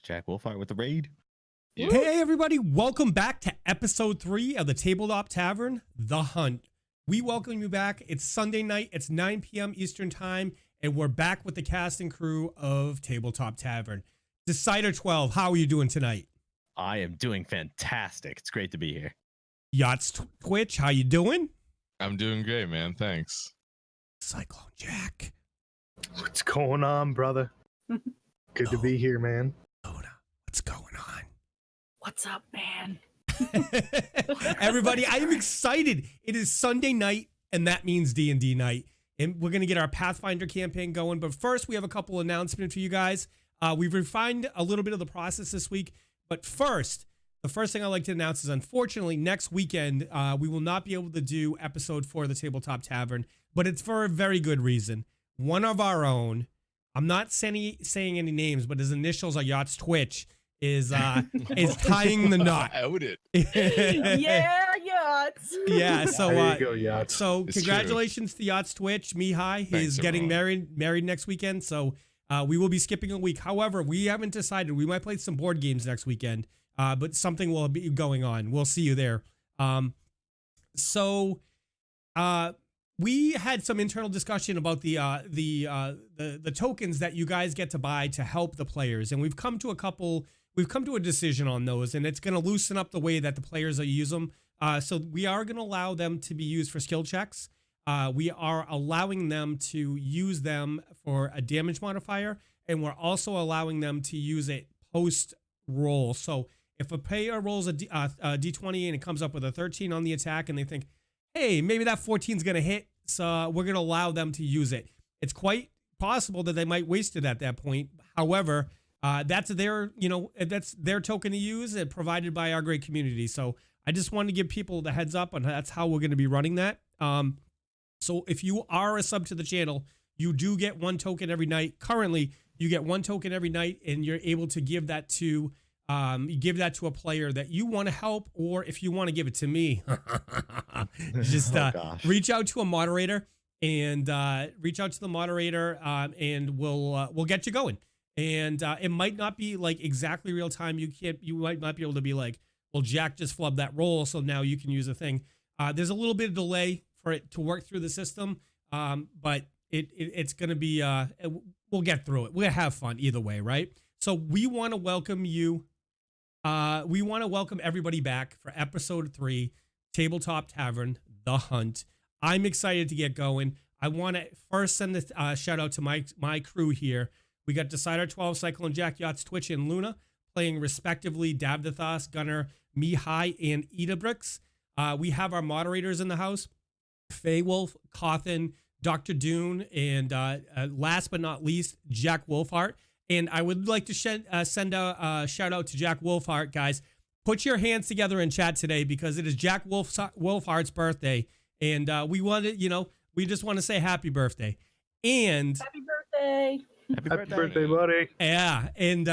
Jack Wolfhart with the raid. Yeah. Hey everybody, welcome back to episode 3 of the Tabletop Tavern, The Hunt. We welcome you back. It's Sunday night, it's 9 p.m. Eastern time, and we're back with the cast and crew of Tabletop Tavern. Decider 12, how are you doing tonight? I am doing fantastic. It's great to be here. YottsTwitch, how you doing? I'm doing great, man. Thanks. Cyclone Jack. What's going on, brother? Good to be here, man. Luna, what's going on? What's up, man? Everybody, I am excited. It is Sunday night, and that means D&D night. And we're going to get our Pathfinder campaign going. But first, we have a couple announcements for you guys. We've refined a little bit of the process this week. But first, the first thing I'd like to announce is, unfortunately, next weekend, we will not be able to do episode 4 of the Tabletop Tavern. But it's for a very good reason. One of our own, I'm not saying any names, but his initials are YottsTwitch, is tying the knot. Out it. Yeah, Yachts. Yeah, so There you go, Yachts. so It's congratulations to YottsTwitch. Mihaly, Thanks, he's getting everyone. married next weekend, so we will be skipping a week. However, we haven't decided. We might play some board games next weekend, but something will be going on. We'll see you there. We had some internal discussion about the tokens that you guys get to buy to help the players, and we've come to a decision on those, and it's going to loosen up the way that the players use them. So we are going to allow them to be used for skill checks. We are allowing them to use them for a damage modifier, and we're also allowing them to use it post roll. So if a player rolls a d20 and it comes up with a 13 on the attack, and they think, hey, maybe that 14 is going to hit, so we're going to allow them to use it. It's quite possible that they might waste it at that point. However, that's their token to use, provided by our great community. So I just wanted to give people the heads up, and that's how we're going to be running that. So if you are a sub to the channel, you do get one token every night. Currently, you get one token every night, and you're able to give that to a player that you want to help, or if you want to give it to me, just reach out to a moderator and and we'll get you going. And it might not be like exactly real time. You might not be able to be like, well, Jack just flubbed that roll, so now you can use a thing. There's a little bit of delay for it to work through the system, but it's going to be we'll get through it. We'll have fun either way, right? So we want to welcome you. We want to welcome everybody back for episode 3, Tabletop Tavern, The Hunt. I'm excited to get going. I want to first send a shout out to my crew here. We got Decider 12, Cyclone Jack, YottsTwitch, and Luna playing respectively Davdithas, Gunnar, Mihaly, and Idabrix. We have our moderators in the house, Feywolf, Cawthon, Dr. Dune, and last but not least, Jack Wolfhart. And I would like to send a shout out to Jack Wolfhart, guys. Put your hands together in chat today because it is Jack Wolfhart's birthday. And we just want to say happy birthday. And Happy birthday. Happy birthday, buddy. yeah. And,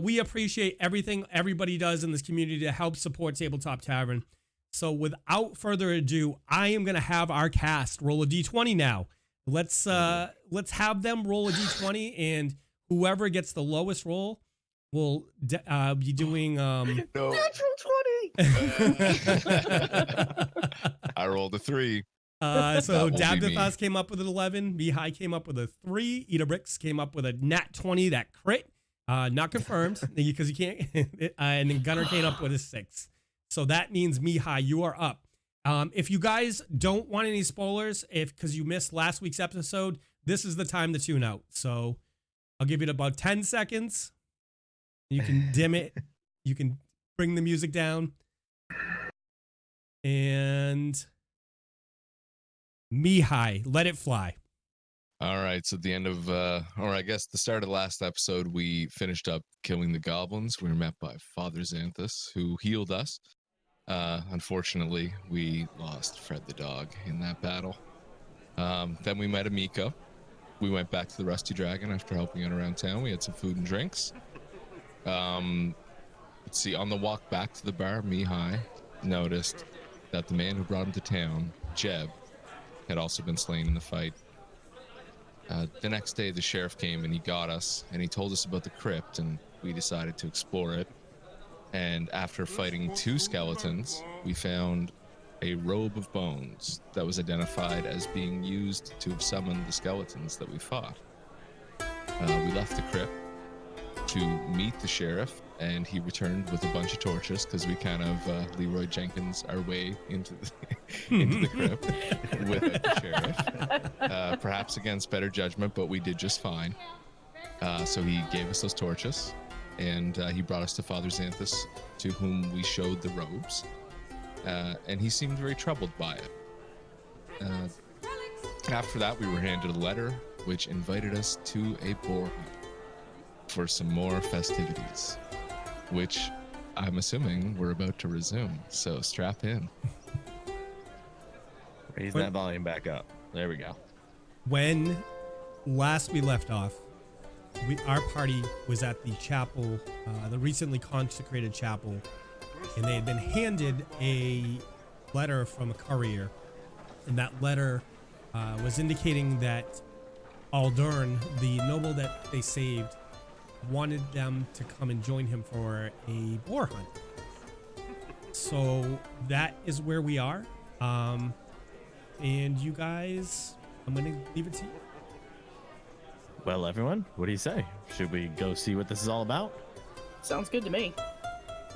we appreciate everything everybody does in this community to help support Tabletop Tavern. So without further ado, I am going to have our cast roll a D20 now. Let's have them roll a D20, and whoever gets the lowest roll will be doing No. Natural 20. I rolled a 3. So That will be Davdithas me. came up with an 11, Mihaly came up with a 3, Idabrix came up with a nat 20, that crit, not confirmed because you can't, and then Gunnar came up with a 6. So that means Mihaly, you are up. If you guys don't want any spoilers, because you missed last week's episode, this is the time to tune out. So I'll give it about 10 seconds. You can dim it. You can bring the music down. And Mihaly, let it fly. All right. So at the end of, or I guess the start of the last episode, we finished up killing the goblins. We were met by Father Zantus, who healed us. Unfortunately, we lost Fred the dog in that battle. Then we met Amiko. We went back to the Rusty Dragon after helping out around town. We had some food and drinks. Let's see, on the walk back to the bar, Mihaly noticed that the man who brought him to town, Jeb, had also been slain in the fight. The next day, the sheriff came and he got us, and he told us about the crypt, and we decided to explore it. And after fighting 2 skeletons, we found a robe of bones that was identified as being used to have summoned the skeletons that we fought. We left the crypt to meet the sheriff, and he returned with a bunch of torches because we kind of Leroy Jenkins our way into the crypt without the sheriff. Perhaps against better judgment, but we did just fine. So he gave us those torches, and he brought us to Father Zantus, to whom we showed the robes. And he seemed very troubled by it. After that, we were handed a letter which invited us to a boar hunt for some more festivities, which I'm assuming we're about to resume. So strap in. Raise that volume back up. There we go. When last we left off, our party was at the chapel, the recently consecrated chapel, and they had been handed a letter from a courier, and that letter was indicating that Aldern, the noble that they saved, wanted them to come and join him for a boar hunt. So that is where we are. And you guys, I'm going to leave it to you. Well, everyone, what do you say? Should we go see what this is all about? Sounds good to me.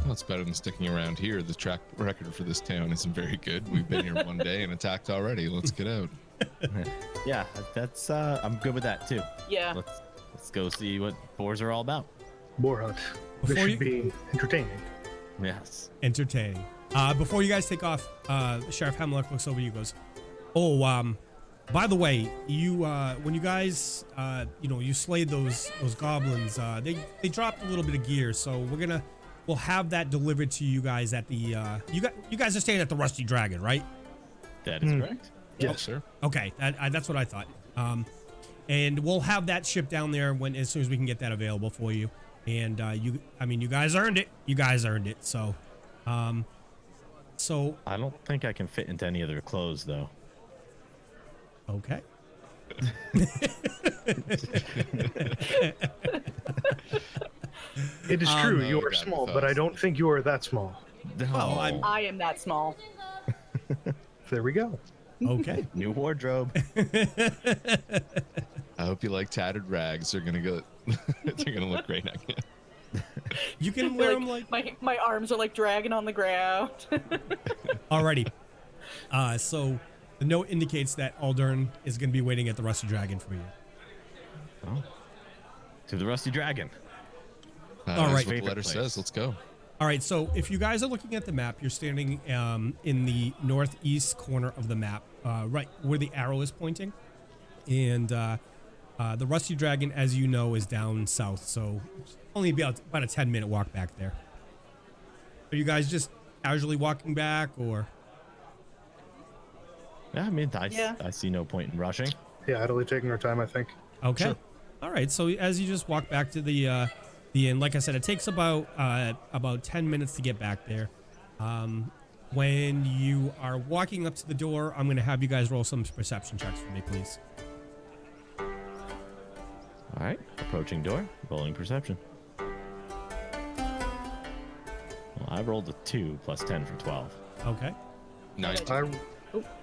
Well, it's better than sticking around here. The track record for this town isn't very good. We've been here one day and attacked already. Let's get out. Yeah, that's I'm good with that too. Yeah. Let's go see what boars are all about. Boar hunt. This Before should be entertaining. Yes. Entertaining. Before you guys take off, Sheriff Hemlok looks over you and goes, "Oh, by the way, you when you guys you slayed those goblins, they dropped a little bit of gear, so we'll have that delivered to you guys at the you guys are staying at the Rusty Dragon, right?" That is correct. Yes, sir. Okay, that's what I thought. And we'll have that shipped down there as soon as we can get that available for you. And you guys earned it. You guys earned it. So, I don't think I can fit into any of their clothes though. Okay. It is true, no, you are Davdithas. small, but I don't think you are that small. Oh, I am that small. There we go. Okay. New wardrobe. I hope you like tattered rags. They're gonna go. They're gonna look great on you. You can wear them like. My arms are like dragging on the ground. Alrighty. So the note indicates that Aldern is going to be waiting at the Rusty Dragon for you. Oh. To the Rusty Dragon. All That's right. what the letter says. Let's go. All right, so if you guys are looking at the map, you're standing in the northeast corner of the map, right where the arrow is pointing. And the Rusty Dragon, as you know, is down south, so only about a 10-minute walk back there. Are you guys just casually walking back, or? Yeah, I mean, I see no point in rushing. Yeah, idly taking our time, I think. Okay. Sure. All right, so as you just walk back to the inn, like I said, it takes about 10 minutes to get back there. When you are walking up to the door, I'm going to have you guys roll some perception checks for me, please. All right, approaching door, rolling perception. Well, I rolled a 2 plus 10 for 12. Okay. 19.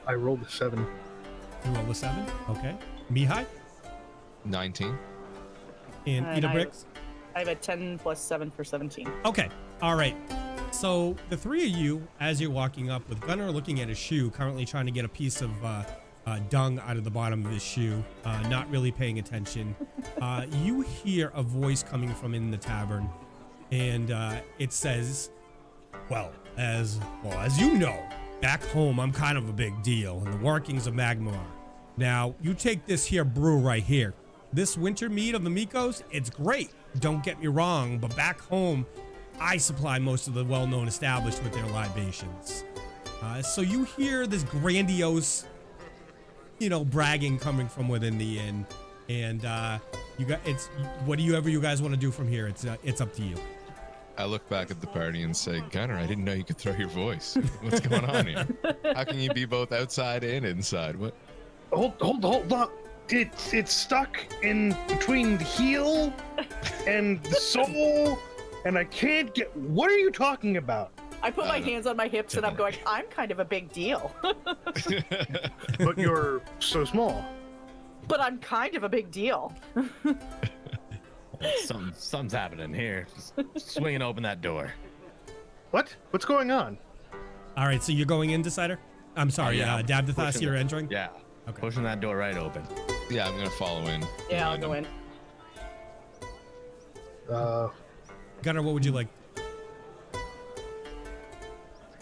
I rolled a 7. You roll a 7. Okay. Mihaly 19. and And Idabrix. I have a 10 plus 7 for 17. Okay. All right. So the three of you, as you're walking up, with Gunnar looking at his shoe, currently trying to get a piece of dung out of the bottom of his shoe, not really paying attention, you hear a voice coming from in the tavern, and it says, well, as you know, back home, I'm kind of a big deal in the workings of Magmar. Now, you take this here brew right here. This winter mead of the Mikos, it's great. Don't get me wrong, but back home, I supply most of the well-known established with their libations. So you hear this grandiose, bragging coming from within the inn, and whatever you guys want to do from here, it's up to you. I look back at the party and say, Gunnar, I didn't know you could throw your voice. What's going on here? How can you be both outside and inside? What? Hold on. it's stuck in between the heel and the sole, and I can't get. What are you talking about? I put my hands on my hips and I'm going, I'm kind of a big deal. But you're so small. But I'm kind of a big deal. Something's happening here. Just swinging open that door. What? What's going on? All right, so you're going in, Decider? I'm sorry, yeah, Davdithas, pushing you're it. entering? Yeah. Okay. Pushing that door right open. Yeah, I'm gonna follow in. Yeah, I'll behind go him. in. Gunnar, what would you like?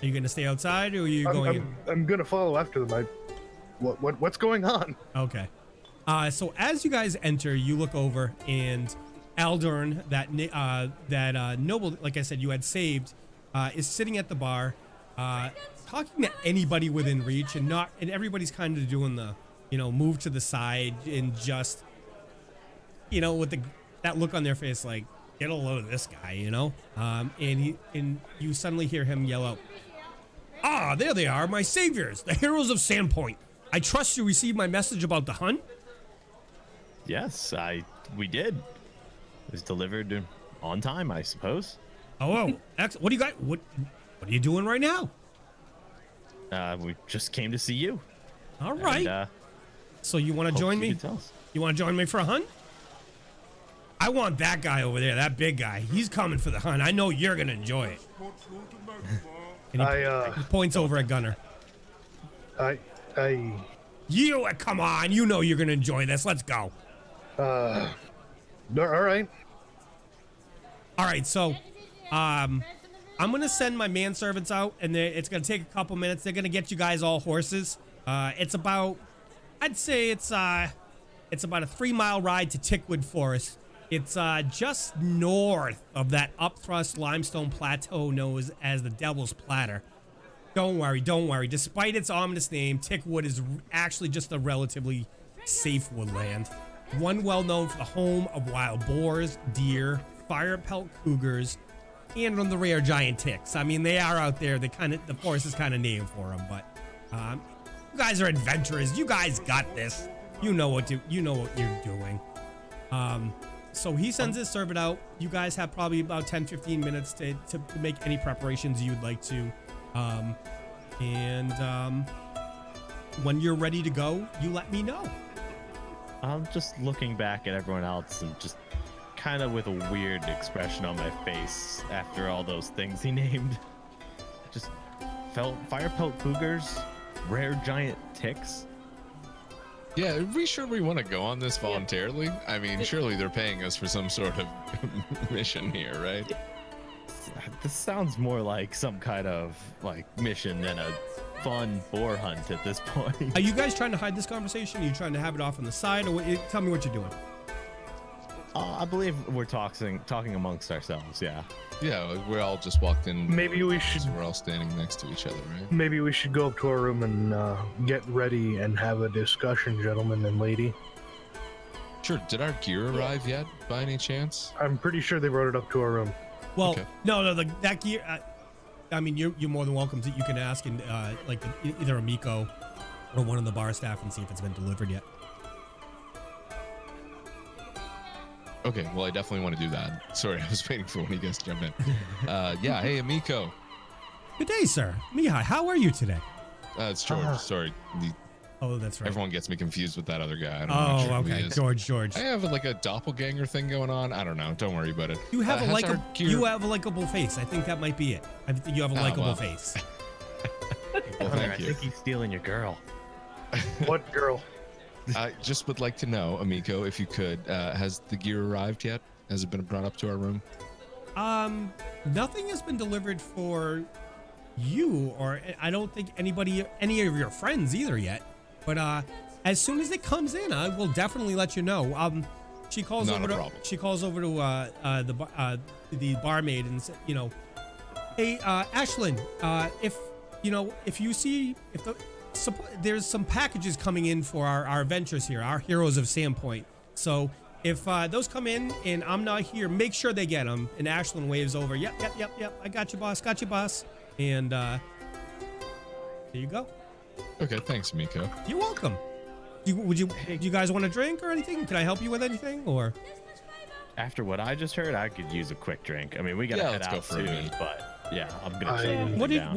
Are you going to stay outside, or are you going in? I'm gonna follow after them. What's going on? Okay. So as you guys enter, you look over, and Aldern, that noble, like I said, you had saved, is sitting at the bar, talking to anybody within reach, and everybody's kind of doing the, move to the side and just, with that look on their face, like, get a load of this guy, and you suddenly hear him yell out, "Ah, there they are, my saviors, the heroes of Sandpoint. I trust you received my message about the hunt." Yes, we did. It was delivered on time, I suppose. Oh, what do you got? What are you doing right now? We just came to see you. All right. And, so you want to join me? You want to join me for a hunt? I want that guy over there, that big guy. He's coming for the hunt. I know you're gonna enjoy it. And he points over at Gunnar. You come on, you know you're gonna enjoy this. Let's go. All right. All right, so I'm gonna send my manservants out, and it's gonna take a couple minutes. They're gonna get you guys all horses. It's about, I'd say it's about a 3-mile ride to Tickwood Forest. It's just north of that upthrust limestone plateau known as the Devil's Platter. Don't worry. Despite its ominous name, Tickwood is actually just a relatively safe woodland. One well known for the home of wild boars, deer, fire pelt cougars, and on the rare giant ticks. I mean, they are out there. The forest is kind of named for them. But you guys are adventurers. You guys got this. You know what you're doing. So he sends his servant out. You guys have probably about 10-15 minutes to make any preparations you'd like to. When you're ready to go, you let me know. I'm just looking back at everyone else and just kind of with a weird expression on my face after all those things he named. Just fire pelt cougars, rare giant ticks. Yeah, are we sure we want to go on this voluntarily? I mean, surely they're paying us for some sort of mission here, right? This sounds more like some kind of mission than a fun boar hunt at this point. Are you guys trying to hide this conversation? Are you trying to have it off on the side, or tell me what you're doing? I believe we're talking amongst ourselves. Yeah. Yeah, we all just walked in. Maybe we should. We're all standing next to each other, right? Maybe we should go up to our room and get ready and have a discussion, gentlemen and lady. Sure. Did our gear arrive yet, by any chance? I'm pretty sure they brought it up to our room. Well, Okay. no, that gear. I mean, you're more than welcome to. You can ask and either Amico or one of the bar staff and see if it's been delivered yet. Okay, well, I definitely want to do that. Sorry, I was waiting for one of you guys to jump in. Yeah, hey, Amico. Good day, sir. Mihaly, how are you today? It's George. Sorry. Oh, that's right. Everyone gets me confused with that other guy. I don't know Oh, who he okay. is. George. I have a doppelganger thing going on. I don't know. Don't worry about it. You have has our gear- you have a likable face. I think that might be it. I think you have a likable well. face. Well, I thank you. think he's stealing your girl. What girl? I just would like to know, Amico, if you could, has the gear arrived yet? Has it been brought up to our room? Nothing has been delivered for you, or I don't think any of your friends either yet. But as soon as it comes in, I will definitely let you know. She calls Not a over to problem. she calls over to the barmaid and says, hey, Ashlyn, if you see there's some packages coming in for our adventures here, our heroes of Sandpoint. So if those come in and I'm not here, make sure they get them. And Ashlyn waves over. Yep. I got you, boss. And there you go. Okay, thanks, Amico. You're welcome. Do you guys want a drink or anything? Can I help you with anything or? After what I just heard, I could use a quick drink. I mean, we gotta head let's go out for a soon, minute. but yeah, I'm gonna shut everything What down.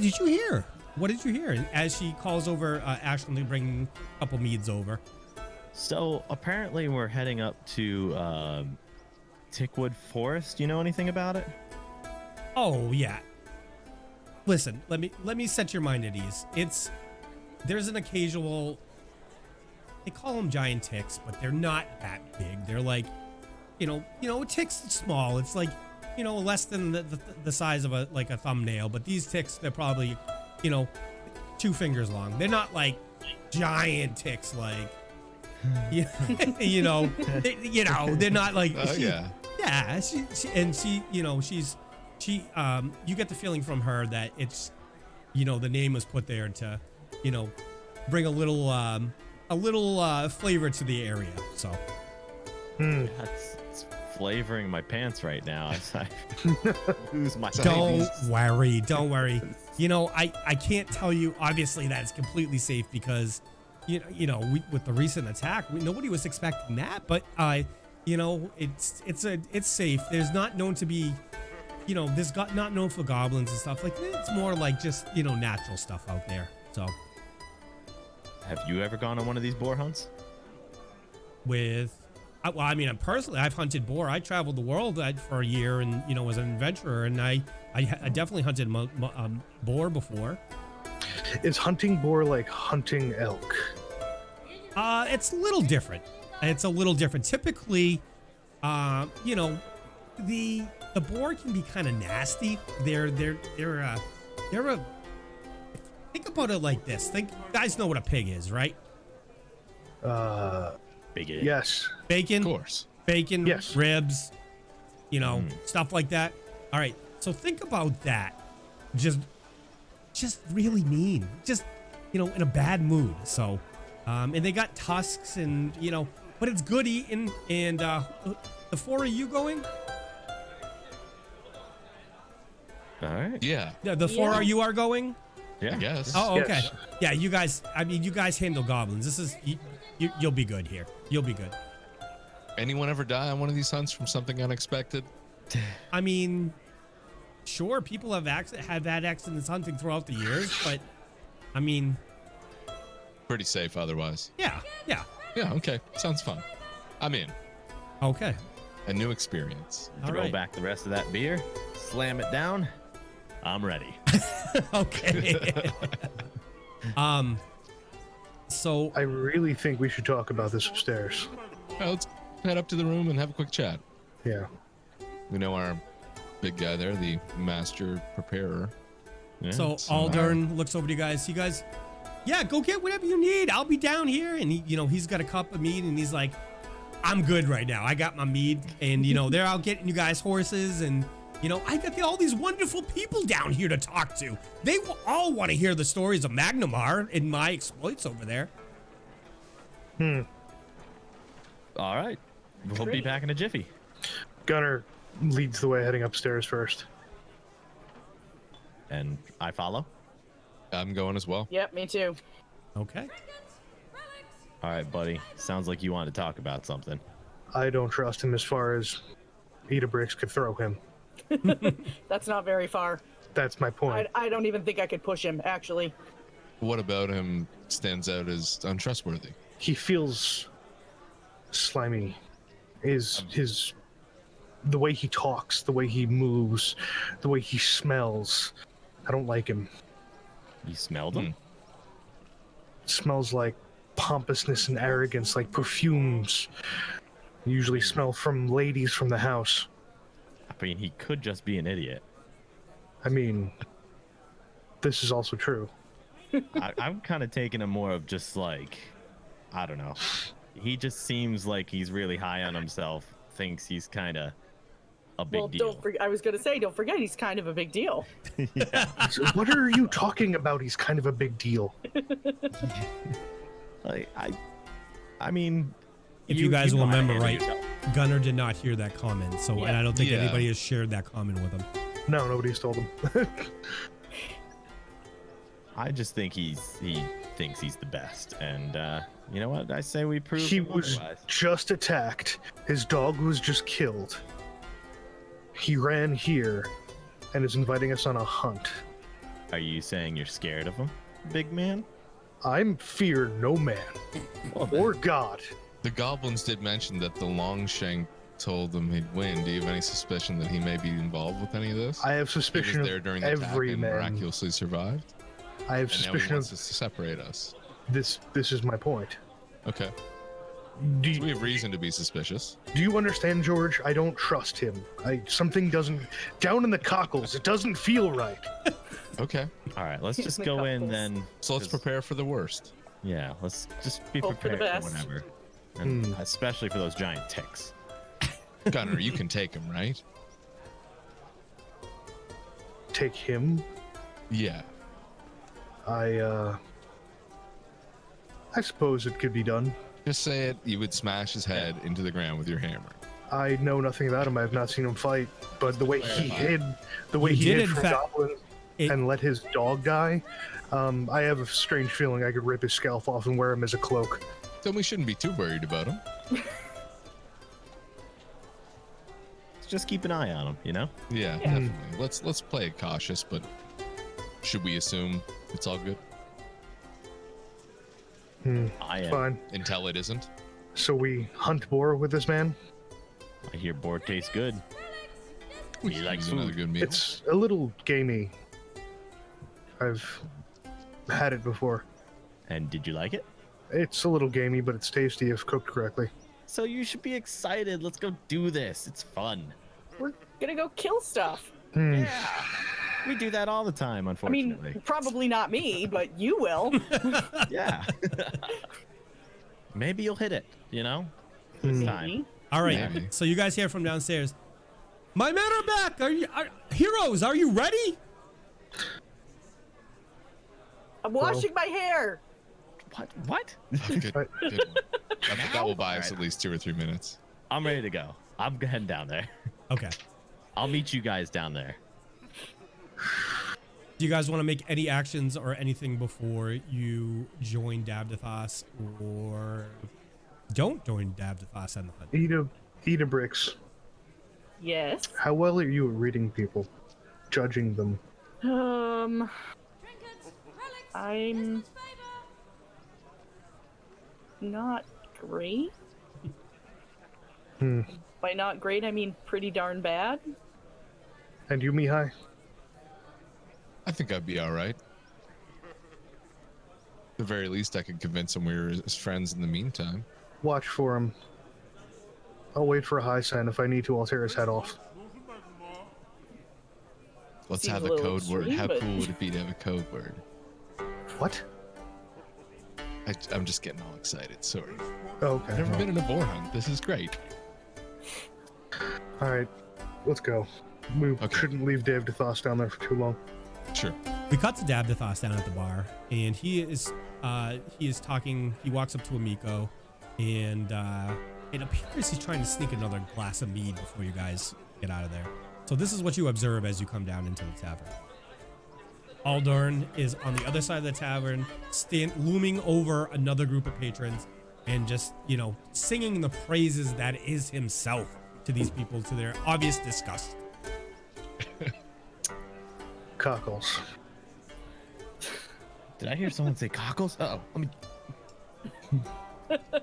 did you hear? What did you hear? As she calls over Ashlyn to bring a couple meads over. So apparently we're heading up to Tickwood Forest. You know anything about it? Oh yeah. Listen, let me set your mind at ease. There's an occasional. They call them giant ticks, but they're not that big. They're like, a tick's small. It's like, less than the size of a thumbnail. But these ticks, they're probably, 2 fingers long. They're not like giant ticks, like, they're not like. Oh yeah. Yeah, she you get the feeling from her that it's, the name was put there to, bring a little flavor to the area. So. It's flavoring my pants right now. I lose my. Don't worry. I can't tell you obviously that it's completely safe because, with the recent attack, nobody was expecting that, but it's safe. There's not known to be, not known for goblins and stuff like that. It's more like just, natural stuff out there. So. Have you ever gone on one of these boar hunts? Personally, I've hunted boar. I traveled the world for a year and, was an adventurer, and I definitely hunted boar before. Is hunting boar like hunting elk? It's a little different. Typically, the boar can be kind of nasty. They're think about it like this. You guys know what a pig is, right? Big egg. Yes. Bacon. Of course. Bacon. Yes. Ribs. Stuff like that. All right. So think about that. Just really mean. Just, in a bad mood. So, and they got tusks and, but it's good eating. And the 4 of you going? All right. Yeah. The 4 of you are going? Yeah. I guess. Oh, okay. Yes. Yeah, you guys handle goblins. This is, you'll be good here. You'll be good. Anyone ever die on one of these hunts from something unexpected? I mean, sure, people have had accidents hunting throughout the years, but I mean, Pretty safe otherwise. yeah. Yeah, okay. Sounds fun. I'm in. Okay. A new experience. All Throw right. back the rest of that beer, slam it down. I'm ready. Okay. So I really think we should talk about this upstairs. Well, let's head up to the room and have a quick chat. Yeah. We know our big guy there, the master preparer. Yeah. So So- Aldern looks over to you guys. You guys, yeah, go get whatever you need. I'll be down here. And he's got a cup of mead and he's like, I'm good right now. I got my mead and they're out getting you guys horses and I got all these wonderful people down here to talk to. They will all want to hear the stories of Magnamar and my exploits over there. All right. We'll be back in a jiffy. Gunnar leads the way heading upstairs first. And I follow. I'm going as well. Yep, me too. Okay. All right, buddy. Sounds like you want to talk about something. I don't trust him as far as Idabrix could throw him. That's not very far. That's my point. I don't even think I could push him, actually. What about him stands out as untrustworthy? He feels slimy. The way he talks, the way he moves, the way he smells. I don't like him. You smelled them? It smells like pompousness and arrogance, like perfumes. Usually smell from ladies from the house. I mean, he could just be an idiot. I mean, this is also true. I'm kind of taking him more of just like, I don't know. He just seems like he's really high on himself, thinks he's kind of a big deal. I was going to say, don't forget, he's kind of a big deal. So what are you talking about? He's kind of a big deal. I mean, If you guys will know how to remember handle right, yourself. Gunnar did not hear that comment. So, and I don't think Yeah. anybody has shared that comment with him. No, nobody's told him. I just think he thinks he's the best, and you know what? I say we prove He him was otherwise. just attacked. His dog was just killed. He ran here and is inviting us on a hunt. Are you saying you're scared of him, big man? I'm fear no man or God. The goblins did mention that the Longshank told them he'd win. Do you have any suspicion that he may be involved with any of this? I have He was suspicion there of during the attack every and man. miraculously survived. I have And now he suspicion wants of us to separate us. this. This is my point. Okay. Do So we you, have reason to be suspicious. do you understand, George? I don't trust him. Something doesn't down in the cockles. It doesn't feel right. Okay. All right, let's just The go in couples. then. So let's 'cause- prepare for the worst. Yeah, let's just be Hope for the prepared for best. whatever, and especially for those giant ticks. Gunnar, you can take him, right? Take him. Yeah. I suppose it could be done. Just say it. You would smash his head into the ground with your hammer. I know nothing about him. I have not seen him fight, but the way he hid, the way You he did, hid in from fact- goblins It- and let his dog die, I have a strange feeling I could rip his scalp off and wear him as a cloak. Then we shouldn't be too worried about him. Just keep an eye on him, you know? Yeah, definitely. Let's play it cautious, but should we assume it's all good I am. Fine. until it isn't? So we hunt boar with this man. I hear boar tastes good. We You could like use another food? good meal. It's a little gamey. I've had it before. And did you like it? It's a little gamey, but it's tasty if cooked correctly. So you should be excited. Let's go do this. It's fun. We're gonna go kill stuff. Yeah. We do that all the time, I unfortunately. mean, probably not me, but you will. Yeah. Maybe you'll hit it, you know? This time. All right. Maybe. So you guys hear from downstairs. My men are back. Heroes? Are you ready? I'm washing my hair. What? Good, good one. That will buy us at least 2 or 3 minutes. I'm ready to go. I'm heading down there. Okay. I'll meet you guys down there. Do you guys want to make any actions or anything before you join Davdithas, or don't join Davdithas and the hunt? Idabrix, Yes. how well are you at reading people, judging them? I'm not great. By not great, I mean pretty darn bad. And you, Mihaly? I think I'd be all right. At the very least, I could convince him we were his friends in the meantime. Watch for him. I'll wait for a high sign. If I need to, I'll tear his head off. Let's Seems have a a little code word. extreme, How but- cool would it be to have a code word? What? I'm just getting all excited. Sorry. Oh, okay. I've never been in a boar hunt. This is great. All right, let's go. We Okay. shouldn't leave Davdithas down there for too long. Sure. We cut to Davdithas down at the bar, and he is talking. He walks up to Amiko, and it appears he's trying to sneak another glass of mead before you guys get out of there. So this is what you observe as you come down into the tavern. Aldern is on the other side of the tavern, looming over another group of patrons, and just, singing the praises that is himself to these people, to their obvious disgust. Cockles. Did I hear someone say cockles? Uh-oh. Let me...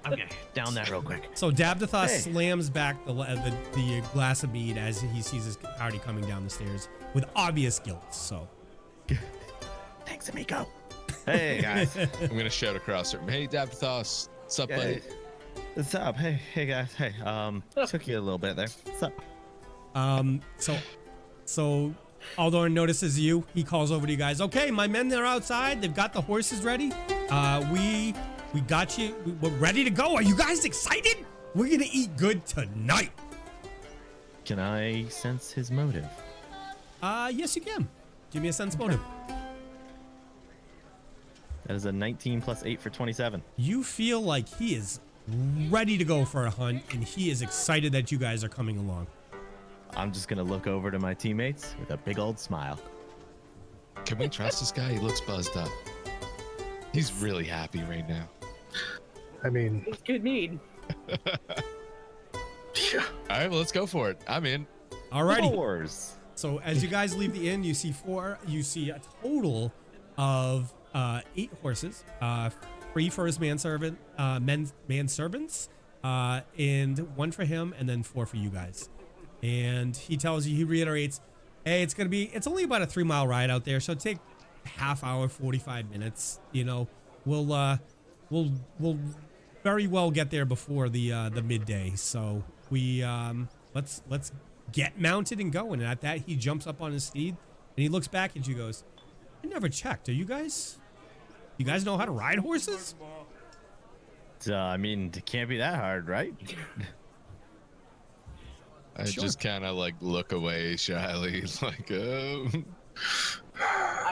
Okay, down that real quick. So Davdithas Hey. slams back the glass of mead as he sees his party coming down the stairs with obvious guilt. So Thanks, Amiko. Hey, guys. I'm gonna shout across her. Hey, Davdithas. What's up, buddy? Hey, what's up? Hey, guys. Hey, took you a little bit there. What's up? So Aldorn notices you. He calls over to you guys. Okay, my men are outside. They've got the horses ready. We got you. We're ready to go. Are you guys excited? We're gonna eat good tonight. Can I sense his motive? Yes, you can. Give me a sense motive. That is a 19 plus 8 for 27. You feel like he is ready to go for a hunt, and he is excited that you guys are coming along. I'm just going to look over to my teammates with a big old smile. Can we trust this guy? He looks buzzed up. He's really happy right now. I mean, It's good mead. yeah. All right, well, let's go for it. I'm in. Alrighty. Wars. So as you guys leave the inn, you see a total of 8 horses, 3 for his manservants, and 1 for him, and then 4 for you guys. And he tells you, he reiterates, hey, it's only about a 3-mile ride out there, so take half hour, 45 minutes. You know, we'll very well get there before the midday. So we let's get mounted and going. And at that, he jumps up on his steed and he looks back at you, goes, I never checked. You guys know how to ride horses? I mean, it can't be that hard, right? I just kind of like look away shyly, like,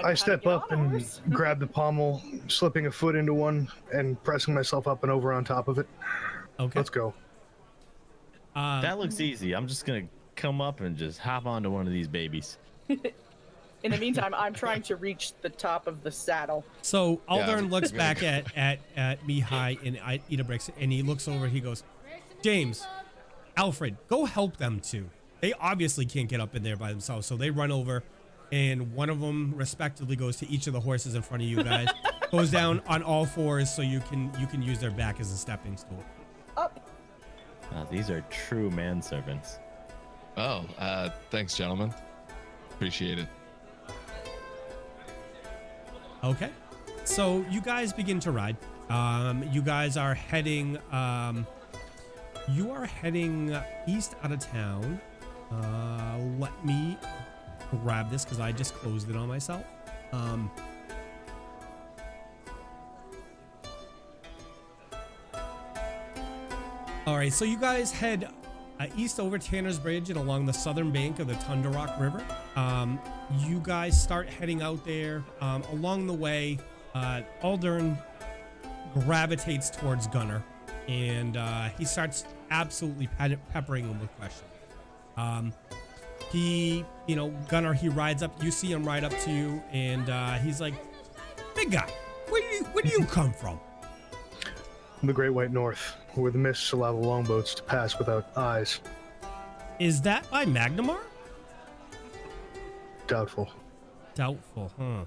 I step up and grab the pommel, slipping a foot into one and pressing myself up and over on top of it. Okay. Let's go. That looks easy. I'm just gonna come up and just hop onto one of these babies. In the meantime, I'm trying to reach the top of the saddle. So Aldern Yeah. looks back at Mihaly and Idabrix, and he looks over. He goes, James, Alfred, go help them too. They obviously can't get up in there by themselves, so they run over, and one of them respectively goes to each of the horses in front of you guys, goes down on all 4s, so you can use their back as a stepping stool. Up. These are true manservants. oh, thanks, gentlemen. Appreciate it. Okay, so you guys begin to ride. You guys are heading. You are heading east out of town. Let me grab this because I just closed it on myself. All right, so you guys head east over Tanner's Bridge and along the southern bank of the Tundarock River. You guys start heading out there. Along the way, Aldern gravitates towards Gunnar, and he starts absolutely peppering him with questions. Gunnar, he rides up. You see him ride up to you, and he's like, "Big guy, where do you come from?" The Great White North, where the mists allow the longboats to pass without eyes. Is that by Magnamar? Doubtful. Doubtful, huh?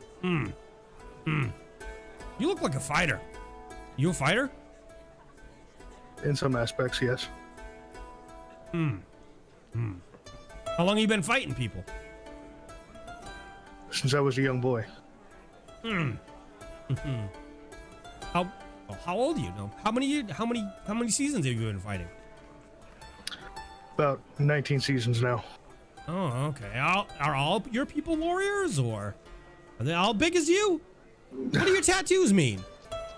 You look like a fighter. You a fighter? In some aspects, yes. How long you been fighting people? Since I was a young boy. How old are you now? How many seasons have you been fighting? About 19 seasons now. Oh, okay. Are all your people warriors, or are they all big as you? What do your tattoos mean?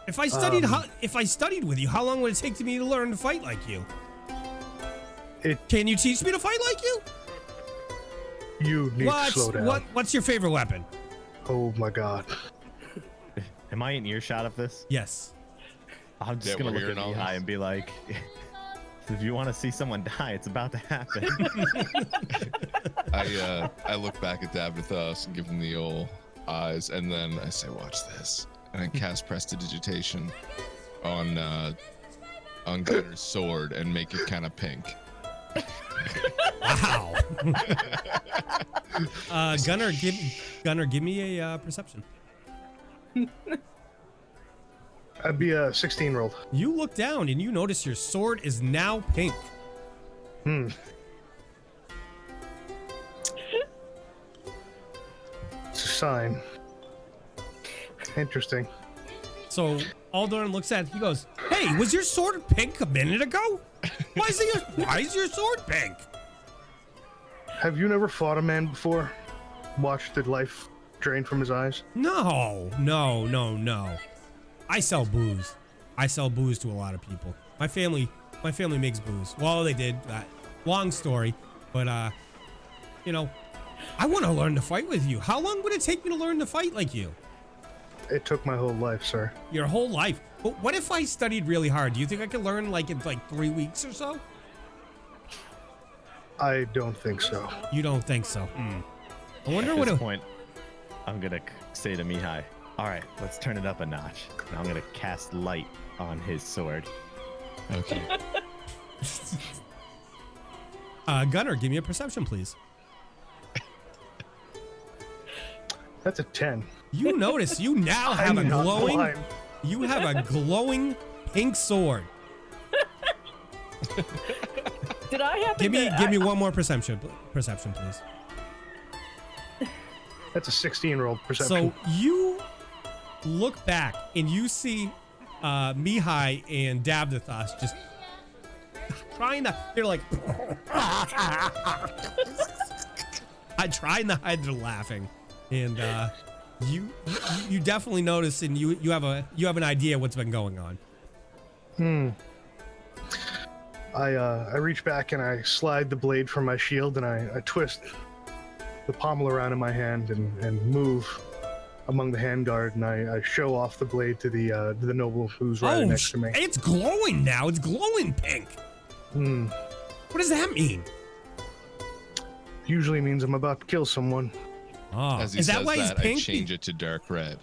If I studied with you, how long would it take me to learn to fight like you? Can you teach me to fight like you? You need to slow down. What's your favorite weapon? Oh my god. Am I in earshot of this? Yes. I'm just Yeah, gonna we're look at hearing all Mihaly this. and be like, if you want to see someone die, it's about to happen. I look back at Davdithas and give him the old eyes, and then I say, "Watch this," and I cast prestidigitation on Gunnar's sword and make it kind of pink. Wow. Gunnar, give me a perception. I'd be a 16-year-old. You look down and you notice your sword is now pink. It's a sign. Interesting. So Aldern looks at it, he goes, "Hey, was your sword pink a minute ago? Why is your sword pink?" Have you never fought a man before? Watched the life drain from his eyes? No. I sell booze. I sell booze to a lot of people. My family makes booze. Well, they did. Long story, but I want to learn to fight with you. How long would it take me to learn to fight like you? It took my whole life, sir. Your whole life. But what if I studied really hard? Do you think I could learn in 3 weeks or so? I don't think so. You don't think so? I wonder At what this a point, I'm gonna say to Mihaly, all right, let's turn it up a notch. And I'm gonna cast light on his sword. Okay. Gunnar, give me a perception, please. That's a 10. You notice you now have a I'm not glowing. blind. You have a glowing pink sword. Did I happen Give me one more perception, please. That's a 16-year-old perception. So you look back and you see Mihaly and Davdithas just trying to. They're like, I'm trying to hide their laughing, and you definitely notice, and you have an idea what's been going on. I reach back and I slide the blade from my shield and I twist the pommel around in my hand and move among the handguard, and I show off the blade to the noble who's right next to me. It's glowing now. It's glowing pink. What does that mean? Usually means I'm about to kill someone. Oh, As he is that says why he's that, I pink? change it to dark red.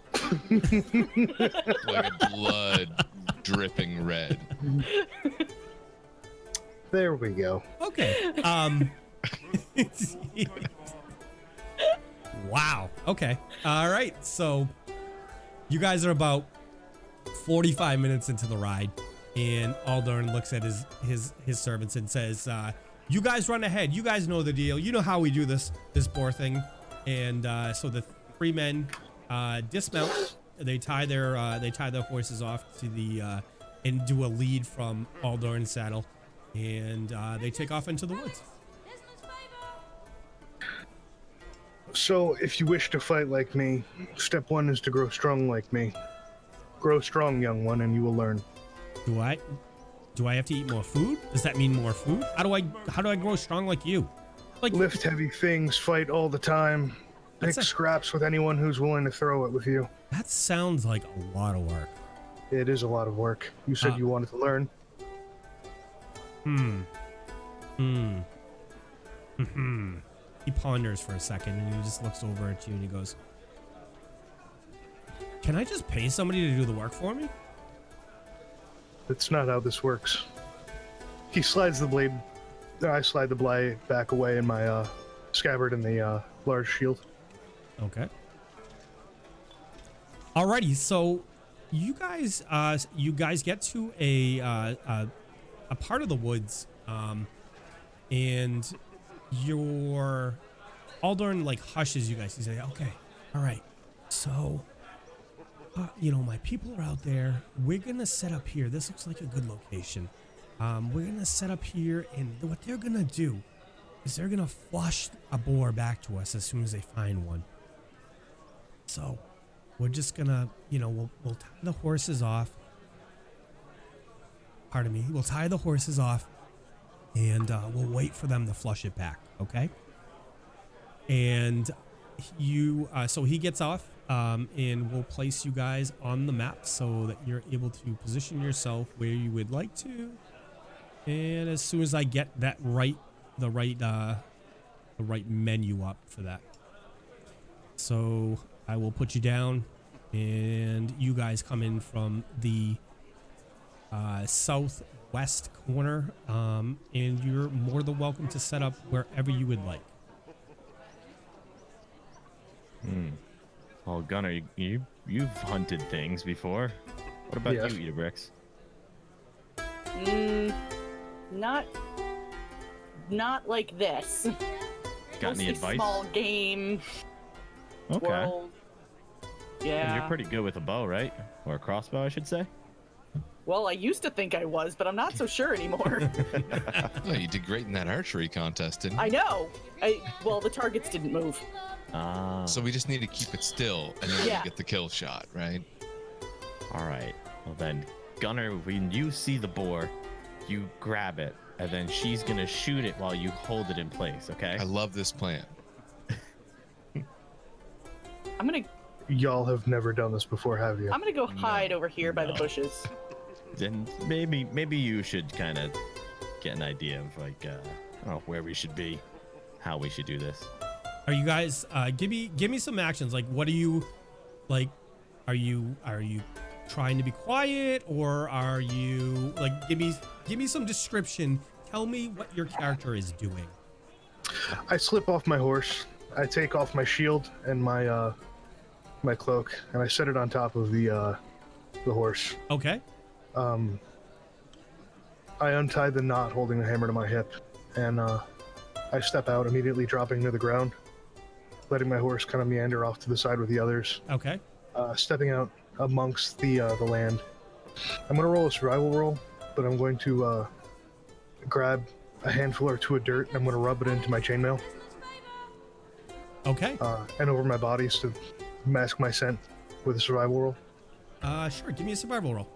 Like a blood dripping red. There we go. Okay. Wow. Okay. All right. So you guys are about 45 minutes into the ride, and Aldern looks at his servants and says, "You guys run ahead. You guys know the deal. You know how we do this boar thing." And so the three men dismount. They tie their horses off to the and do a lead from Aldern's saddle, and they take off into the woods. So, if you wish to fight like me, step one is to grow strong like me. Grow strong, young one, and you will learn. Do I have to eat more food? Does that mean more food? How do I grow strong like you? Like Lift heavy things, fight all the time. Pick That's a- scraps with anyone who's willing to throw it with you. that sounds like a lot of work. It is a lot of work. You said you wanted to learn. He ponders for a second and he just looks over at you and he goes, "Can I just pay somebody to do the work for me?" That's not how this works. He slides the blade. I slide the blade back away in my scabbard and the large shield. Okay. Alrighty, so you guys get to a part of the woods, and your Aldern like hushes you guys. He's like, "Okay, all right, so my people are out there. We're gonna set up here. This looks like a good location. We're gonna set up here, and what they're gonna do is they're gonna flush a boar back to us as soon as they find one. So we're just gonna, we'll tie the horses off. Pardon me. We'll tie the horses off, and we'll wait for them to flush it back. Okay. And so he gets off, and we'll place you guys on the map so that you're able to position yourself where you would like to. And as soon as I get that the right menu up for that, so I will put you down, and you guys come in from the southwest corner, and you're more than welcome to set up wherever you would like. Well, Gunnar, you've hunted things before. What about Yes. you, Idabrix? Not like this. Got Mostly any advice? Small game. Okay. World. Yeah. And you're pretty good with a bow, right? Or a crossbow, I should say. Well, I used to think I was, but I'm not so sure anymore. Oh, you did great in that archery contest, didn't you? I know. Well, the targets didn't move. Ah. So we just need to keep it still, and then Yeah. we get the kill shot, right? All right. Well then, Gunnar, when you see the boar, you grab it, and then she's gonna shoot it while you hold it in place. Okay? I love this plan. I'm gonna Y'all have never done this before, have you? go hide over here by the No. bushes. Then maybe you should kind of get an idea of like I don't know where we should be, how we should do this. Are you guys? Give me some actions. Like, what are you, like? Are you trying to be quiet, or are you like? Give me some description. Tell me what your character is doing. I slip off my horse. I take off my shield and my my cloak, and I set it on top of the horse. Okay. I untie the knot holding the hammer to my hip, and I step out, immediately dropping to the ground, letting my horse kind of meander off to the side with the others. Okay. Stepping out amongst the land. I'm going to roll a survival roll, but I'm going to grab a handful or two of dirt, and I'm going to rub it into my chainmail. Okay. And over my bodies to mask my scent with a survival roll. Sure. Give me a survival roll.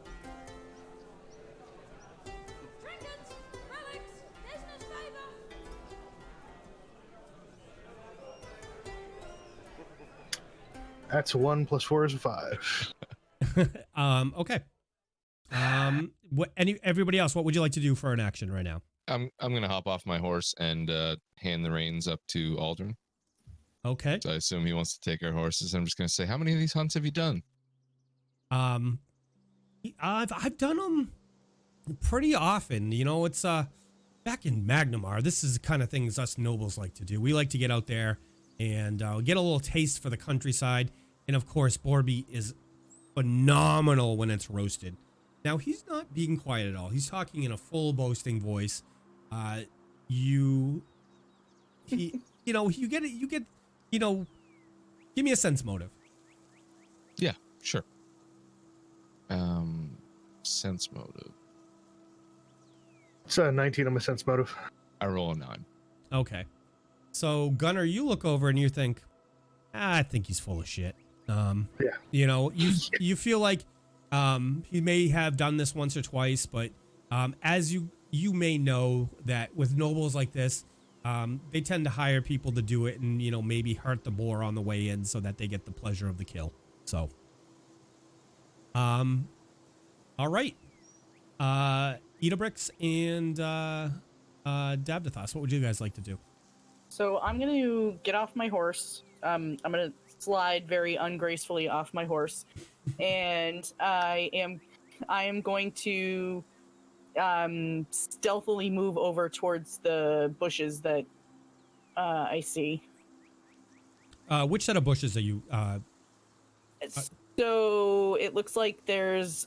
That's a 1 + 4 is a 5. Okay. Everybody else, what would you like to do for an action right now? I'm gonna hop off my horse and hand the reins up to Aldern. Okay. So I assume he wants to take our horses. I'm just gonna say, how many of these hunts have you done? I've done them pretty often. You know, it's back in Magnamar. This is the kind of things us nobles like to do. We like to get out there and get a little taste for the countryside. And of course, Borby is phenomenal when it's roasted. Now, he's not being quiet at all. He's talking in a full boasting voice. You get, give me a sense motive. Yeah, sure. Sense motive. It's a 19 on my sense motive. I roll a 9. Okay. So, Gunnar, you look over and you think, I think he's full of shit. Yeah. You know, you feel like he may have done this once or twice, but as you may know that with nobles like this, they tend to hire people to do it and, you know, maybe hurt the boar on the way in so that they get the pleasure of the kill. So, all right. Idabrix and Davdithas, what would you guys like to do? So I'm going to get off my horse. I'm going to slide very ungracefully off my horse, and I am going to stealthily move over towards the bushes that I see. Which set of bushes are you? So it looks like there's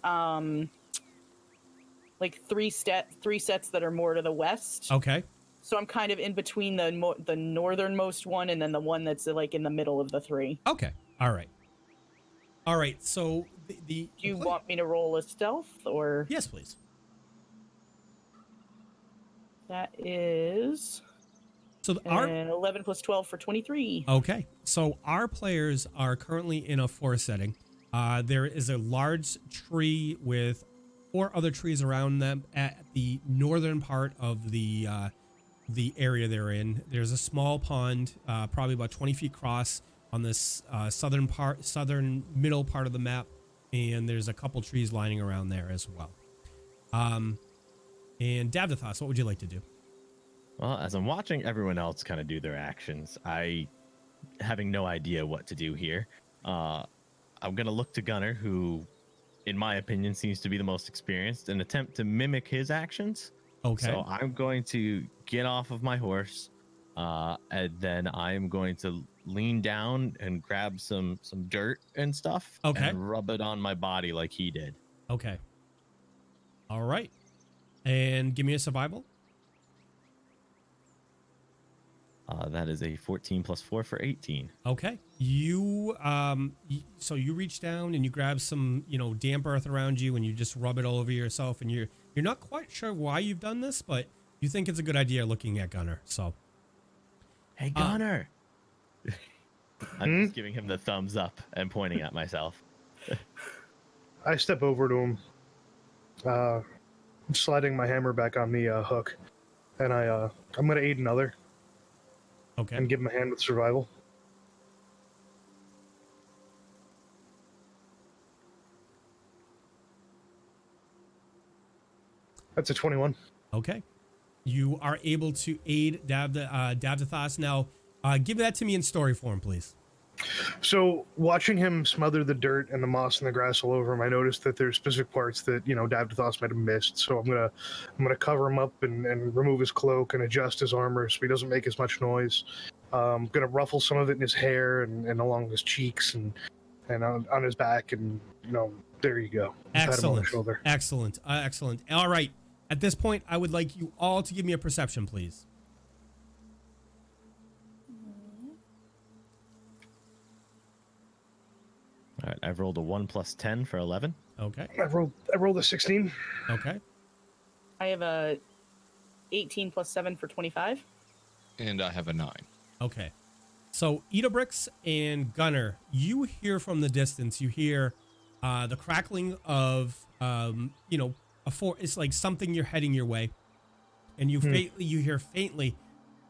like three sets that are more to the west. Okay. So I'm kind of in between the northernmost one and then the one that's like in the middle of the three. Okay. All right. All right. So do you want me to roll a stealth or? Yes, please. That is. So and 11 + 12 for 23. Okay. So our players are currently in a forest setting. There is a large tree with 4 other trees around them at the northern part of the area they're in. There's a small pond, probably about 20 feet across on this southern middle part of the map, and there's a couple trees lining around there as well. And Davdithas, what would you like to do? Well, as I'm watching everyone else kind of do their actions, having no idea what to do here, I'm going to look to Gunnar, who, in my opinion, seems to be the most experienced, and attempt to mimic his actions. Okay. So I'm going to get off of my horse, and then I'm going to lean down and grab some dirt and stuff, okay, and rub it on my body like he did. Okay. All right. And give me a survival. That is a 14 + 4 for 18. Okay. So you reach down and you grab some, damp earth around you and you just rub it all over yourself, and you're not quite sure why you've done this, but you think it's a good idea looking at Gunnar. So, hey, Gunnar. I'm just giving him the thumbs up and pointing at myself. I step over to him, sliding my hammer back on the hook, and I'm going to aid another. Okay. And give him a hand with survival. That's a 21. Okay. You are able to aid Davdithas. Now, Give that to me in story form, please. So, watching him smother the dirt and the moss and the grass all over him, I noticed that there's specific parts that Davdithas might have missed. So I'm gonna cover him up and remove his cloak and adjust his armor so he doesn't make as much noise. I'm gonna ruffle some of it in his hair and along his cheeks and on his back, and there you go. Pat him on the Excellent. shoulder. Excellent. Excellent. All right. At this point, I would like you all to give me a perception, please. All right, I've rolled a 1 + 10 for 11. Okay. I rolled a 16. Okay. I have a 18 + 7 for 25. And I have a 9. Okay. So Idabrix and Gunnar, you hear from the distance, you hear the crackling of, it's like something you're heading your way. And you hear faintly,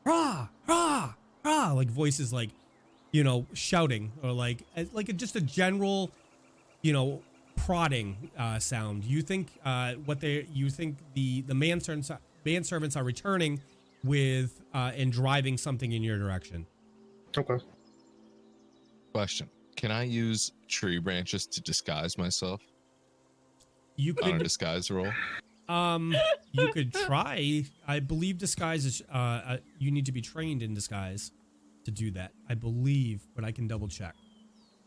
rah, rah, rah, like voices like, shouting, or like just a general, prodding sound. You think the manservants are returning with and driving something in your direction. Okay. Question: can I use tree branches to disguise myself You on a could disguise roll? you could try. I believe disguise is you need to be trained in disguise to do that, I believe, but I can double check.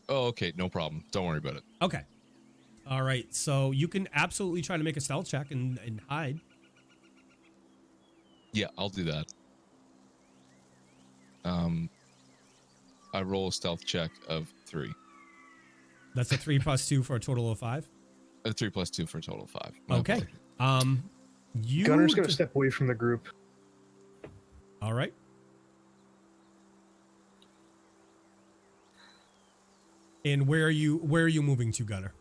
Oh, okay, no problem. Don't worry about it. Okay. All right. So you can absolutely try to make a stealth check and hide. Yeah, I'll do that. I roll a stealth check of 3. That's a 3 + 2 for a total of 5. 3 + 2 for a total of 5. My Okay. apologies. Gunnar's gonna step away from the group. All right. And where are you moving to, Gunnar?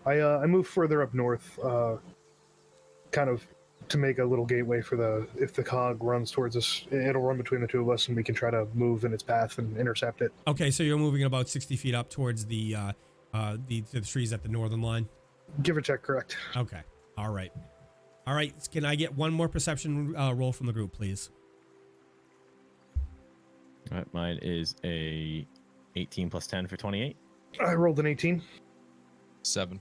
I move further up north, kind of to make a little gateway for if the cog runs towards us, it'll run between the two of us and we can try to move in its path and intercept it. Okay, so you're moving about 60 feet up towards the trees at the northern line. Give or check, correct. Okay. All right. All right. Can I get one more perception roll from the group, please? All right, mine is a 18 + 10 for 28. I rolled an 18. 7.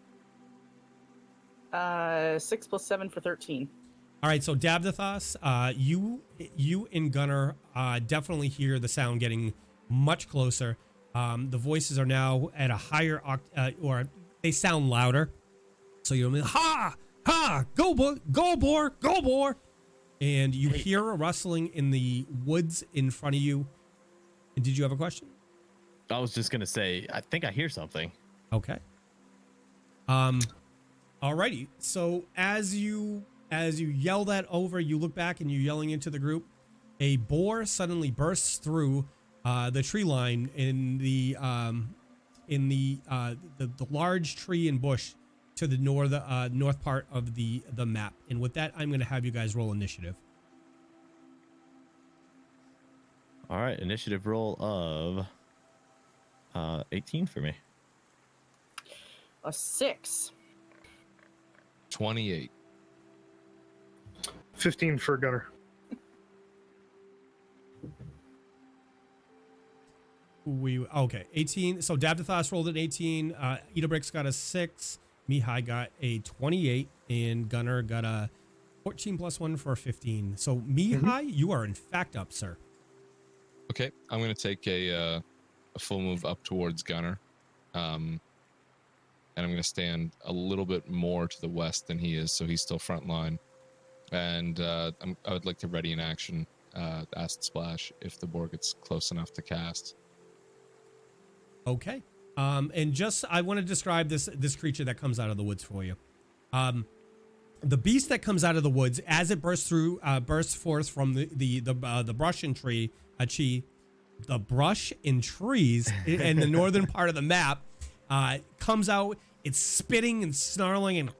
6 + 7 for 13. All right, so Davdithas, you and Gunnar definitely hear the sound getting much closer. The voices are now at a higher or they sound louder. So you're like, ha, ha, go boar, go boar, go boar. And you hear a rustling in the woods in front of you. And did you have a question? I was just gonna say, I think I hear something. Okay. Alrighty. So as you yell that over, you look back and you're yelling into the group. A boar suddenly bursts through the tree line in the large tree and bush to the north part of the map. And with that, I'm going to have you guys roll initiative. All right, initiative roll of 18 for me. A 6. 28. 15 for Gunnar. Okay, 18. So Davdithas rolled an 18. Idabrix got a 6. Mihaly got a 28, and Gunnar got a 14 + 1 for a 15. So Mihaly, you are in fact up, sir. Okay, I'm going to take a full move up towards Gunnar. And I'm going to stand a little bit more to the west than he is, so he's still front line. And I would like to ready an action, Acid Splash, if the boar gets close enough to cast. Okay. And just I want to describe this creature that comes out of the woods for you. The beast that comes out of the woods as it bursts forth from the brush and tree, the brush and trees in the northern part of the map, comes out. It's spitting and snarling, and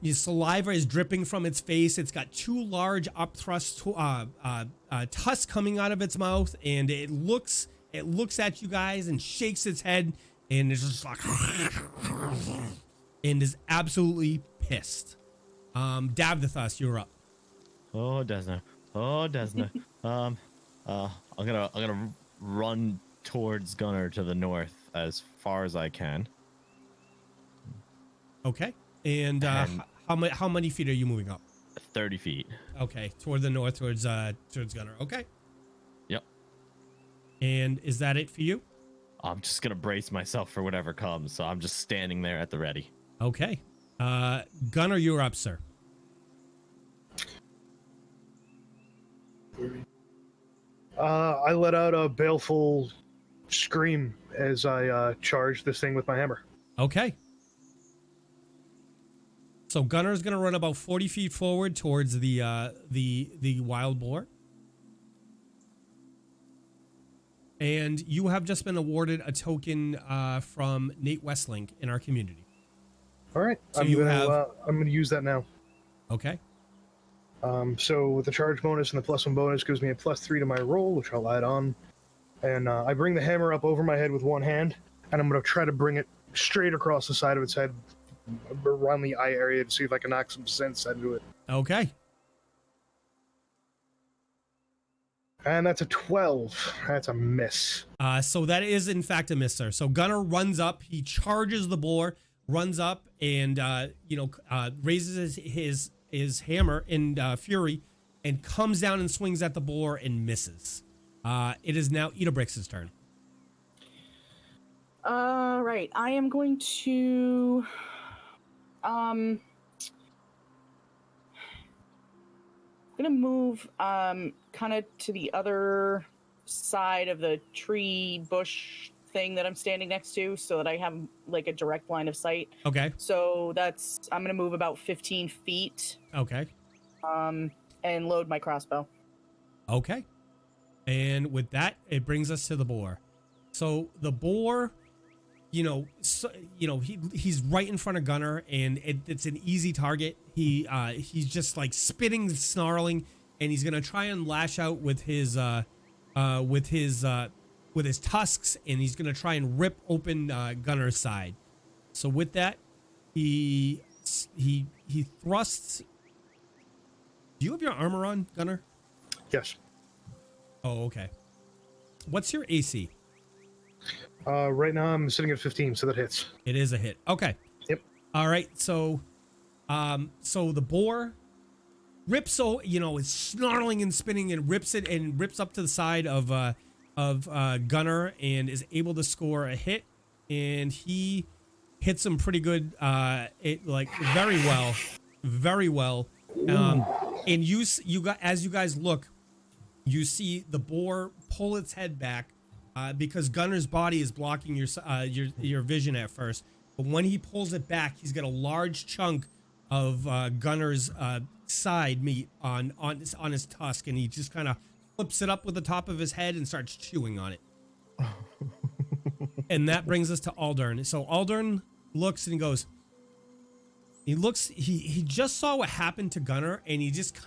your saliva is dripping from its face. It's got 2 large upthrust tusks coming out of its mouth, and it looks at you guys and shakes its head, and is just like, and is absolutely pissed. Davdithas, you're up. Oh, Desna. Oh, Desna. I'm gonna run towards Gunnar to the north as far as I can. Okay. And And- how many feet are you moving up? 30 feet. Okay, toward the north, towards Gunnar. Okay. Yep. And is that it for you? I'm just gonna brace myself for whatever comes, so I'm just standing there at the ready. Okay. Gunnar, you're up, sir. I let out a baleful scream as I charged this thing with my hammer. Okay. So Gunnar's gonna run about 40 feet forward towards the wild boar. And you have just been awarded a token from Nate Westlink in our community. All right, So I'm gonna use that now. Okay. So with the charge bonus and the +1 bonus gives me a +3 to my roll, which I'll add on. And I bring the hammer up over my head with one hand, and I'm gonna try to bring it straight across the side of its head, around the eye area, to see if I can knock some sense into it. Okay. And that's a 12. That's a miss. So that is in fact a miss, sir. So Gunnar runs up, he charges the boar, runs up, and raises his hammer in fury, and comes down and swings at the boar and misses. It is now Idabrix's turn. Right. I am going to I'm gonna move kind of to the other side of the tree bush thing that I'm standing next to, so that I have like a direct line of sight. Okay. So I'm gonna move about 15 feet. Okay. And load my crossbow. Okay. And with that, it brings us to the boar. So the boar, he's right in front of Gunnar, and it's an easy target. He's just like spitting, snarling, and he's gonna try and lash out with his tusks, and he's gonna try and rip open Gunnar's side. So with that, he thrusts. Do you have your armor on, Gunnar? Yes. Oh, okay. What's your AC? Right now I'm sitting at 15, so that hits. It is a hit. Okay. Yep. All right. So the boar rips, is snarling and spinning, and rips up to the side of Gunnar, and is able to score a hit, and he hits him pretty good. Very well. And as you guys look, you see the boar pull its head back, because Gunnar's body is blocking your vision at first. But when he pulls it back, he's got a large chunk of Gunnar's side meat on his tusk, and he just kind of flips it up with the top of his head and starts chewing on it. And that brings us to Aldern. So Aldern looks and goes. He just saw what happened to Gunnar, and he just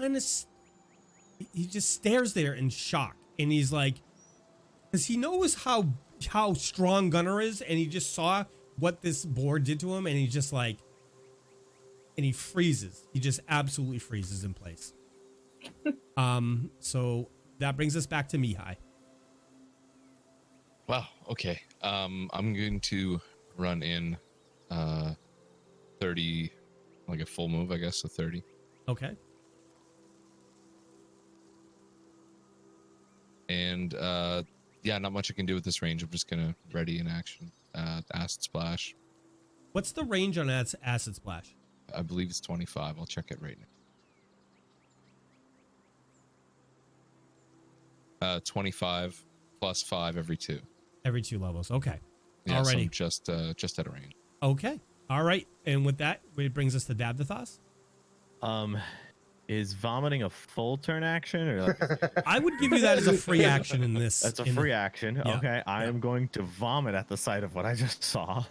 he just stares there in shock, and he's like, because he knows how strong Gunnar is, and he just saw what this boar did to him, and he just like, and he freezes. He just absolutely freezes in place. So that brings us back to Mihaly. Wow. Okay. I'm going to run in 30, like a full move, I guess, so 30. Okay. And yeah, not much I can do with this range. I'm just gonna ready in action. Acid splash. What's the range on acid splash? I believe it's 25. I'll check it right now. 25 plus 5 every 2. Every 2 levels. Okay. Yeah, so Alrighty. I'm just at a range. Okay. All right. And with that, it brings us to Davdithas. Is vomiting a full turn action, or like, I would give you that as a free action in this. that's a free action? Yeah. Okay, I am going to vomit at the sight of what I just saw,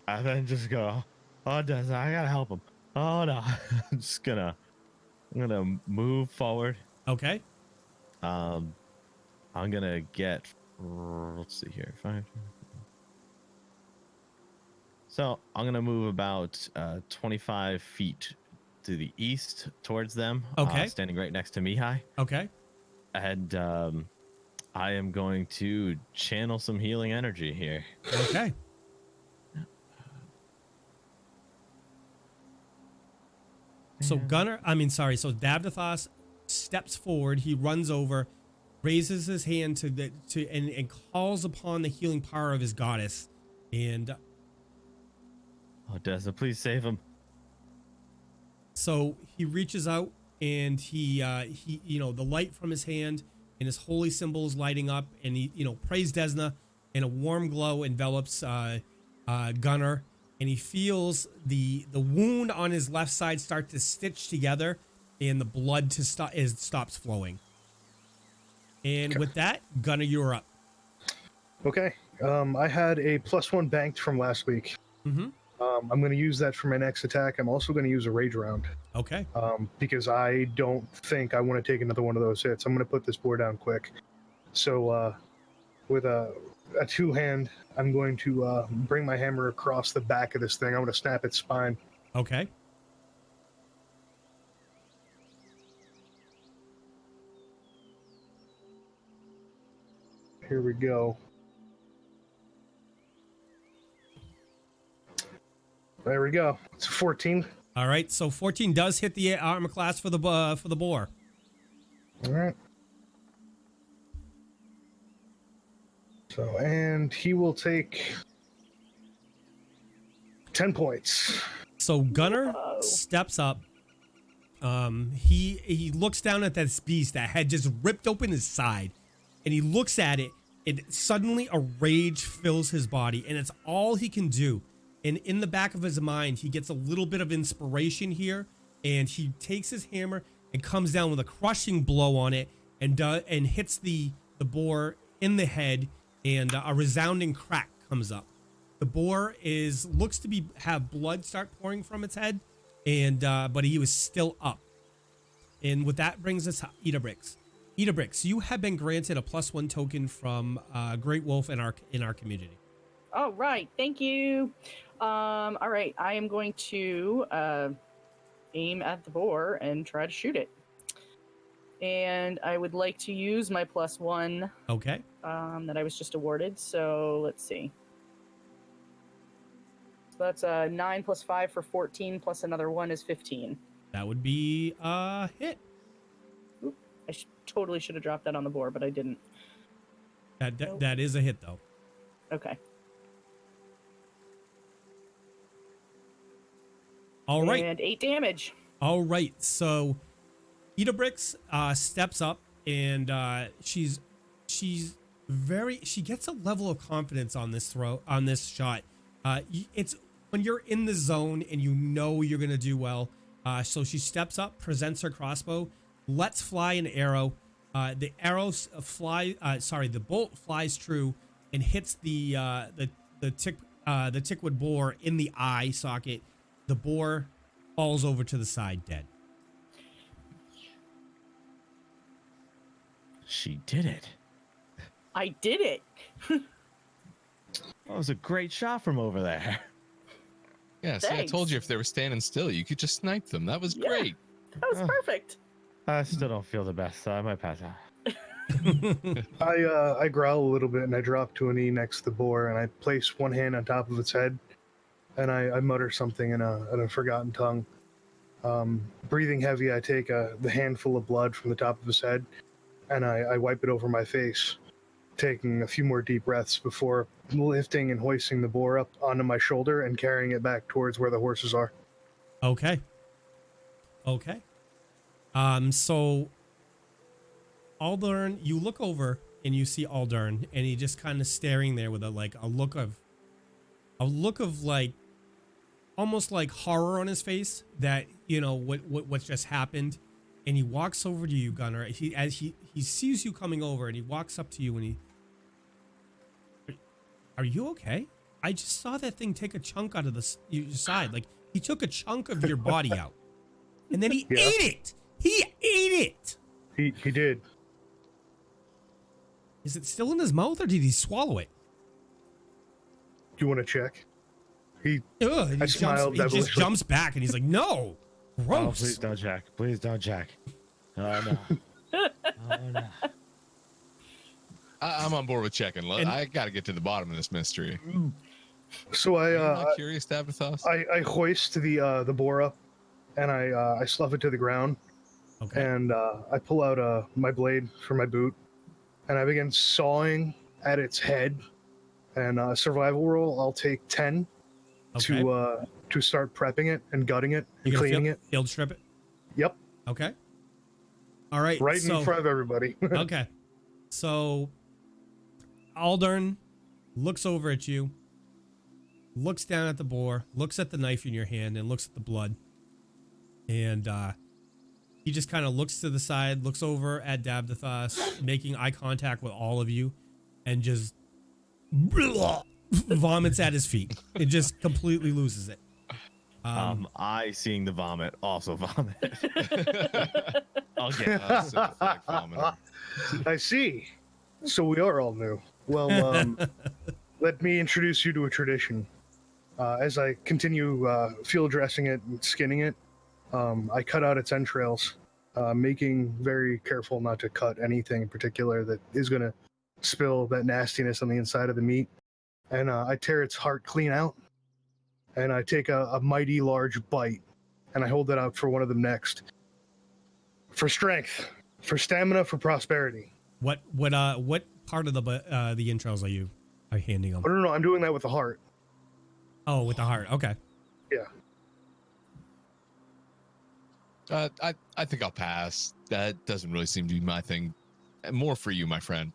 and then just go, "Oh, Des, I gotta help him." Oh no, I'm gonna move forward. Okay. I'm gonna get. Let's see here, 5. So I'm gonna move about 25 feet to the east towards them. Okay. Standing right next to Mihaly. Okay. And I am going to channel some healing energy here. Okay. So so Davdithas steps forward. He runs over, raises his hand and calls upon the healing power of his goddess. And Oh, Dessa, please save him. so he reaches out and he the light from his hand and his holy symbols lighting up, and he prays Desna, and a warm glow envelops Gunnar, and he feels the wound on his left side start to stitch together, and the blood stops flowing. And with that, Gunnar, you're up. Okay. I had a +1 banked from last week. Mm-hmm. I'm going to use that for my next attack. I'm also going to use a rage round. Okay. Because I don't think I want to take another one of those hits. I'm going to put this boar down quick. So with a two-hand, I'm going to bring my hammer across the back of this thing. I'm going to snap its spine. Okay. Here we go. There we go. It's 14. All right. So 14 does hit the armor class for the boar. All right. So, and he will take 10 points. So Gunnar steps up. He looks down at this beast that had just ripped open his side, and he looks at it, and suddenly a rage fills his body, and it's all he can do. And in the back of his mind, he gets a little bit of inspiration here, and he takes his hammer and comes down with a crushing blow on it, and hits the boar in the head, and a resounding crack comes up. The boar looks to have blood start pouring from its head, and but he was still up. And with that brings us to Idabrix. Idabrix, you have been granted a +1 token from Great Wolf in our community. All right, thank you. All right, I am going to aim at the boar and try to shoot it. And I would like to use my +1. Okay. That I was just awarded. So let's see. So that's 9 + 5 for 14, plus another 1 is 15. That would be a hit. Oop, I totally should have dropped that on the board, but I didn't. That is a hit, though. Okay. All right. And 8 damage. All right. So Idabrix steps up, and she gets a level of confidence on this shot. It's when you're in the zone and you know you're gonna do well. So she steps up, presents her crossbow, lets fly an arrow. The bolt flies true and hits the Tickwood boar in the eye socket. The boar falls over to the side dead. She did it. I did it. That was a great shot from over there. Yeah, see, I Thanks. told you if they were standing still, you could just snipe them. That was Yeah. great. That was perfect. I still don't feel the best, so I might pass out. I growl a little bit and I drop to a knee next to the boar and I place one hand on top of its head and I mutter something in a forgotten tongue. Breathing heavy, I take the handful of blood from the top of his head and I wipe it over my face, taking a few more deep breaths before lifting and hoisting the boar up onto my shoulder and carrying it back towards where the horses are. Okay. So Aldern, you look over and you see Aldern, and he just kind of staring there with a look of like almost like horror on his face that what just happened. And he walks over to you, Gunnar. He sees you coming over, and he walks up to you and are you okay? I just saw that thing take a chunk out of your side. Like, he took a chunk of your body out, and then he ate it. He ate it. He did. Is it still in his mouth, or did he swallow it? Do you want to check? Ugh, and I he smiled just devilishly. jumps back, and he's like, "No." Oh, Gross. please don't, Jack. Please don't, Jack. Oh, no. Oh, no. I'm on board with checking. And- I got to get to the bottom of this mystery. So Are you not curious, Davdithas? I hoist the boar up, and I slough it to the ground, Okay. and I pull out my blade from my boot, and I begin sawing at its head. And survival roll, I'll take 10 Okay. to start prepping it and gutting it, You're and gonna cleaning it. field strip it. Yep, Okay. All right. right so, in front of everybody. Okay. So Aldern looks over at you, looks down at the boar, looks at the knife in your hand, and looks at the blood. And he just kind of looks to the side, looks over at Davdithas, making eye contact with all of you, and just vomits at his feet. It just completely loses it. I, seeing the vomit, also vomit. I'll get Sympathetic vomiter. I see. So we are all new. Well, let me introduce you to a tradition. As I continue field dressing it and skinning it, I cut out its entrails, making very careful not to cut anything in particular that is going to spill that nastiness on the inside of the meat. And I tear its heart clean out, and I take a mighty large bite, and I hold it out for one of them next. For strength, for stamina, for prosperity. What part of the entrails are you handing them? Oh, no, I'm doing that with the heart. Oh, with the heart. Okay. Yeah. I think I'll pass. That doesn't really seem to be my thing. More for you, my friend.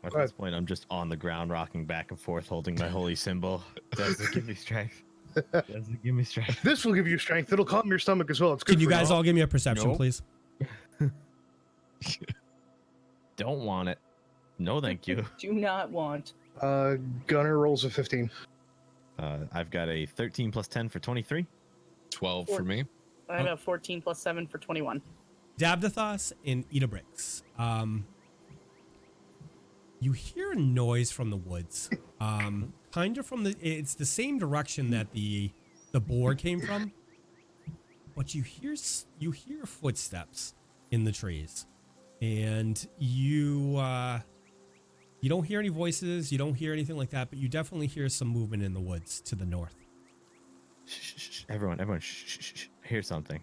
At this point, I'm just on the ground, rocking back and forth, holding my holy symbol. Does it give me strength? Does it give me strength? This will give you strength. It'll calm your stomach as well. It's good. Can you for guys all give me a perception, Nope. please? Don't want it. No, thank you. Do not want. Gunnar rolls a 15. I've got a 13 plus 10 for 23. 12 for me. I have a 14 plus 7 for 21. Davdithas and Idabrix. You hear a noise from the woods. Kind of from it's the same direction that the boar came from. But you hear footsteps in the trees. And you don't hear any voices, you don't hear anything like that, but you definitely hear some movement in the woods to the north. Shh, everyone, shh. I hear something.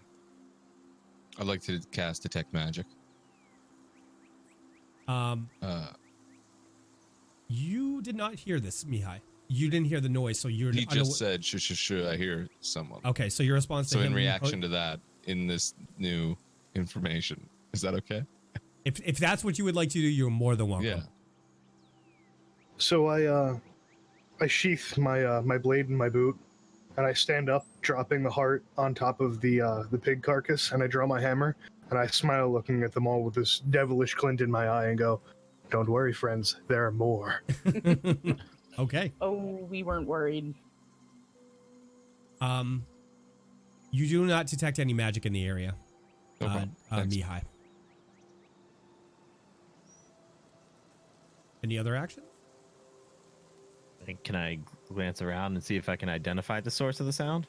I'd like to cast Detect Magic. You did not hear this, Mihaly. You didn't hear the noise, so you're. He just said, shh, I hear someone. Okay, so your response to So him. in reaction to that, in this new information, is that okay? If that's what you would like to do, you're more than welcome. Yeah. So I sheath my blade in my boot, and I stand up, dropping the heart on top of the pig carcass, and I draw my hammer, and I smile, looking at them all with this devilish glint in my eye, and go, "Don't worry, friends, there are more." Okay. Oh, we weren't worried. You do not detect any magic in the area, No problem. Thanks. Mihaly. Any other actions? Can I glance around and see if I can identify the source of the sound?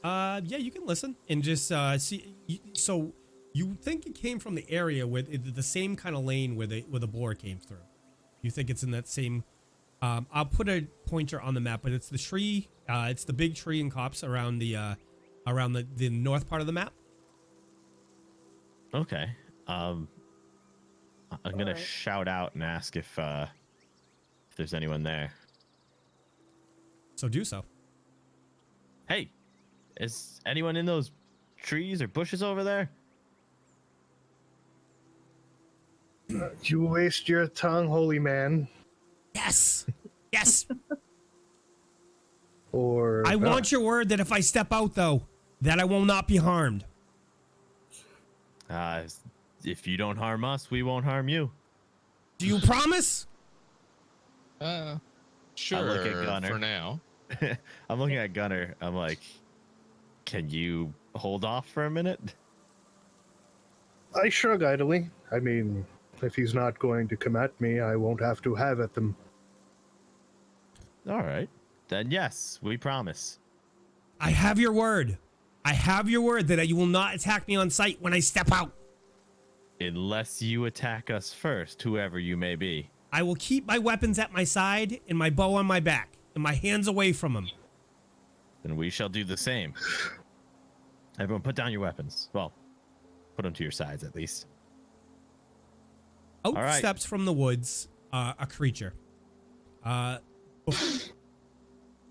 Yeah, you can listen and just see. So you think it came from the area with the same kind of lane where the boar came through. You think it's in that same. I'll put a pointer on the map, but it's the tree. It's the big tree and copse around the north part of the map. Okay. I'm gonna Alright. shout out and ask if there's anyone there. So do so. Hey, is anyone in those trees or bushes over there? You waste your tongue, holy man. Yes. Yes. Or I want your word that if I step out, though, that I will not be harmed. If you don't harm us, we won't harm you. Do you promise? Sure, look at Gunnar. for now. I'm looking at Gunnar. I'm like, can you hold off for a minute? I shrug idly. I mean, if he's not going to come at me, I won't have to have at them. All right. Then yes, we promise. I have your word. I have your word that you will not attack me on sight when I step out. Unless you attack us first, whoever you may be. I will keep my weapons at my side and my bow on my back and my hands away from them. Then we shall do the same. Everyone put down your weapons. Well, put them to your sides at least. Out All right. steps from the woods a creature.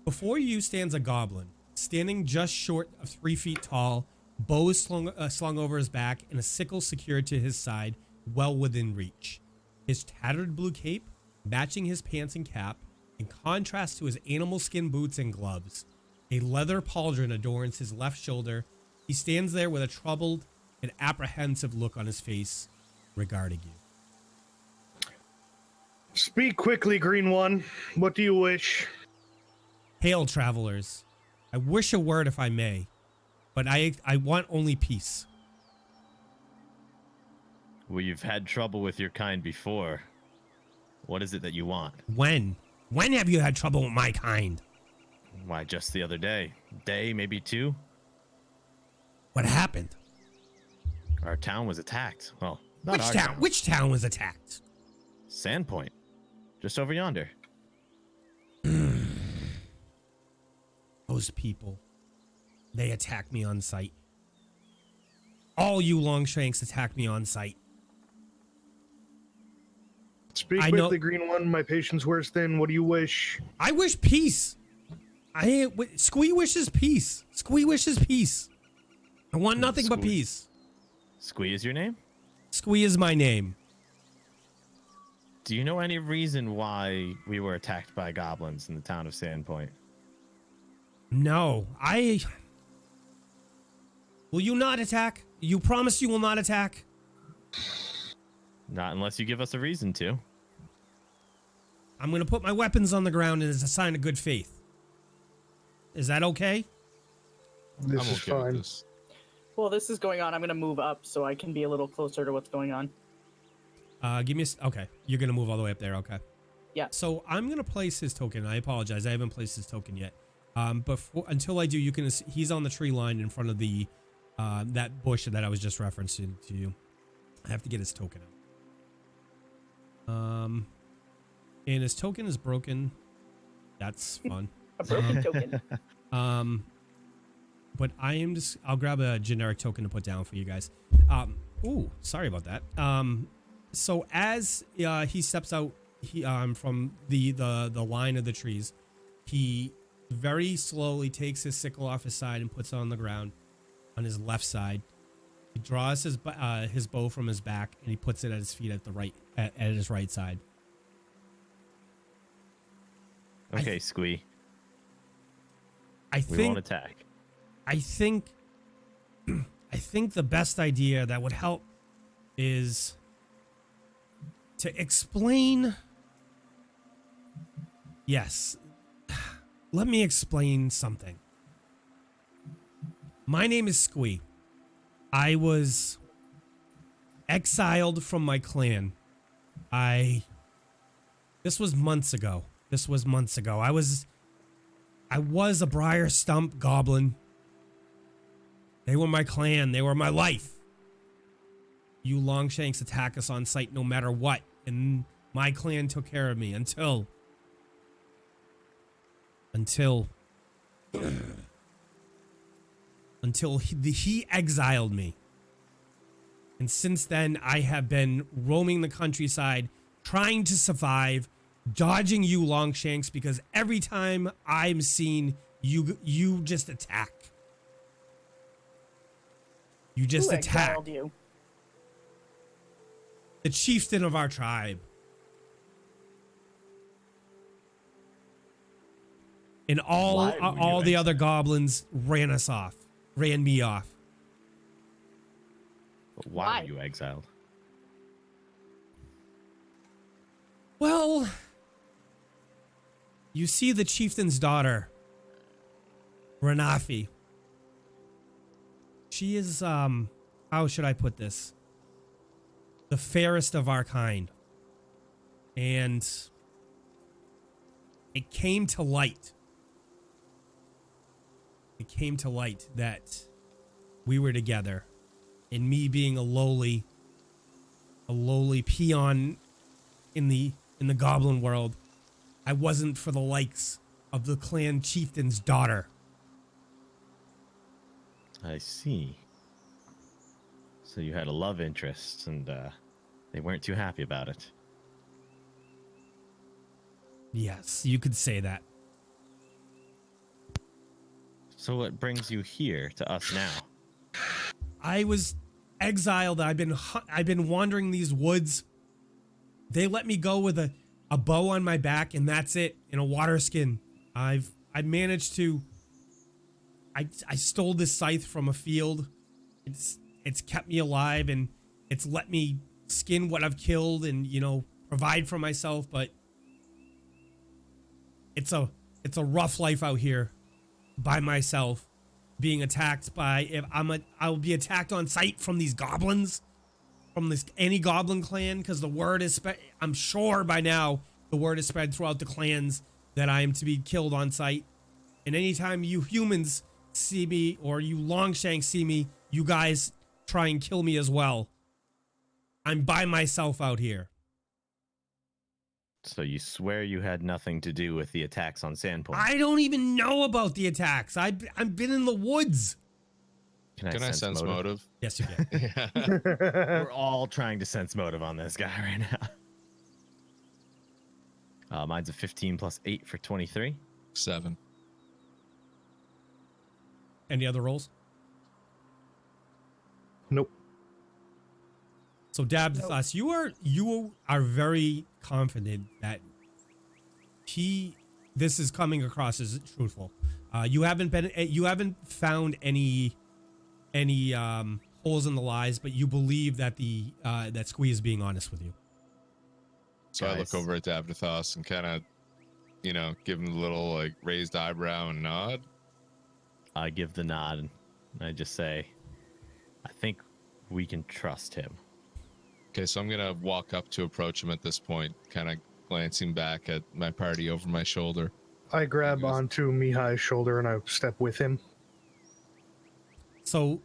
Before you stands a goblin, standing just short of 3 feet tall, bow slung over his back, and a sickle secured to his side, well within reach. His tattered blue cape, matching his pants and cap, in contrast to his animal skin boots and gloves. A leather pauldron adorns his left shoulder. He stands there with a troubled and apprehensive look on his face, regarding you. Speak quickly, Green One. What do you wish? Hail, travelers. I wish a word if I may, but I want only peace. We've had trouble with your kind before. What is it that you want? When? When have you had trouble with my kind? Why, just the other day. Day, maybe 2. What happened? Our town was attacked. Well, not Which our town? Which town was attacked? Sandpoint. Just over yonder. Those people. They attack me on sight. All you Longshanks attack me on sight. Speak I know- quickly, Green One. My patience wears thin. What do you wish? I wish peace. Squee wishes peace. Squee wishes peace. I want nothing but Squee. peace. Squee is your name? Squee is my name. Do you know any reason why we were attacked by goblins in the town of Sandpoint? No, Will you not attack? You promise you will not attack? Not unless you give us a reason to. I'm going to put my weapons on the ground as a sign of good faith. Is that okay? This I'm is okay with fine. this. While this is going on, I'm going to move up so I can be a little closer to what's going on. Give me okay. You're going to move all the way up there. Okay. Yeah. So I'm going to place his token. I apologize. I haven't placed his token yet. But until I do, he's on the tree line in front of the, that bush that I was just referencing to you. I have to get his token out. And his token is broken. That's fun. A broken token. But I'll grab a generic token to put down for you guys. Ooh, sorry about that. So as he steps out from the line of the trees, he very slowly takes his sickle off his side and puts it on the ground on his left side. He draws his bow from his back and he puts it at his feet at his right side. Okay, Squee. I We won't think attack. I think the best idea that would help is to explain. Yes. Let me explain something. My name is Squee. I was exiled from my clan. This was months ago. I was a briar stump goblin. They were my clan. They were my life. You Longshanks attack us on sight no matter what. And my clan took care of me until he exiled me. And since then, I have been roaming the countryside, trying to survive, dodging you Longshanks, because every time I'm seen, you just attack. You just Who attack. exiled you? The chieftain of our tribe. And all Why were you the other goblins ran me off. But why Why? were you exiled? Well, you see the chieftain's daughter, Ranafi. She is, how should I put this? The fairest of our kind. And it came to light. it came to light that we were together, and me being a lowly peon in the goblin world, I wasn't for the likes of the clan chieftain's daughter. I see. So you had a love interest, and they weren't too happy about it. Yes, you could say that. So what brings you here to us now? I was exiled. I've been wandering these woods. They let me go with a bow on my back, and that's it, in a water skin. I managed to. I stole this scythe from a field. It's kept me alive, and it's let me skin what I've killed and, you know, provide for myself. But it's a rough life out here by myself, being attacked by. I'll be attacked on sight from these goblins, from any goblin clan, because the word is I'm sure by now the word is spread throughout the clans that I am to be killed on sight. And anytime you humans see me, or you Longshanks see me, you guys try and kill me as well. I'm by myself out here. So you swear you had nothing to do with the attacks on Sandpoint? I don't even know about the attacks. I've been in the woods. Can I sense motive? Yes, you can. Yeah. We're all trying to sense motive on this guy right now. Mine's a 15 plus 8 for 23. 7. Any other rolls? Nope. So Davdithas, you are very confident that this is coming across as truthful. You haven't found any holes in the lies, but you believe that that Squee is being honest with you. So I look over at Davdithas and kind of, you know, give him a little like raised eyebrow and nod. I give the nod, and I just say, I think we can trust him. Okay, so I'm gonna walk up to approach him at this point, kind of glancing back at my party over my shoulder. I grab onto Mihaly's shoulder and I step with him. So,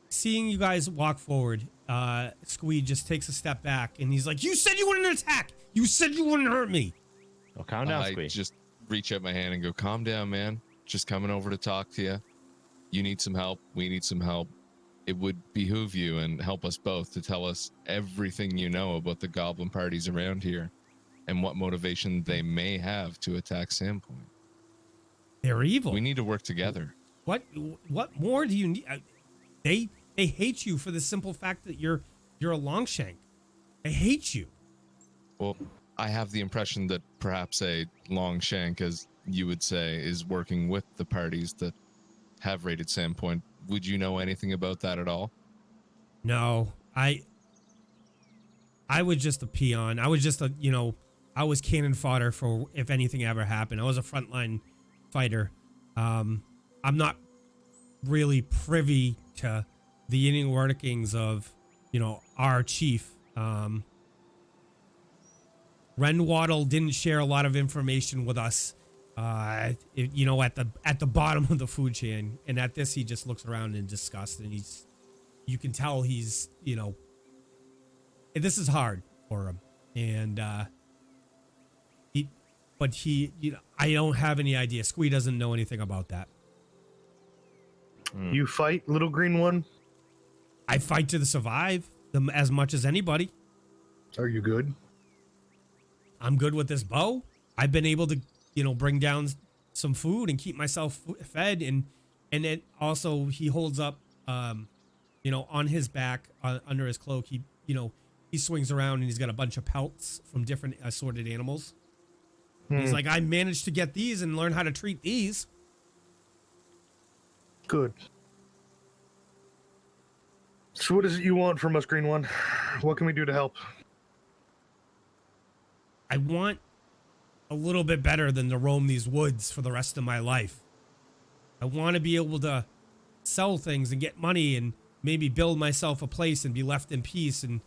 seeing you guys walk forward, Squee just takes a step back, and he's like, "You said you wouldn't attack. You said you wouldn't hurt me." Oh, calm down, I Squee. just reach out my hand and go, "Calm down, man. Just coming over to talk to you. You need some help. We need some help. It would behoove you and help us both to tell us everything you know about the goblin parties around here and what motivation they may have to attack Sandpoint. They're evil. We need to work together." What more do you need? They hate you for the simple fact that you're a Longshank. They hate you. Well, I have the impression that perhaps a Longshank, as you would say, is working with the parties that have raided Sandpoint. Would you know anything about that at all? No, I was just a peon. I was just I was cannon fodder for if anything ever happened. I was a frontline fighter. I'm not really privy to the inner workings of, our chief. Renwaddle didn't share a lot of information with us, at the bottom of the food chain. And at this, he just looks around in disgust, and you can tell he's, this is hard for him. And, I don't have any idea. Squee doesn't know anything about that. You fight, little green one? I fight to survive as much as anybody. Are you good? I'm good with this bow. I've been able to, bring down some food and keep myself fed. And then also he holds up, on his back, under his cloak, he swings around and he's got a bunch of pelts from different assorted animals. He's like, I managed to get these and learn how to treat these. Good. So what is it you want from us, green one? What can we do to help? I want a little bit better than to roam these woods for the rest of my life. I want to be able to sell things and get money and maybe build myself a place and be left in peace. And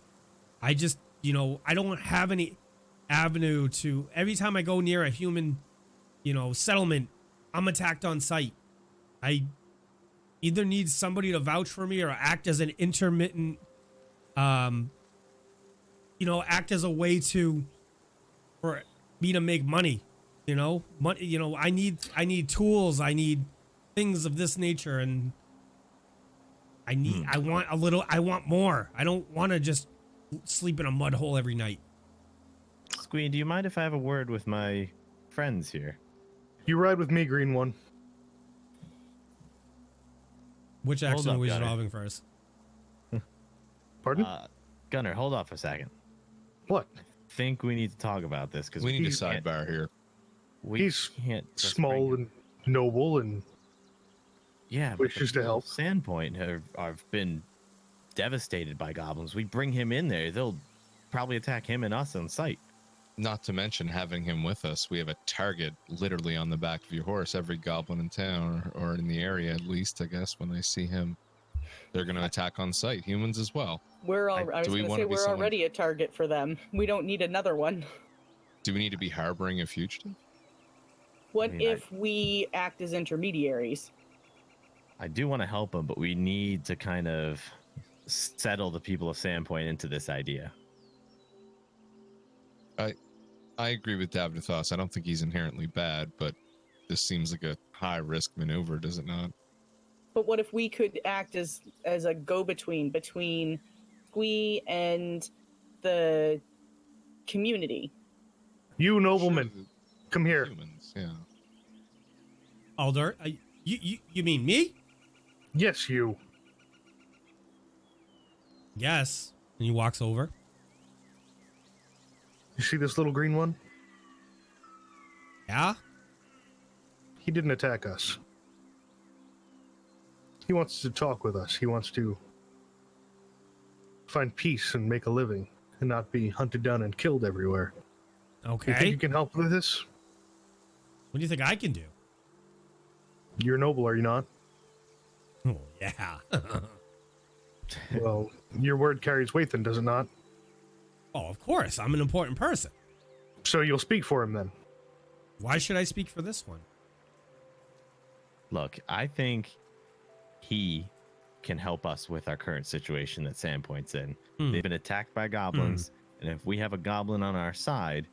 I just, I don't have any avenue to, every time I go near a human, settlement, I'm attacked on sight. I either need somebody to vouch for me or act as an intermittent, act as a way for me to make money. Money. I need tools. I need things of this nature, and I want more. I don't want to just sleep in a mud hole every night. Squee, do you mind if I have a word with my friends here? You ride with me, Green One. Which Hold accent up, are we Gunnar. resolving first? Pardon? Gunnar, hold off a second. What? Think we need to talk about this because We need a He's- sidebar here. He's can't just Small bring him. and noble, and Yeah, but wishes the to help. Sandpoint have been devastated by goblins. We bring him in there, they'll probably attack him and us on sight. Not to mention having him with us. We have a target literally on the back of your horse. Every goblin in town or in the area, at least, I guess, when they see him, they're going to attack on sight. Humans as well. I was do we going to wanna say be we're someone- already a target for them. We don't need another one. Do we need to be harboring a fugitive? What mean, if we act as intermediaries? I do want to help him, but we need to kind of settle the people of Sandpoint into this idea. I agree with Davdithas. I don't think he's inherently bad, but this seems like a high-risk maneuver, does it not? But what if we could act as a go-between between Squee and the community? You, nobleman, Sure, come here. humans, yeah. Aldern, you mean me? Yes, you. Yes. And he walks over. You see this little green one? Yeah. He didn't attack us. He wants to talk with us. He wants to find peace and make a living and not be hunted down and killed everywhere. You think Okay. you can help with this? What do you think I can do? You're noble, are you not? Oh, yeah. Well, your word carries weight then, does it not? Oh, of course. I'm an important person. So you'll speak for him then. Why should I speak for this one? Look, I think he can help us with our current situation that Sandpoint's in. Hmm. They've been attacked by goblins, and if we have a goblin on our side,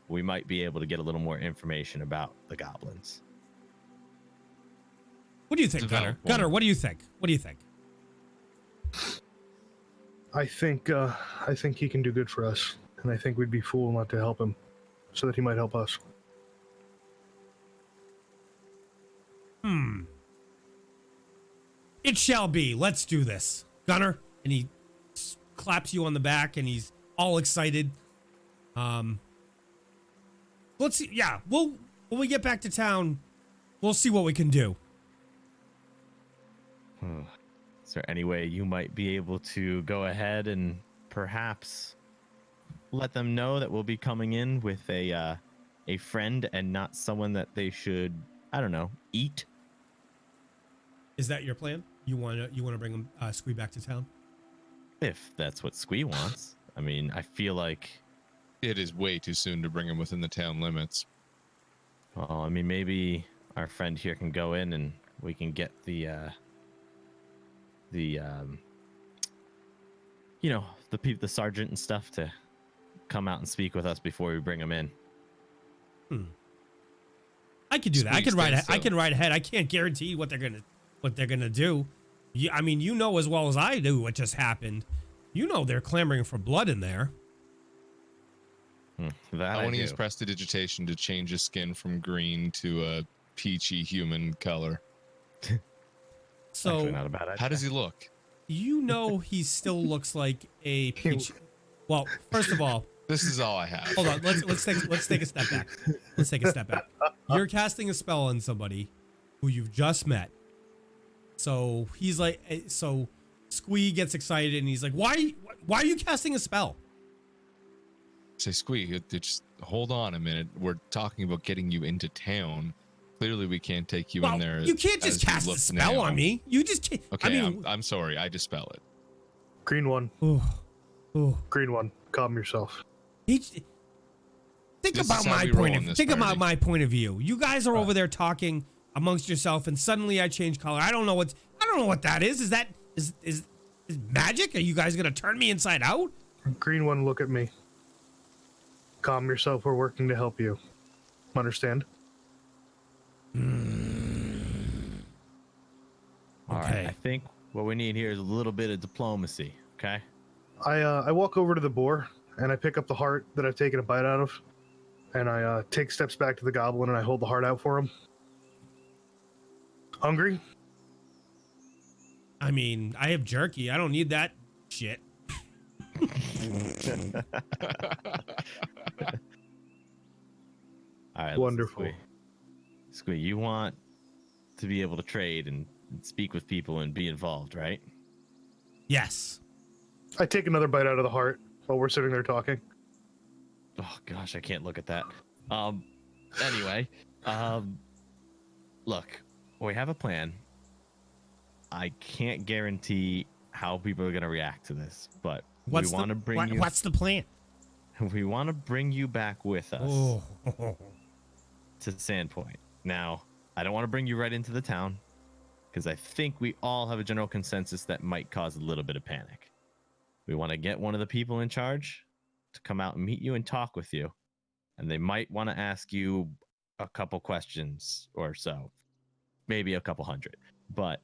we might be able to get a little more information about the goblins. What do you think, Develop Gunnar? one. Gunnar, what do you think? What do you think? I think he can do good for us, and I think we'd be fool not to help him, so that he might help us. It shall be. Let's do this. Gunnar. And he claps you on the back and he's all excited. Let's see. Yeah, when we get back to town, we'll see what we can do. Is there any way you might be able to go ahead and perhaps let them know that we'll be coming in with a friend and not someone that they should, I don't know, eat? Is that your plan? You want to bring him Squee back to town? If that's what Squee wants. I mean, I feel like, It is way too soon to bring him within the town limits. well, I mean, maybe our friend here can go in and we can get the sergeant and stuff to come out and speak with us before we bring him in. I could do that. I Squee can ride. stands I still. can ride ahead. I can't guarantee what they're gonna do. I mean, you know as well as I do what just happened. You know they're clamoring for blood in there. That I want to do. use prestidigitation to change his skin from green to a peachy human color. Actually, So not a bad idea. How does he look? you know he still looks like a peach. Well, first of all, This is all I have. hold on. Let's take a step back. Let's take a step back. You're casting a spell on somebody who you've just met. So he's like, so Squee gets excited and he's like, why are you casting a spell? Say, Squee, just hold on a minute. We're talking about getting you into town. Clearly, we can't take you Well, in there. you can't just as you cast a look spell now. on me. You just can't. Okay, I mean, I'm sorry. I dispel it. Green one, ooh. green one, calm yourself. Think This about is how my we roll point in of this think about party. my point of view. You guys are over there talking. amongst yourself, and suddenly I change color. I don't know what that is. Is that is magic? Are you guys gonna turn me inside out? Green one, look at me. Calm yourself. We're working to help you. Understand? All right. Okay. I think what we need here is a little bit of diplomacy. Okay. I walk over to the boar and I pick up the heart that I've taken a bite out of, and I take steps back to the goblin and I hold the heart out for him. Hungry? I mean, I have jerky. I don't need that shit. All right. Wonderful. Squee, you want to be able to trade and speak with people and be involved, right? Yes. I take another bite out of the heart while we're sitting there talking. Oh gosh, I can't look at that. Anyway, look, we have a plan. I can't guarantee how people are going to react to this, but we want to bring you. What's the plan? We want to bring you back with us Oh. to Sandpoint. Now, I don't want to bring you right into the town because I think we all have a general consensus that might cause a little bit of panic. We want to get one of the people in charge to come out and meet you and talk with you, and they might want to ask you a couple questions or so, maybe a couple hundred, but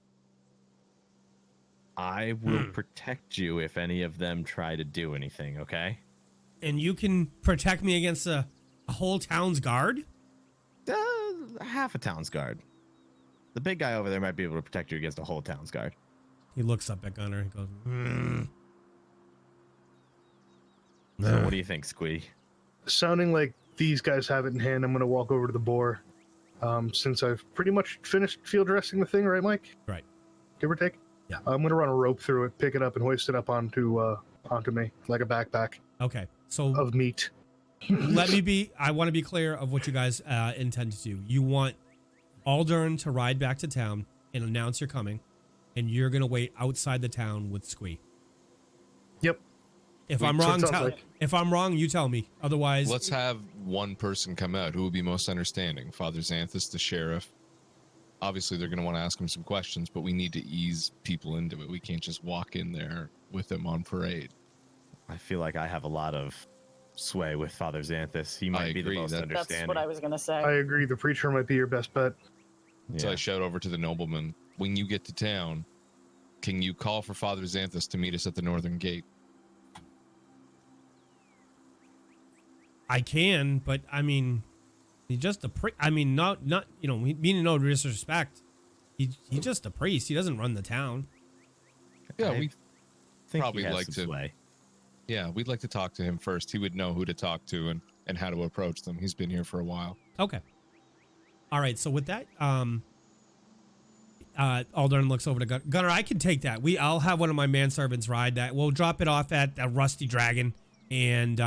I will protect you if any of them try to do anything, okay? And you can protect me against a whole town's guard? Half a town's guard. The big guy over there might be able to protect you against a whole town's guard. He looks up at Gunnar and goes, So what do you think, Squee? Sounding like these guys have it in hand, I'm going to walk over to the boar. Since I've pretty much finished field dressing the thing, right, Mike? Right. Give or take? Yeah. I'm going to run a rope through it, pick it up, and hoist it up onto me like a backpack Okay, so of meat. I want to be clear of what you guys intend to do. You want Aldern to ride back to town and announce you're coming, and you're going to wait outside the town with Squee. Yep. If Wait, I'm so it wrong, sounds like- if I'm wrong, you tell me. Otherwise, Let's have one person come out. Who would be most understanding? Father Zantus, the sheriff. Obviously, they're going to want to ask him some questions, but we need to ease people into it. We can't just walk in there with them on parade. I feel like I have a lot of sway with Father Xanthus. He I might be the agree, most that- understanding. That's what I was gonna say. I agree. The preacher might be your best bet. So Yeah. I shout over to the nobleman, when you get to town, can you call for Father Xanthus to meet us at the northern gate? I can, but I mean, he's just a priest. I mean, not you know, meaning no disrespect. He's just a priest. He doesn't run the town. Yeah, I we think probably he has like some to- sway. yeah, we'd like to talk to him first. He would know who to talk to and how to approach them. He's been here for a while. Okay. All right. So with that, Aldern looks over to Gunnar. I can take that. I'll have one of my manservants ride that. We'll drop it off at a Rusty Dragon, and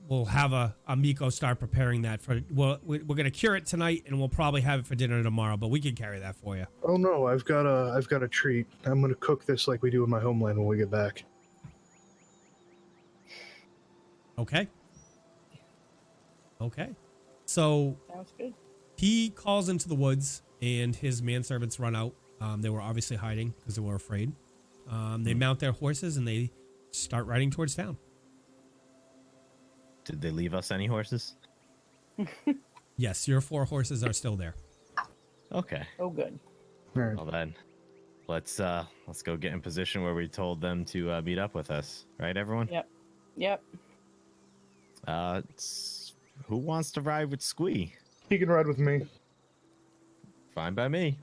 we'll have a Miko start preparing that for. Well, we're gonna cure it tonight, and we'll probably have it for dinner tomorrow. But we can carry that for you. Oh no, I've got a treat. I'm going to cook this like we do in my homeland when we get back. Okay. Okay. So Sounds good. he calls into the woods, and his manservants run out. They were obviously hiding because they were afraid. They mount their horses and they start riding towards town. Did they leave us any horses? Yes, your 4 horses are still there. Okay. Oh, good. All right. Well then, let's go get in position where we told them to meet up with us. Right, everyone? Yep. Who wants to ride with Squee? He can ride with me. Fine by me.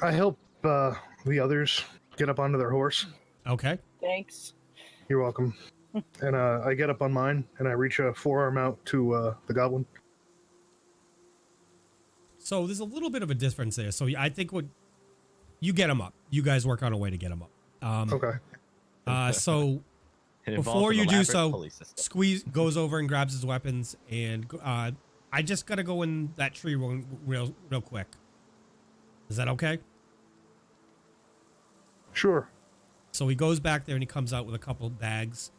I help the others get up onto their horse. Okay. Thanks. You're welcome. And I get up on mine and I reach a forearm out to the goblin. So there's a little bit of a difference there. So I think you get him up. You guys work on a way to get him up. Okay. So It involves before an you do elaborate so, pulley system. Squeeze goes over and grabs his weapons, and I just gotta go in that tree real quick. Is that okay? Sure. So he goes back there and he comes out with a couple bags.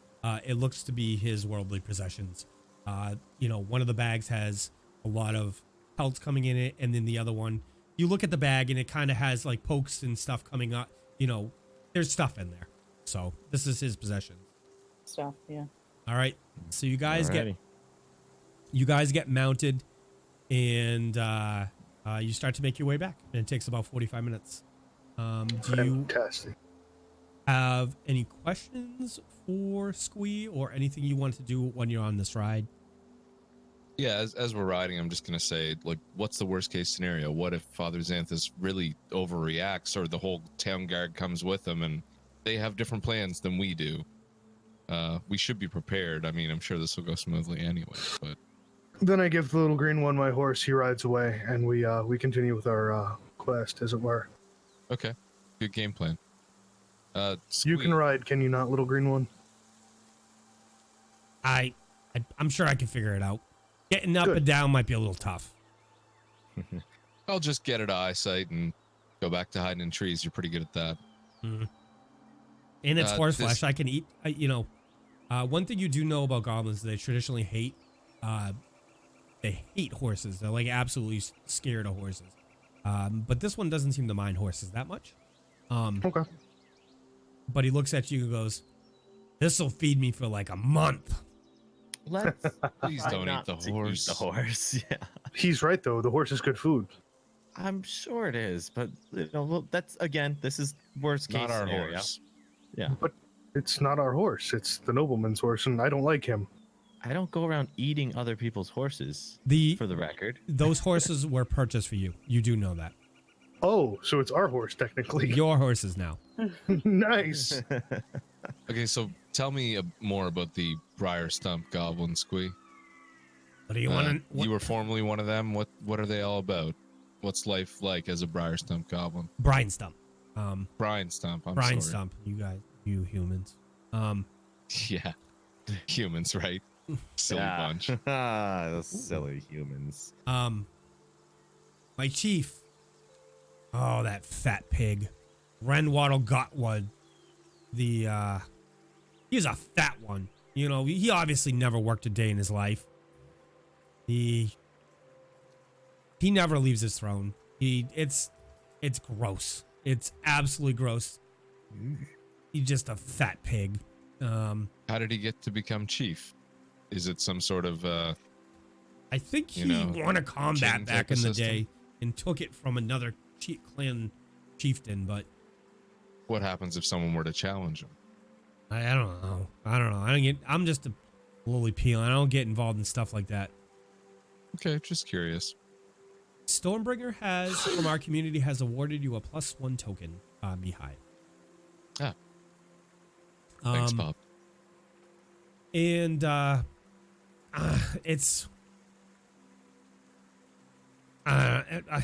It looks to be his worldly possessions. One of the bags has a lot of pelts coming in it, and then the other one, you look at the bag and it kind of has like pokes and stuff coming up. You know, there's stuff in there. So this is his possession. Stuff, yeah. All right. So you guys Alrighty. get mounted, and you start to make your way back, and it takes about 45 minutes. Do you Fantastic. have any questions for Squee or anything you want to do when you're on this ride? Yeah, as we're riding, I'm just gonna say, like, what's the worst case scenario? What if Father Zanthus really overreacts, or the whole town guard comes with him and they have different plans than we do? We should be prepared. I mean, I'm sure this will go smoothly anyway, but Then I give the little green one my horse. He rides away, and we continue with our quest, as it were. okay, good game plan. You Squee, can ride, can you not, little green one? I'm sure I can figure it out. Getting up Good. and down might be a little tough. I'll just get it to eyesight and go back to hiding in trees. You're pretty good at that. And it's horse this- flesh. I can eat. One thing you do know about goblins is they traditionally hate. They hate horses. They're like absolutely scared of horses. But this one doesn't seem to mind horses that much. Okay. But he looks at you and goes, "This'll feed me for like a month." Let's Please try don't eat not the to horse. The horse, yeah. He's right, though. The horse is good food. I'm sure it is, but well, that's again, this is worst case Not our scenario. horse. Yeah, But it's not our horse. It's the nobleman's horse, and I don't like him. I don't go around eating other people's horses. The For the record, those horses were purchased for you. You do know that. Oh, so it's our horse, technically. Your horses now. Nice. Okay, so tell me more about the Briar Stump Goblin, Squee. What do you want to? You were formerly one of them. What are they all about? What's life like as a Briar Stump Goblin? Brine Stump. Brian Stump. I'm Brine sorry. Stump. You guys, you humans. Yeah, humans, right? Silly Yeah. bunch. Those silly humans. My chief. Oh, that fat pig. Renwaddle got one. He's a fat one. You know, he obviously never worked a day in his life. He never leaves his throne. It's gross. It's absolutely gross. He's just a fat pig. How did he get to become chief? Is it some sort of I think he You know, won a combat chain back type in the of system? day and took it from another clan chieftain, but what happens if someone were to challenge him? I don't know. I'm just a lily peel. I don't get involved in stuff like that. Okay, just curious. Stormbringer from our community has awarded you a +1 token, Mihaly. Ah. Thanks, Um, Bob. And it's I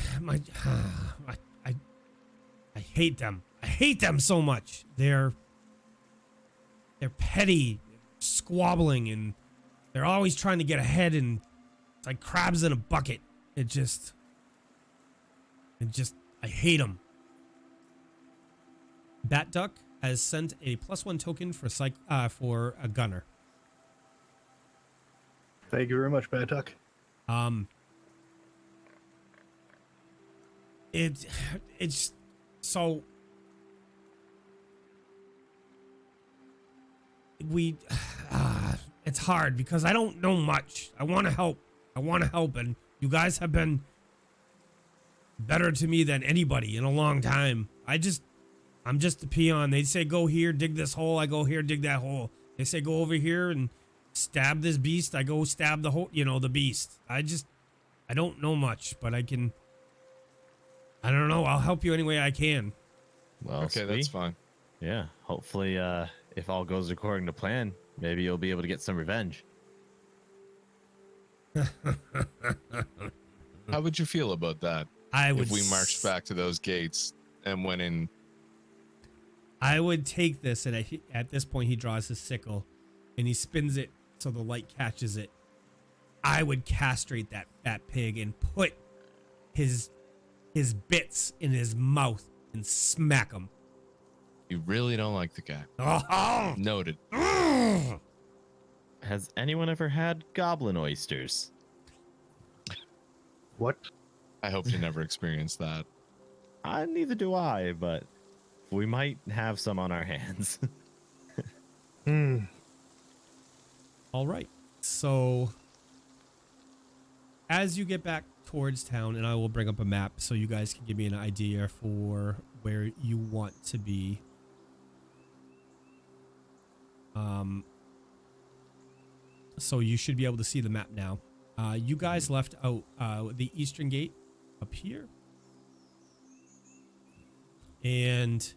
hate them. I hate them so much. They're petty, squabbling, and they're always trying to get ahead, and it's like crabs in a bucket. It just I hate them. Bat Duck has sent a +1 token for a Gunnar. Thank you very much, Bad Duck. It's so it's hard because I don't know much. I want to help, and you guys have been better to me than anybody in a long time. I'm just a peon. They say go here, dig this hole. I go here, dig that hole. They say go over here and stab this beast. I go stab the whole, the beast. I don't know much, but I don't know. I'll help you any way I can. Well, Okay, that's sweet. fine. Yeah, hopefully, if all goes according to plan, maybe you'll be able to get some revenge. How would you feel about that if we marched back to those gates and went in? I would take this, and at this point, he draws his sickle, and he spins it so the light catches it. I would castrate that fat pig and put his bits in his mouth and smack him. You really don't like the guy. Oh! Noted. Has anyone ever had goblin oysters? What? I hope you never experience that. Neither do I, but we might have some on our hands. Hmm. All right. So as you get back towards town, and I will bring up a map so you guys can give me an idea for where you want to be. So you should be able to see the map now. You guys left out the eastern gate up here. And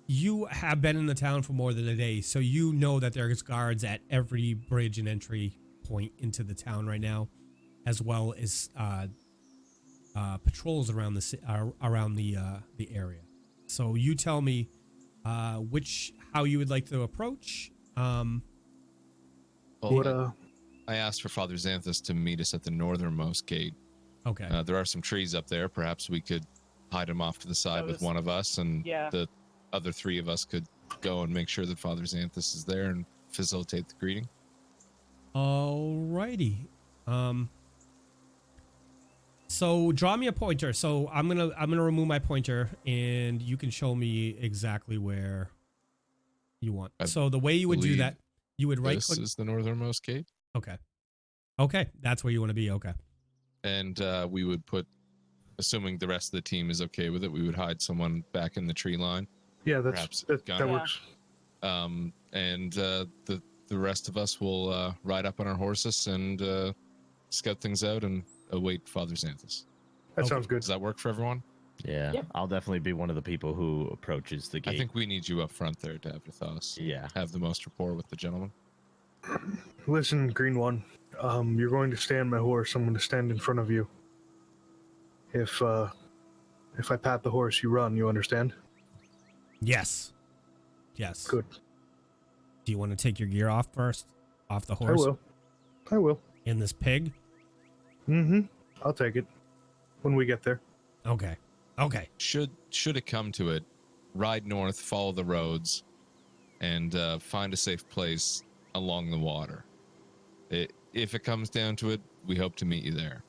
you have been in the town for more than a day, so you know that there's guards at every bridge and entry point into the town right now, as well as patrols around the area. So you tell me how you would like to approach. Well, I asked for Father Zanthus to meet us at the northernmost gate. Okay. There are some trees up there. Perhaps we could hide him off to the side with one of us, and the other three of us could go and make sure that Father Zanthus is there and facilitate the greeting. Alrighty. So draw me a pointer. So I'm gonna remove my pointer, and you can show me exactly where you want. So the way you would do that, you would right click. This is the northernmost gate. Okay. Okay, that's where you want to be. Okay. And we would put, assuming the rest of the team is okay with it, we would hide someone back in the tree line. Yeah, that works. And the rest of us will ride up on our horses and scout things out and await Father Zanthus. That sounds good. Does that work for everyone? Yeah, I'll definitely be one of the people who approaches the gate. I think we need you up front there, Davdithas. Yeah. Have the most rapport with the gentleman. Listen, Green One, you're going to stay on my horse. I'm going to stand in front of you. If I pat the horse, you run. You understand? Yes. Yes. Good. Do you want to take your gear off first? Off the horse? I will. In this pig? Mm-hmm. I'll take it when we get there. Okay. Okay. Should it come to it, ride north, follow the roads, and find a safe place along the water. If it comes down to it, we hope to meet you there.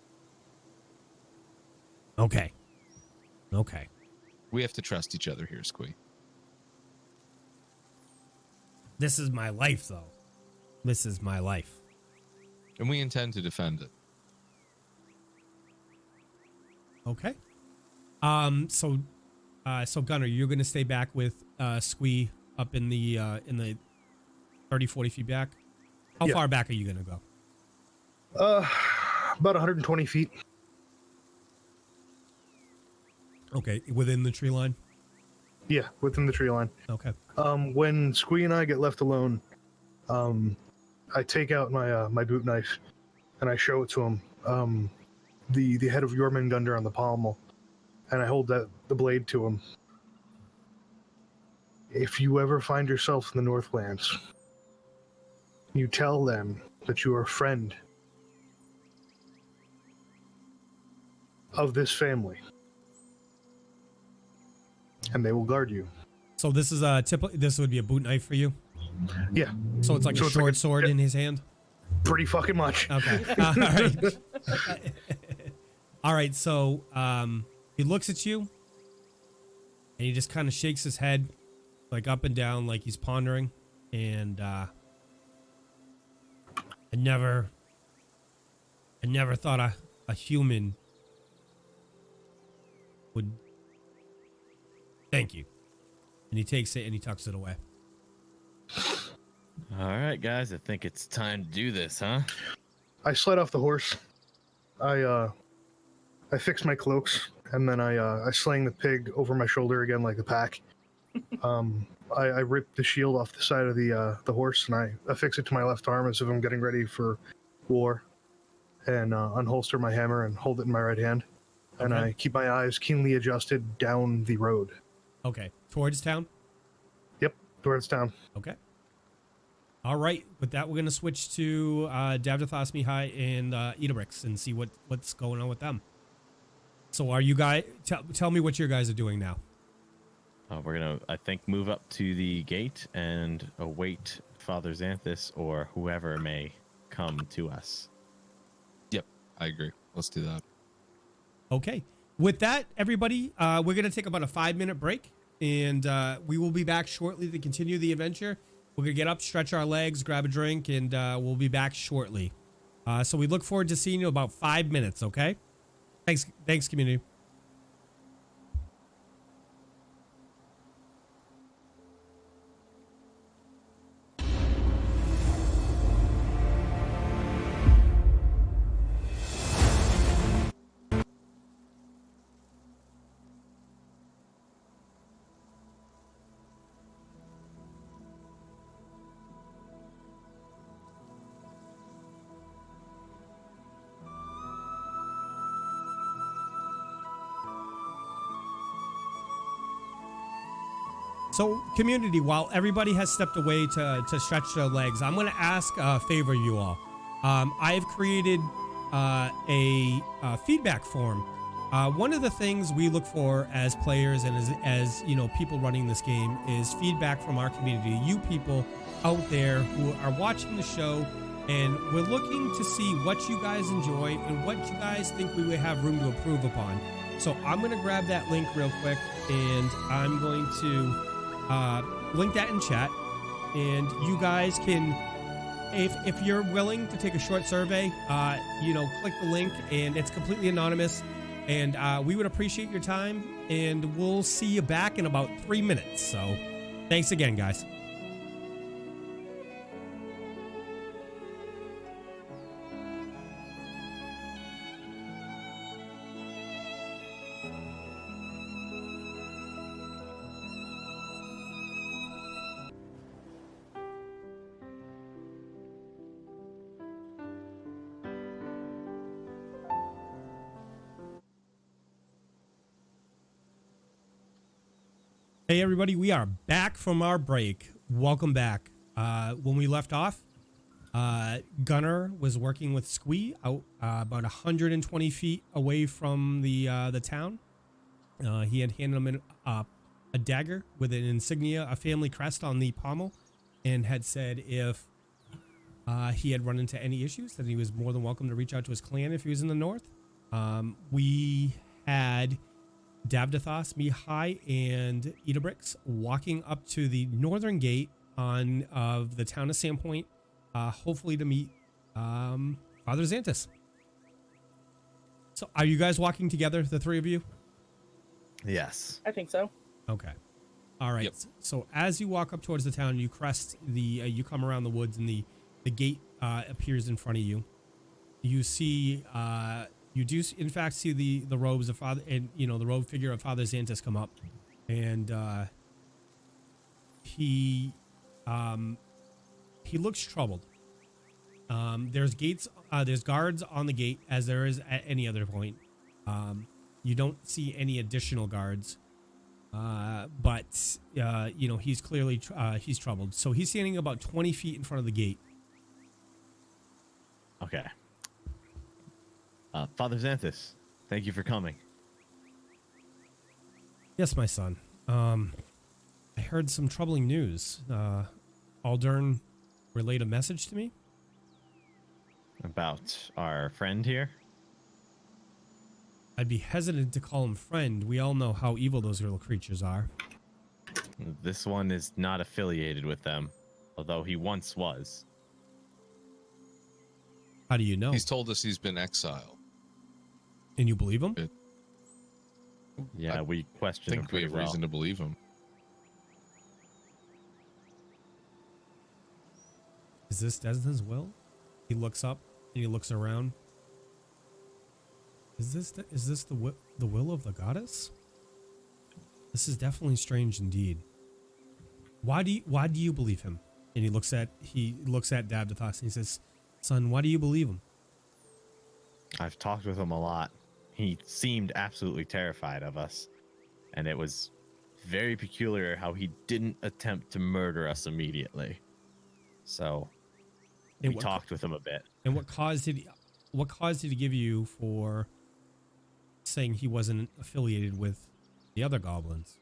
Okay. Okay. We have to trust each other here, Squee. This is my life, though. This is my life. And we intend to defend it. Okay. So Gunnar, you're going to stay back with Squee up in the 30, 40 feet back? How far back are you going to go? About 120 feet. Okay, within the tree line? Yeah, within the tree line. Okay. When Squee and I get left alone, I take out my boot knife and I show it to him. The head of Jormungandr on the pommel, and I hold the blade to him. If you ever find yourself in the Northlands, you tell them that you are a friend of this family, and they will guard you. So this is this would be a boot knife for you? Yeah. So it's like a short sword in his hand? Pretty fucking much. Okay. All right. All right. So he looks at you, and he just kind of shakes his head, like up and down, like he's pondering. And I never thought a human would. Thank you. And he takes it and he tucks it away. All right, guys, I think it's time to do this, huh? I slide off the horse. I fix my cloaks, and then I sling the pig over my shoulder again like the pack. I rip the shield off the side of the horse, and I affix it to my left arm as if I'm getting ready for war, and unholster my hammer and hold it in my right hand. And I keep my eyes keenly adjusted down the road. Okay. Towards town? Yep, towards town. Okay. All right. With that, we're going to switch to Davdithas, Mihaly, and Idabrix and see what's going on with them. So are you guys... Tell me what you guys are doing now. We're going to, I think, move up to the gate and await Father Zanthus or whoever may come to us. Yep, I agree. let's do that. Okay. With that, everybody, we're going to take about a 5-minute break, and we will be back shortly to continue the adventure. We're going to get up, stretch our legs, grab a drink, and we'll be back shortly. So we look forward to seeing you in about 5 minutes, okay? Thanks, community. So, community, while everybody has stepped away to stretch their legs, I'm going to ask a favor of you all. I've created a feedback form. One of the things we look for as players and as you know, people running this game is feedback from our community, you people out there who are watching the show, and we're looking to see what you guys enjoy and what you guys think we would have room to improve upon. So I'm going to grab that link real quick, and I'm going to link that in chat, and you guys can, if you're willing to take a short survey, you know, click the link, and it's completely anonymous, and we would appreciate your time, and we'll see you back in about 3 minutes. So thanks again, guys. Hey everybody, we are back from our break. Welcome back. When we left off, Gunnar was working with Squee out about 120 feet away from the town. He had handed him a dagger with an insignia, a family crest on the pommel, and had said if he had run into any issues, that he was more than welcome to reach out to his clan if he was in the north. We had Davdithas, Mihaly, and Idabrix walking up to the northern gate of the town of Sandpoint, hopefully to meet Father Zantus. So are you guys walking together, the three of you? Yes. I think so. Okay. All right. Yep. So as you walk up towards the town, you crest you come around the woods, and the gate appears in front of you. You see, you do in fact see the robes of Father, and you know, the robe figure of Father Zantus come up, and he looks troubled. There's guards on the gate, as there is at any other point. You don't see any additional guards, but you know, he's clearly he's troubled. So he's standing about 20 feet in front of the gate. Okay. Father Zantus, thank you for coming. Yes, my son. I heard some troubling news. Aldern relayed a message to me. About our friend here? I'd be hesitant to call him friend. We all know how evil those little creatures are. This one is not affiliated with them, although he once was. How do you know? He's told us he's been exiled. And you believe him? Yeah, we I question him think we pretty have reason to believe him. Is this Desmond's will? He looks up and he looks around. Is this the will of the goddess? This is definitely strange indeed. Why do you believe him? And he looks at Davdithas and he says, "Son, why do you believe him?" I've talked with him a lot. He seemed absolutely terrified of us, and it was very peculiar how he didn't attempt to murder us immediately. So we talked with him a bit. And what caused it to give you for saying he wasn't affiliated with the other goblins?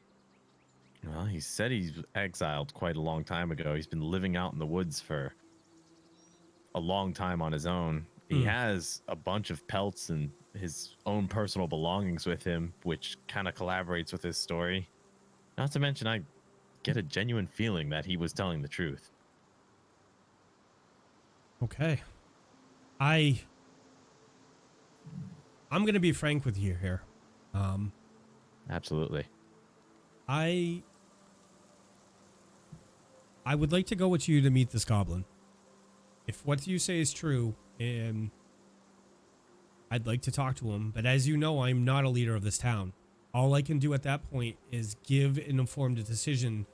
Well, he said he's exiled quite a long time ago. He's been living out in the woods for a long time on his own, He has a bunch of pelts and his own personal belongings with him, which kind of collaborates with his story. Not to mention, I get a genuine feeling that he was telling the truth. Okay. I'm going to be frank with you here. Absolutely. I would like to go with you to meet this goblin. If what you say is true, and I'd like to talk to him, but as you know, I'm not a leader of this town. All I can do at that point is give an informed decision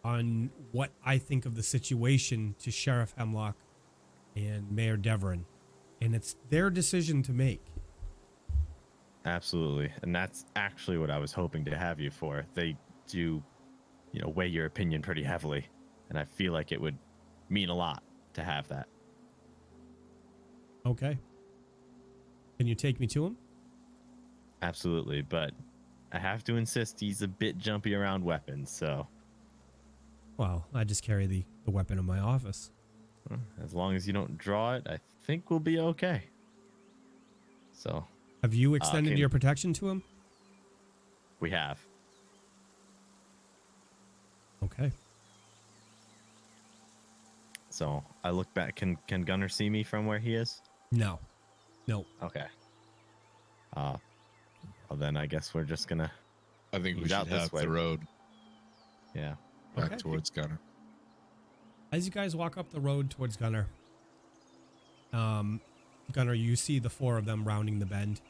on what I think of the situation to Sheriff Hemlok and Mayor Deverin. And it's their decision to make. Absolutely. And that's actually what I was hoping to have you for. They do, weigh your opinion pretty heavily. And I feel like it would mean a lot to have that. Okay. Can you take me to him? Absolutely. But I have to insist he's a bit jumpy around weapons, so. Well, I just carry the weapon in my office. As long as you don't draw it, I think we'll be okay. So. Have you extended your protection to him? We have. Okay. So I look back. Can Gunnar see me from where he is? No. Okay. Well, then I guess we're just gonna. I think we He's should out this have way. the road Yeah. back Okay. towards Gunnar. As you guys walk up the road towards Gunnar, Gunnar, you see the four of them rounding the bend,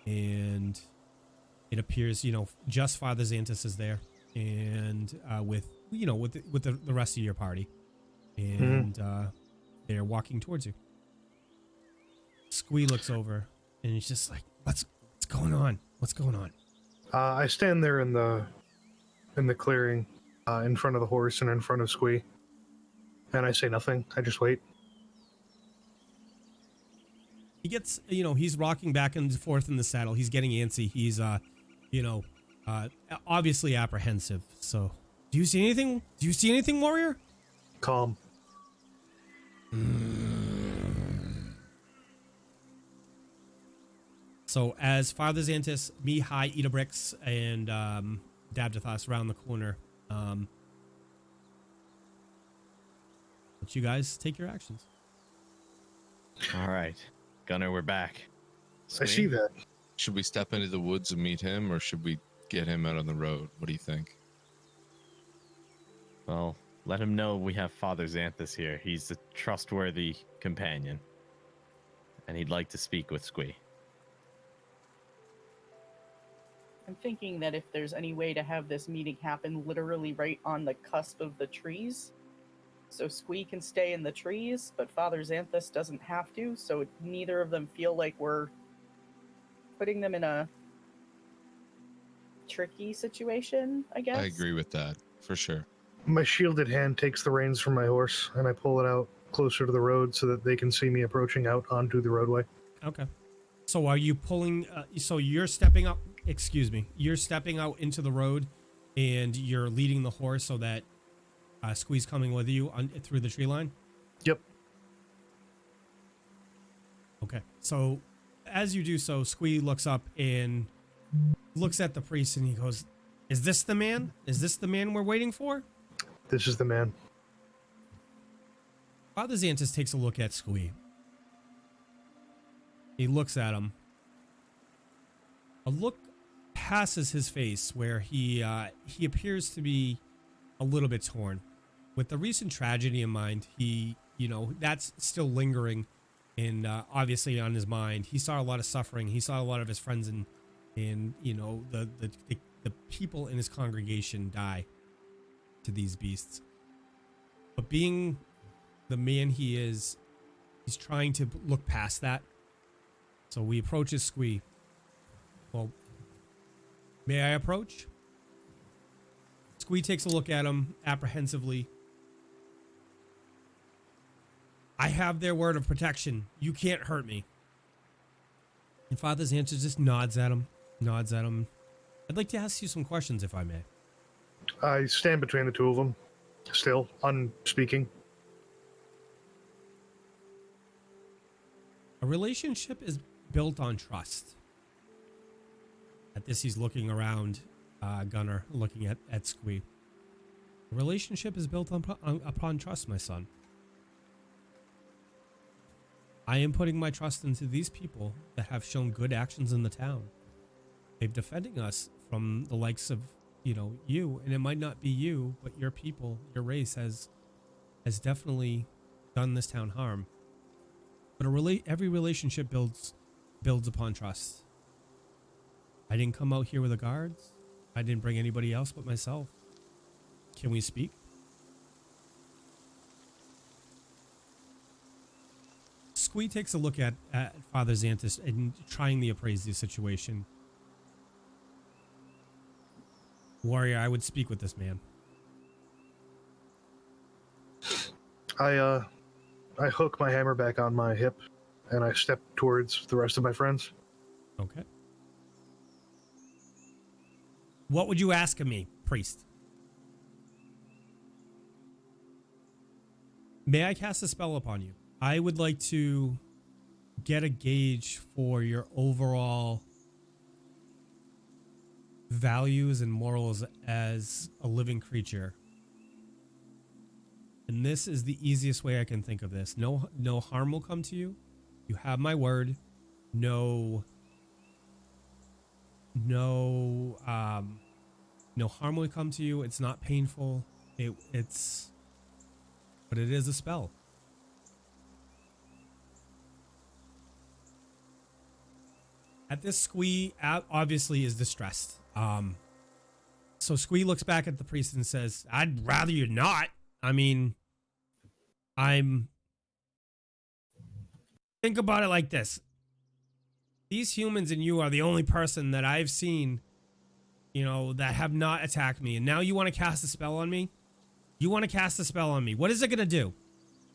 and it appears, just Father Zantus is there, and with the rest of your party, and they're walking towards you. Squee looks over, and he's just like, "What's going on? What's going on?" I stand there in the clearing, in front of the horse and in front of Squee, and I say nothing. I just wait. He gets, he's rocking back and forth in the saddle. He's getting antsy. He's, obviously apprehensive. So, do you see anything? Warrior? Calm. So, as Father Zantus, Mihaly, Idabrix, and Davdithas round the corner, let you guys take your actions. All right, Gunnar, we're back. I see that. Should we step into the woods and meet him, or should we get him out on the road? What do you think? Well, let him know we have Father Zanthus here. He's a trustworthy companion, and he'd like to speak with Squee. I'm thinking that if there's any way to have this meeting happen literally right on the cusp of the trees, so Squee can stay in the trees, but Father Zanthus doesn't have to, so neither of them feel like we're putting them in a tricky situation, I guess. I agree with that, for sure. My shielded hand takes the reins from my horse, and I pull it out closer to the road so that they can see me approaching out onto the roadway. Okay. So are you pulling, so you're stepping up, you're stepping out into the road and you're leading the horse so that Squee's coming with you through the tree line? Yep. Okay. So as you do so, Squee looks up and looks at the priest and he goes, "Is this the man? Is this the man we're waiting for?" This is the man. Father Zantus takes a look at Squee. He looks at him. A look passes his face where he appears to be a little bit torn. With the recent tragedy in mind, that's still lingering and obviously on his mind. He saw a lot of suffering. He saw a lot of his friends and the people in his congregation die to these beasts. But being the man he is, he's trying to look past that. So we approach his Squee. Well, may I approach? Squee takes a look at him apprehensively. "I have their word of protection. You can't hurt me." And Father's answer just nods at him. "I'd like to ask you some questions, if I may." I stand between the two of them, still unspeaking. relationship is built on trust. At this, he's looking around, Gunnar, looking at Squee. A relationship is built upon trust, my son. I am putting my trust into these people that have shown good actions in the town. They've defending us from the likes of, you, and it might not be you, but your people, your race has definitely done this town harm. But every relationship builds upon trust. I didn't come out here with the guards. I didn't bring anybody else but myself. Can we speak? Squee takes a look at Father Zantus and trying to appraise the situation. Warrior, I would speak with this man. I hook my hammer back on my hip, and I step towards the rest of my friends. Okay. What would you ask of me, priest? May I cast a spell upon you? I would like to get a gauge for your overall values and morals as a living creature. And this is the easiest way I can think of this. No harm will come to you. You have my word. No harm will come to you. It's not painful. But it is a spell. At this, Squee obviously is distressed. So Squee looks back at the priest and says, I'd rather you not. I mean, think about it like this. These humans and you are the only person that I've seen, that have not attacked me. And now you want to cast a spell on me? You want to cast a spell on me. What is it going to do?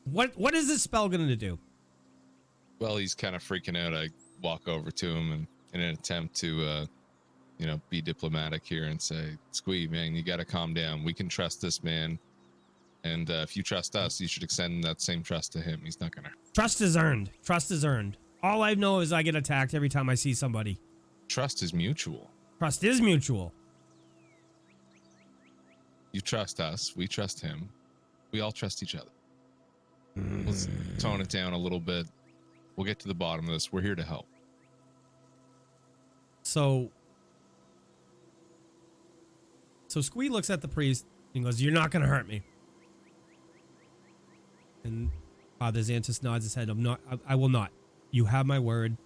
What is this spell going to do? Well, he's kind of freaking out. I walk over to him and in an attempt to, be diplomatic here and say, Squee, man, you got to calm down. We can trust this man. And if you trust us, you should extend that same trust to him. He's not going to. Trust is earned. Trust is earned. All I know is I get attacked every time I see somebody. Trust is mutual. Trust is mutual. You trust us. We trust him. We all trust each other. Let's tone it down a little bit. We'll get to the bottom of this. We're here to help. So Squee looks at the priest and goes, you're not going to hurt me. And Father Zantus nods his head. I will not. You have my word.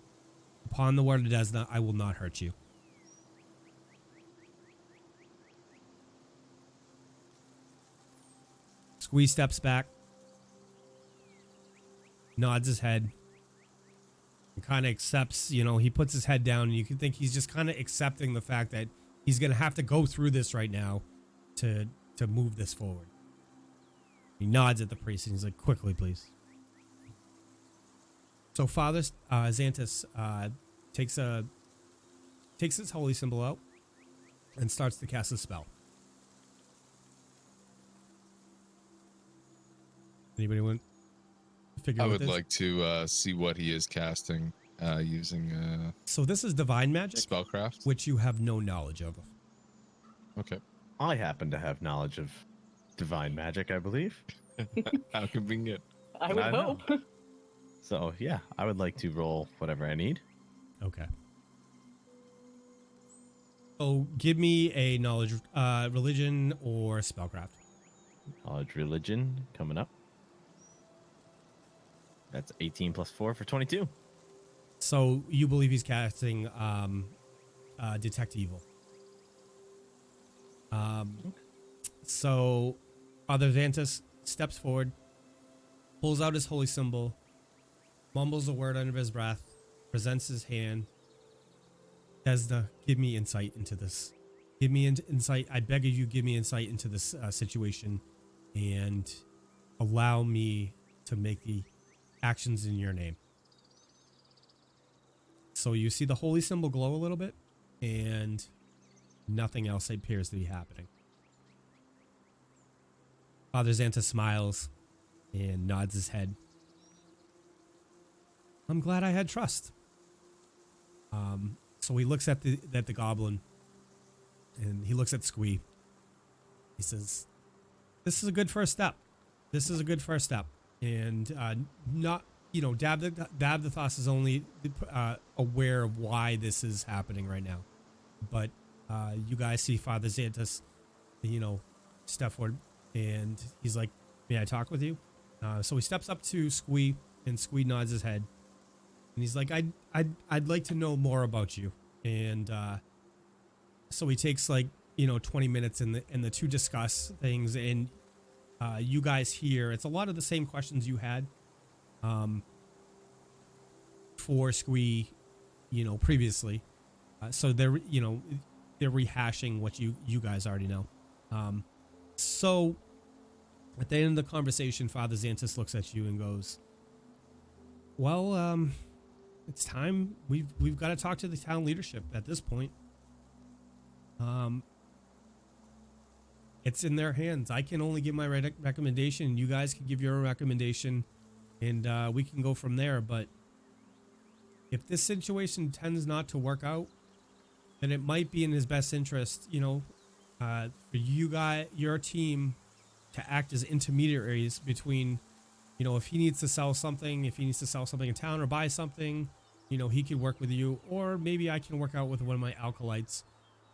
Upon the word of Desna, I will not hurt you. Squee steps back, nods his head, and kind of accepts, he puts his head down, and you can think he's just kind of accepting the fact that he's going to have to go through this right now to move this forward. He nods at the priest, and he's like, quickly, please. So Father Zantus takes his holy symbol out and starts to cast a spell. Anybody want to figure out I what would like to see what he is casting using So this is divine magic, spellcraft, which you have no knowledge of. Okay. I happen to have knowledge of divine magic, I believe. How convenient. I would I know. hope. So yeah, I would like to roll whatever I need. Okay. So give me a knowledge, religion, or spellcraft. Knowledge religion coming up. That's 18 plus 4 for 22. So you believe he's casting detect evil. So Father Zantus steps forward, pulls out his holy symbol, mumbles a word under his breath, presents his hand. Desna, give me insight into this. Give me insight. I beg of you, give me insight into this situation and allow me to make the actions in your name. So you see the holy symbol glow a little bit and nothing else appears to be happening. Father Zantus smiles and nods his head. I'm glad I had trust. So he looks at the goblin, and he looks at Squee. He says, "This is a good first step. This is a good first step." And not, Davdithas is only aware of why this is happening right now. But you guys see Father Zantus, step forward, and he's like, "May I talk with you?" So he steps up to Squee, and Squee nods his head, and he's like, "I'd like to know more about you." And so he takes 20 minutes, and the two discuss things, and you guys hear it's a lot of the same questions you had for Squee, previously. So they're rehashing what you guys already know. So at the end of the conversation, Father Zantus looks at you and goes, "Well, it's time. We've got to talk to the town leadership at this point. It's in their hands. I can only give my recommendation. You guys can give your recommendation, and we can go from there. But if this situation tends not to work out, then it might be in his best interest, for you guys, your team, to act as intermediaries between, if he needs to sell something, in town or buy something, he could work with you, or maybe I can work out with one of my acolytes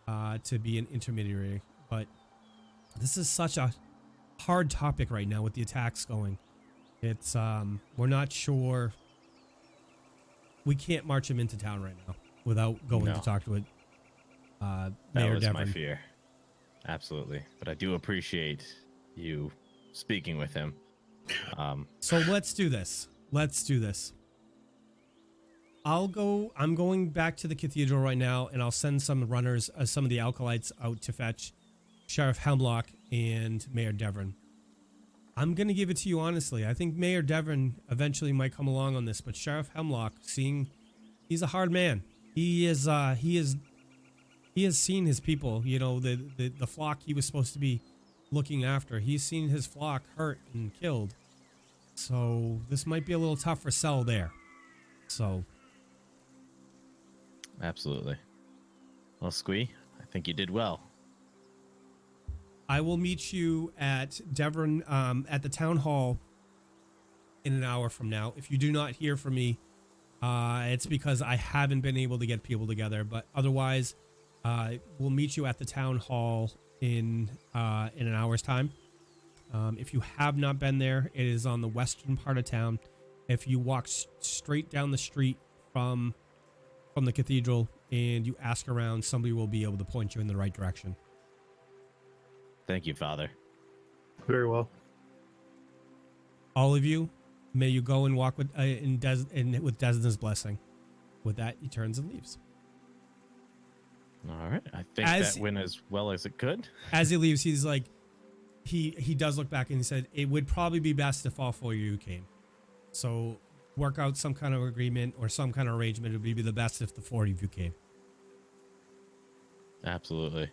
to be an intermediary. But this is such a hard topic right now with the attacks going. It's we're not sure. We can't march him into town right now without going to talk to it. That Mayor was Devon. my fear. Absolutely. But I do appreciate you speaking with him. So let's do this. I'm going back to the cathedral right now, and I'll send some runners, some of the acolytes out to fetch Sheriff Hemlok and Mayor Devon. I'm going to give it to you honestly. I think Mayor Devon eventually might come along on this, but Sheriff Hemlok, he's a hard man. He has seen his people, the flock he was supposed to be looking after. He's seen his flock hurt and killed. So this might be a little tougher sell there. So. Absolutely. Well, Squee, I think you did well. I will meet you at Devon, at the town hall in an hour from now. If you do not hear from me, it's because I haven't been able to get people together. But otherwise, we'll meet you at the town hall in an hour's time. If you have not been there, it is on the western part of town. If you walk straight down the street from the cathedral and you ask around, somebody will be able to point you in the right direction. Thank you, Father. Very well. All of you, may you go and walk with with Desna's blessing. With that, he turns and leaves. All right. I think that went as well as it could. As he leaves, he's like, he does look back and he said, "It would probably be best if all four of you came. So work out some kind of agreement or some kind of arrangement. It would be the best if the four of you came." Absolutely.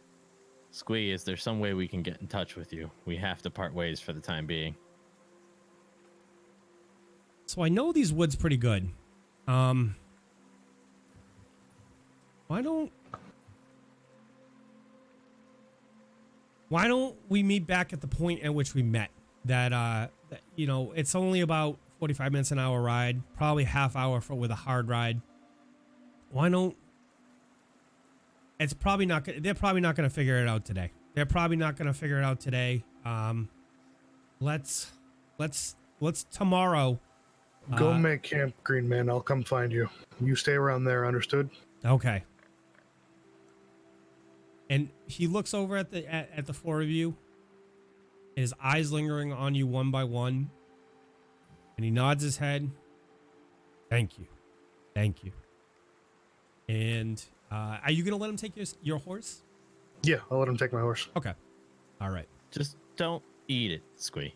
Squee, is there some way we can get in touch with you? We have to part ways for the time being. So I know these woods pretty good. Why don't we meet back at the point at which we met? It's only about 45 minutes an hour ride, probably half hour with a hard ride. Why don't? It's probably not. They're probably not going to figure it out today. Let's tomorrow. Go make camp, Green Man. I'll come find you. You stay around there, understood? Okay. And he looks over at the four of you, his eyes lingering on you one by one, and he nods his head. Thank you. And are you gonna let him take your horse? Yeah, I'll let him take my horse. Okay. All right. Just don't eat it, Squee.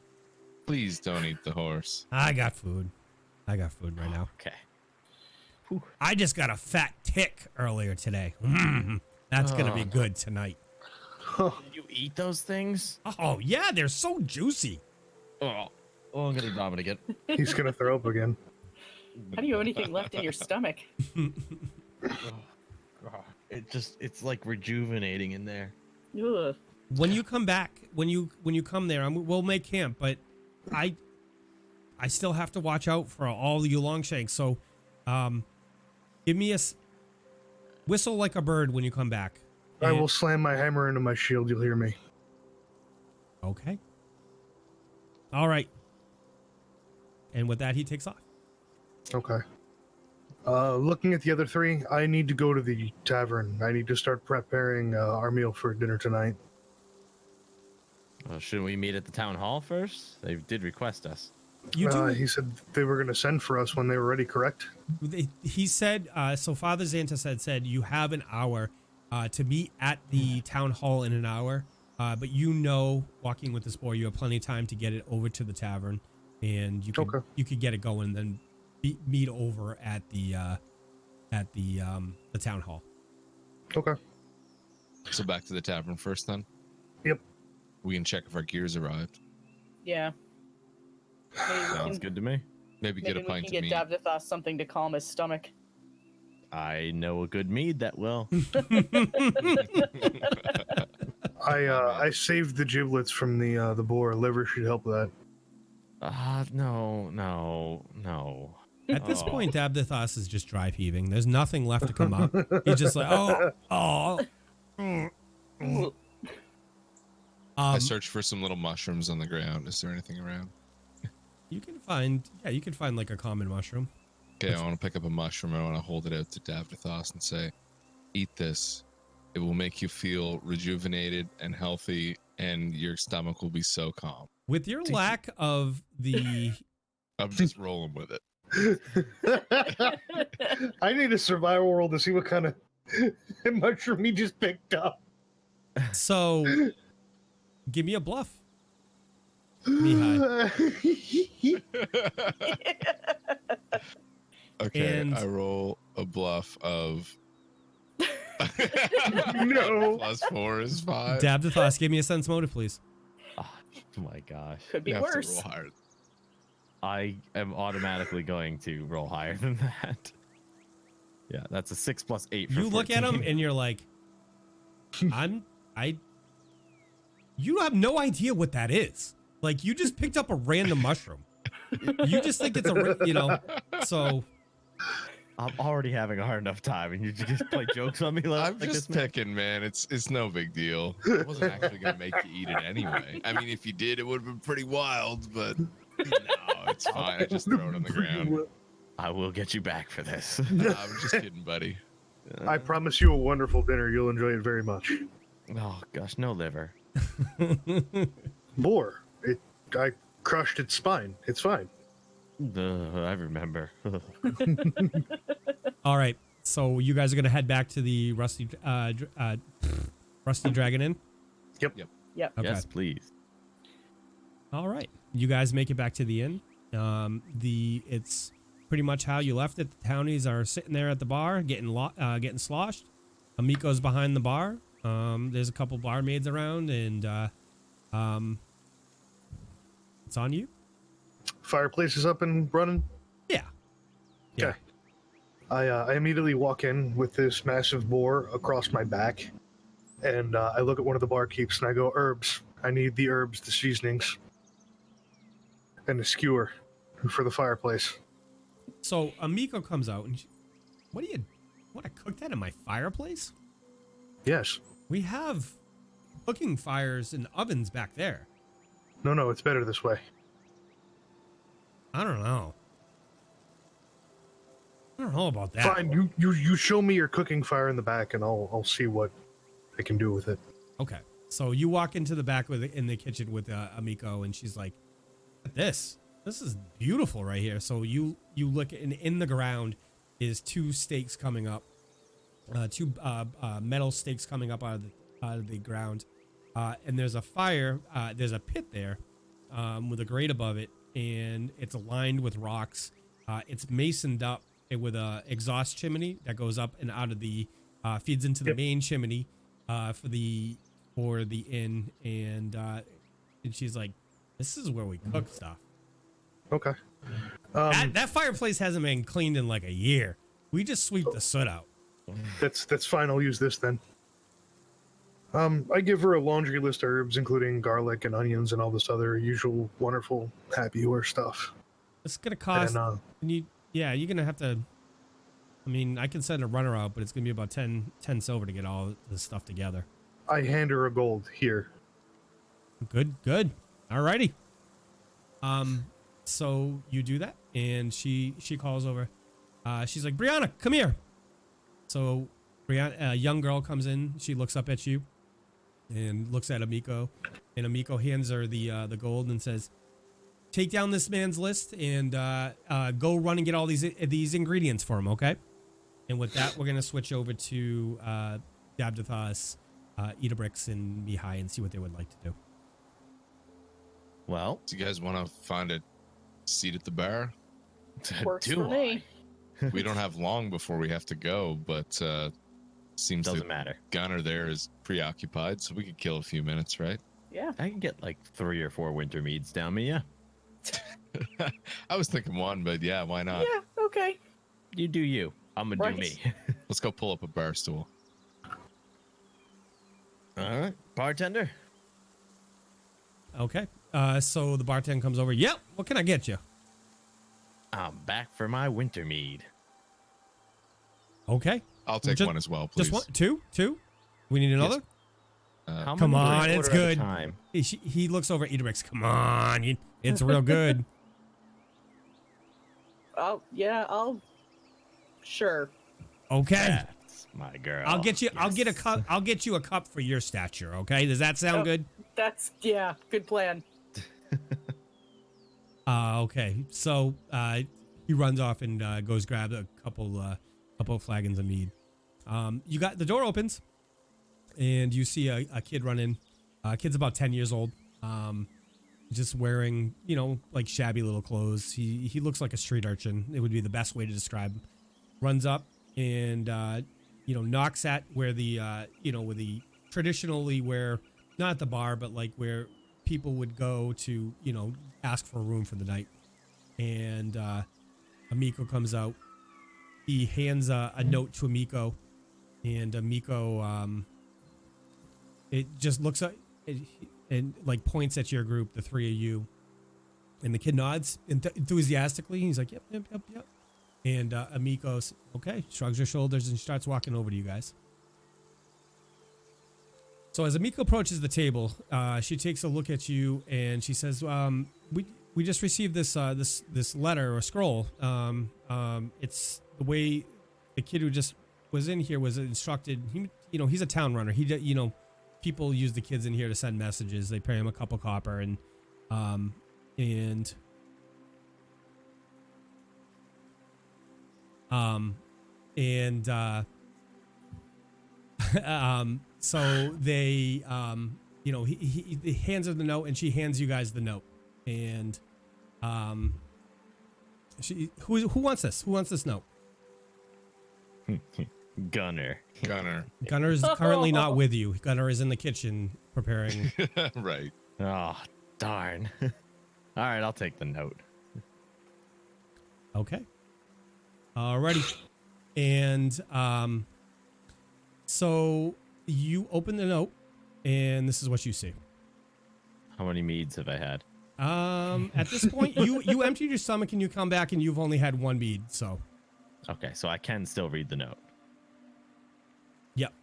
Please don't eat the horse. I got food right now. Okay. I just got a fat tick earlier today. That's gonna be good tonight. Did you eat those things? Oh yeah, they're so juicy. Oh, I'm gonna vomit again. He's gonna throw up again. How do you have anything left in your stomach? It's like rejuvenating in there. Ugh. When you come back, when you come there, we'll make camp. But I still have to watch out for all you Longshanks. So, give me whistle like a bird when you come back. I will slam my hammer into my shield. You'll hear me. Okay. All right. And with that, he takes off. Okay. Looking at the other three, I need to go to the tavern. I need to start preparing our meal for dinner tonight. Well, shouldn't we meet at the town hall first? They did request us. You do. He said they were going to send for us when they were ready, correct? He said, so Father Zantus had said, you have an hour to meet at the town hall in an hour. But walking with this boy, you have plenty of time to get it over to the tavern, and you could get it going, and then meet over at the town hall. Okay. So back to the tavern first, then. Yep. We can check if our gears arrived. Yeah. Sounds good to me. Maybe get a pint of Maybe we meat. can get Davdithas something to calm his stomach. I know a good mead that will. I saved the giblets from the boar. Liver should help with that. No. At this point, Davdithas is just dry heaving. There's nothing left to come up. He's just like, oh. I searched for some little mushrooms on the ground. Is there anything around? You can find like a common mushroom. Okay, I want to pick up a mushroom. I want to hold it out to Davdithas and say, eat this. It will make you feel rejuvenated and healthy, and your stomach will be so calm. With your lack of the... I'm just rolling with it. I need a survival roll to see what kind of mushroom he just picked up. So, give me a bluff. Mihaly. Okay, And- I roll a bluff of... No. +4 is 5. Davdithas, give me a sense motive, please. Oh my gosh. Could be You have to worse. roll higher. I am automatically going to roll higher than that. Yeah, that's a 6 + 8 for You look at him 14. and you're like, you have no idea what that is. Like, you just picked up a random mushroom. You just think it's so... I'm already having a hard enough time, and you just play jokes on me like I'm this, just man? picking, man. It's no big deal. I wasn't actually gonna make you eat it anyway. I mean, if you did, it would have been pretty wild. But no, it's fine. I just throw it on the ground. I will get you back for this. No, I'm just kidding, buddy. I promise you a wonderful dinner. You'll enjoy it very much. Oh gosh, no liver. Boar. I crushed its spine. It's fine. I remember. All right, so you guys are gonna head back to the Rusty Dragon Inn. Yep. Okay. Yes, please. All right, you guys make it back to the inn. It's pretty much how you left it. The townies are sitting there at the bar, getting sloshed. Amiko's behind the bar. There's a couple barmaids around, and it's on you. Fireplace is up and running. Yeah. Okay. I immediately walk in with this massive boar across my back, and I look at one of the barkeeps and I go, "Herbs. I need the herbs, the seasonings, and the skewer for the fireplace." So Amiko comes out and what to cook that in my fireplace? Yes. We have cooking fires and ovens back there. No, it's better this way. I don't know about that. Fine. You show me your cooking fire in the back, and I'll see what I can do with it. Okay. So you walk into the back in the kitchen with Amiko, and she's like, "This is beautiful right here." So you look, and in the ground is two stakes coming up, two metal stakes coming up out of the ground, and there's a fire. There's a pit there with a grate above it, and it's lined with rocks. It's masoned up with a exhaust chimney that goes up and out of the feeds into the main chimney for the inn, and she's like, "This is where we cook stuff." Okay. That fireplace hasn't been cleaned in like a year. We just sweep the soot out. That's fine. I'll use this then. I give her a laundry list of herbs, including garlic and onions and all this other usual wonderful happy hour stuff. It's gonna cost. And, you're gonna have to. I mean, I can send a runner out, but it's gonna be about 10 silver to get all this stuff together. I hand her a gold here. Good. Alrighty. So you do that, and she calls over. She's like, Brianna, come here. So Brianna, a young girl comes in. She looks up at you, and looks at Amiko, and Amiko hands her the gold and says, "Take down this man's list and go run and get all these ingredients for him, okay?" And with that, we're gonna switch over to Davdithas, Idabrix, and Mihaly and see what they would like to do. Well, Do you guys want to find a seat at the bar? Works do for me. We don't have long before we have to go, but seems Doesn't that matter. Gunnar there is preoccupied, so we could kill a few minutes, right? Yeah. I can get like 3 or 4 winter meads down me, yeah. I was thinking one, but yeah, why not? Yeah. Okay. You do you. I'm gonna Right. do me. Let's go pull up a bar stool. All right, bartender. Okay. So the bartender comes over. Yep. What can I get you? I'm back for my winter mead. Okay. I'll take Just- one as well, please. Just one, two. We need another. How Come many do I on, it's order at a good. time? He looks over at Idabrix. Come on, it's real good. Oh yeah. Sure. Okay. That's my girl. I'll get you. I'll get a Yes. cup. I'll get you a cup for your stature. Okay. Does that sound Oh. good? That's good plan. Okay. So he runs off and goes grab a couple of flagons of mead. You got the door opens, and you see a kid run in. Kid's about 10 years old. Just wearing, like shabby little clothes. He looks like a street urchin. It would be the best way to describe him. Runs up and knocks at where the where the traditionally where, not at the bar, but like where people would go to ask for a room for the night. And Amiko comes out. He hands a note to Amiko, and Amiko it just looks at it and like points at your group, the three of you, and the kid nods enthusiastically. He's like, yep. And Amiko's okay, shrugs her shoulders and starts walking over to you guys. So as Amiko approaches the table, she takes a look at you and she says, we just received this letter or scroll. It's the way the kid who just was in here was instructed. He's a town runner. People use the kids in here to send messages. They pay him a couple copper so they he hands her the note and she hands you guys the note. And who wants this? Who wants this note? Gunnar. Gunnar is currently not with you. Gunnar is in the kitchen preparing. Right. Oh, darn. All right, I'll take the note. Okay. Alrighty. And so you open the note and this is what you see. How many meads have I had? At this point, you emptied your stomach and you come back and you've only had one mead, so. Okay, so I can still read the note. Yep.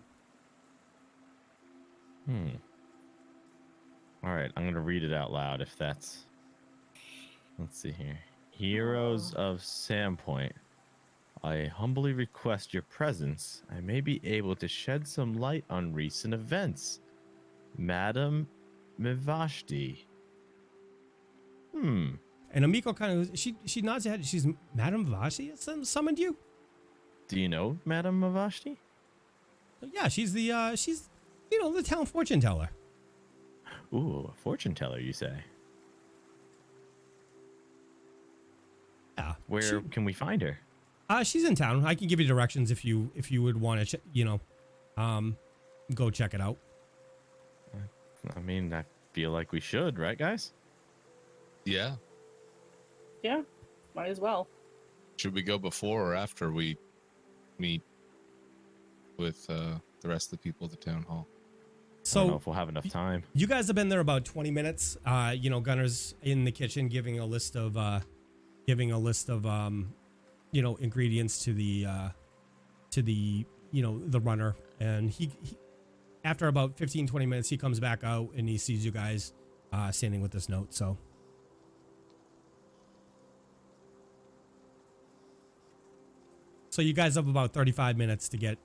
All right, I'm going to read it out loud if that's... Let's see here. Heroes of Sandpoint, I humbly request your presence. I may be able to shed some light on recent events. Madam Mivashti. And Amiko kind of she nods her head. She's Madam Vashi summoned you? Do you know Madam Mivashti? Yeah, she's the the town fortune teller. Ooh, a fortune teller, you say? Yeah. Where can we find her? She's in town. I can give you directions if you would want to go check it out. I mean, I feel like we should, right, guys? Yeah. Yeah. might as well. Should we go before or after we meet with the rest of the people at the town hall? I don't know So if we'll have enough time. you guys have been there about 20 minutes. Gunnar's in the kitchen giving a list of ingredients to the runner, and he after about 15-20 minutes he comes back out and he sees you guys standing with this note. So you guys have about 35 minutes to get.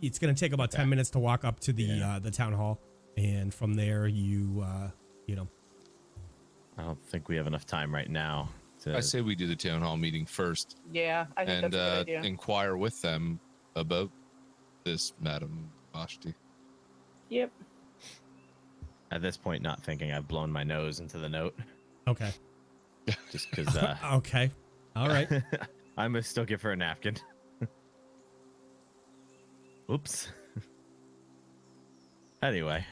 It's going to take about 10 minutes to walk up to the town hall, and from there I don't think we have enough time right now. I say we do the town hall meeting first Yeah, I think and that's a good idea. inquire with them about this Madam Vashti. Yep. At this point, not thinking I've blown my nose into the note, Okay. just because Okay. All right. I must still give her a napkin. Oops. Anyway,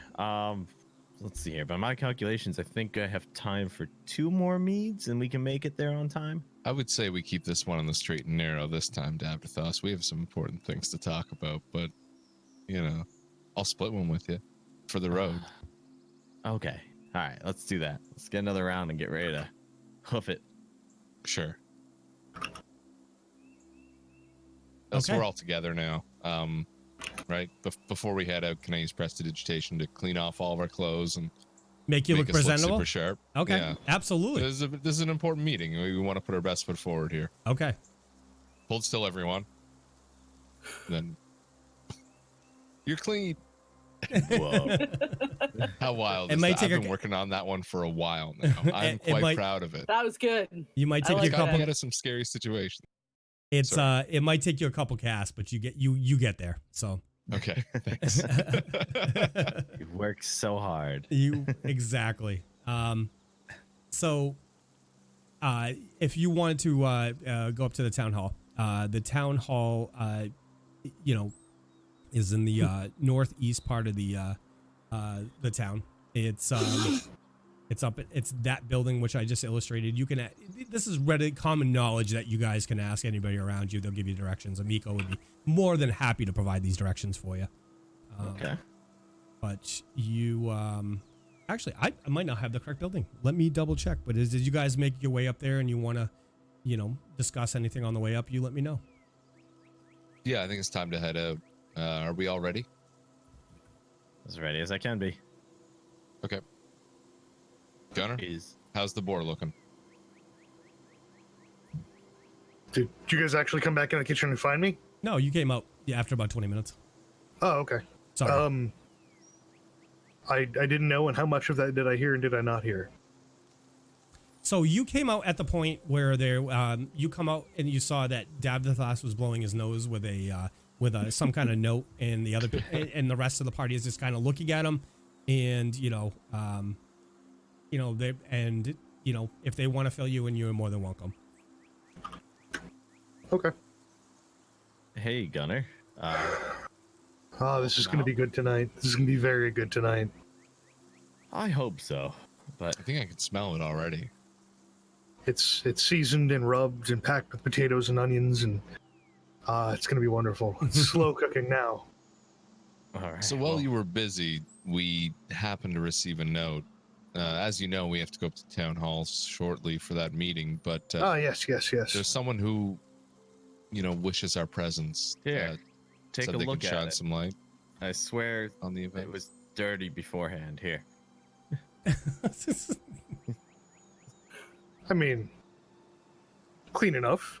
let's see here. By my calculations, I think I have time for 2 more meads, and we can make it there on time. I would say we keep this one on the straight and narrow this time, Davdithas. We have some important things to talk about, but, I'll split one with you for the road. Okay. All right, let's do that. Let's get another round and get ready to hoof it. Sure. So we're all together now. Right? Before we head out, can I use prestidigitation to clean off all of our clothes and Make you look us look presentable. super sharp? Okay. Yeah. Absolutely. This is an important meeting. We want to put our best foot forward here. Okay. Hold still, everyone. Then you're clean. Whoa. How wild It is might that? take I've a- been working on that one for a while now. I'm It quite might- proud of it. That was good. You might I take like you a Got me couple. out of some scary situations. It's Sorry. it might take you a couple casts, but you get there. So Okay, thanks. You worked so hard. you exactly. So if you wanted to go up to the town hall is in the northeast part of the town. It's that building which I just illustrated. You can this is common knowledge that you guys can ask anybody around you. They'll give you directions. Amiko would be more than happy to provide these directions for you. Okay. But you actually I might not have the correct building. Let me double check. But did you guys make your way up there and you want to discuss anything on the way up? You let me know. Yeah, I think it's time to head out. Are we all ready? As ready as I can be. Okay. Gunnar, how's the boar looking? Did you guys actually come back in the kitchen and find me? No, you came out after about 20 minutes. Oh, okay. Sorry. I didn't know, and how much of that did I hear and did I not hear? So you came out at the point where you come out and you saw that Davdithas was blowing his nose with some kind of note, and the other and the rest of the party is just kind of looking at him, and if they want to fill you in, you're more than welcome. Okay. Hey, Gunnar. This is going to be good tonight. This is going to be very good tonight. I hope so, but I think I can smell it already. It's seasoned and rubbed and packed with potatoes and onions, and it's going to be wonderful. It's slow cooking now. all right. So while you were busy, we happened to receive a note. As you know, we have to go up to town hall shortly for that meeting, but Yes. there's someone who, wishes our presence. Here, take said a they look could at shine it. some light I swear on the event. it was dirty beforehand. Here. I mean, clean enough.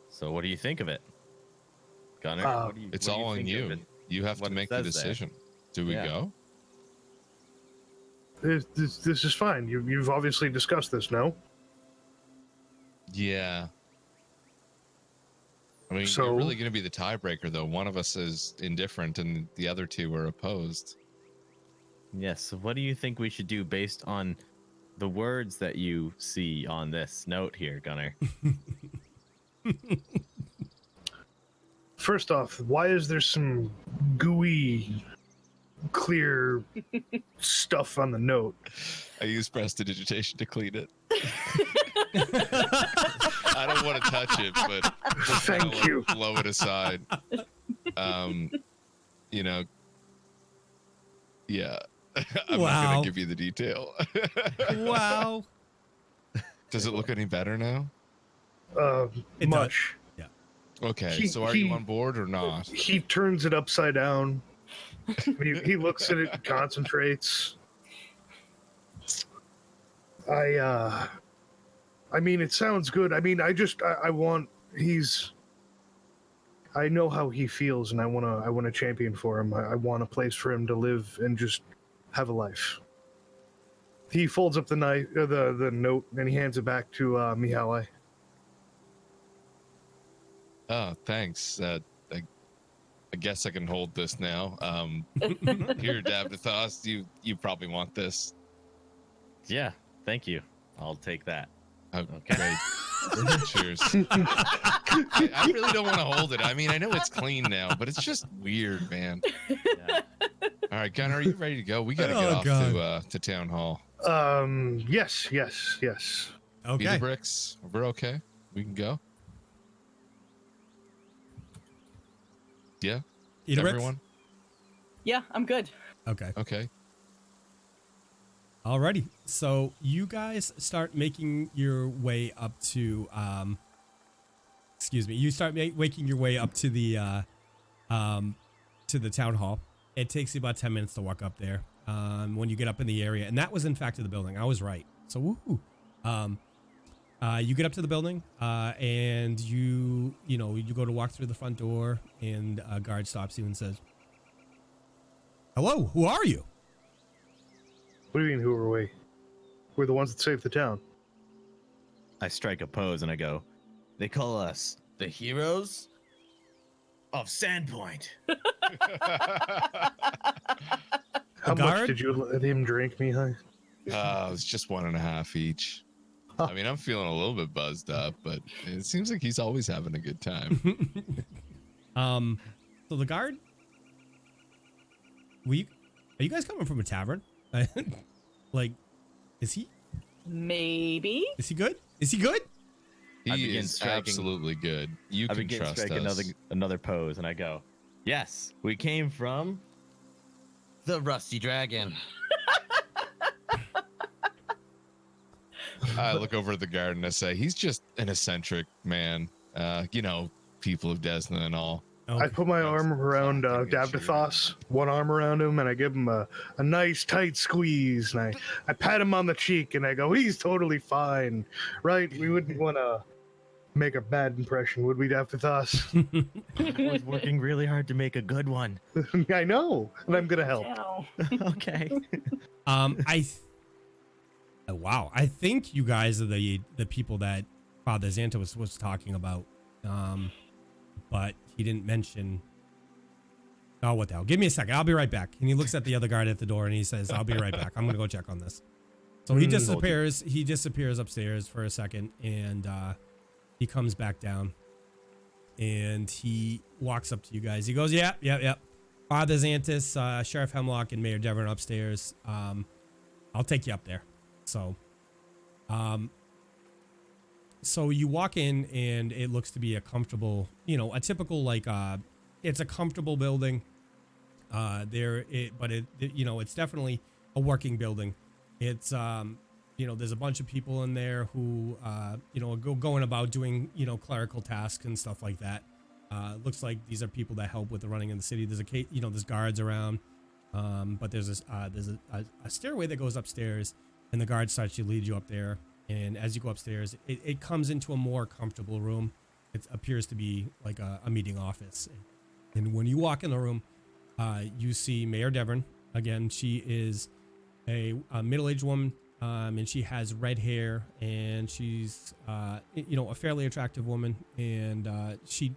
So what do you think of it, Gunnar? It's all on you. You have What to it make the says there. decision. Do we Yeah. go? This is fine. You've obviously discussed this, no? Yeah. I mean, So- you're really going to be the tiebreaker, though. One of us is indifferent, and the other two are opposed. Yes. So what do you think we should do based on the words that you see on this note here, Gunnar? First off, why is there some gooey, clear stuff on the note? I use prestidigitation to clean it. I don't want to touch it, but just kinda, Thank you. blow it aside. You know, yeah. I'm not Wow. gonna give you the detail. Wow. Does it look any better now? It Much. Okay, so are you on board or not? He turns it upside down. He looks at it and concentrates. I mean, it sounds good. I mean, I want, I know how he feels, and I want to champion for him. I want a place for him to live and just have a life. He folds up the note, and he hands it back to Mihaly. Oh, thanks. I guess I can hold this now. Here, Davdithas, you probably want this. Yeah, thank you. I'll take that. Okay. Great. Cheers. I really don't want to hold it. I mean, I know it's clean now, but it's just weird, man. Yeah. All right, Gunnar, are you ready to go? We got to Oh, get off to town hall. Yes. Okay. Idabrix, we're okay. We can go. Yeah. Idabrix? Everyone. Yeah, I'm good. Okay. Okay. Alrighty. So you guys start making your way up to you start making your way up to the town hall. It takes you about 10 minutes to walk up there. When you get up in the area, and that was in fact to the building. I was right. So woohoo. You get up to the building, and you go to walk through the front door, and a guard stops you and says, "Hello, who are you?" What do you mean, who are we? We're the ones that saved the town. I strike a pose and I go, they call us the heroes of Sandpoint. How much guard? did you let him drink, Mihaly? It's just 1.5 each. I mean, I'm feeling a little bit buzzed up, but it seems like he's always having a good time. So the guard, are you guys coming from a tavern? Like, is he Maybe. good? Is he good? I He begin is striking- absolutely good. You I can begin trust striking us. another pose and I go, yes, we came from the Rusty Dragon. I look over at the guard and I say, he's just an eccentric man. People of Desna and all. Oh, I put my arm around Davdithas, one arm around him, and I give him a nice tight squeeze, and I pat him on the cheek, and I go, he's totally fine, right? We wouldn't want to make a bad impression, would we, Davdithas? I was working really hard to make a good one. I know, and I'm going to help. Ow. Okay. Wow. I think you guys are the people that Father Zantus was talking about. But he didn't mention. Oh, what the hell? Give me a second. I'll be right back. And he looks at the other guard at the door and he says, I'll be right back. I'm going to go check on this. So he disappears. He disappears upstairs for a second, and he comes back down and he walks up to you guys. He goes, yep. Father Zantus, Sheriff Hemlok, and Mayor Devon upstairs. I'll take you up there. So you walk in and it looks to be a comfortable, a typical it's a comfortable building. It's definitely a working building. It's there's a bunch of people in there who going about doing clerical tasks and stuff like that. Looks like these are people that help with the running of the city. There's there's guards around, but there's a stairway that goes upstairs, and the guard starts to lead you up there. And as you go upstairs, it comes into a more comfortable room. It appears to be like a meeting office. And when you walk in the room, you see Mayor Devon. Again, she is a middle-aged woman, and she has red hair, and she's a fairly attractive woman. And she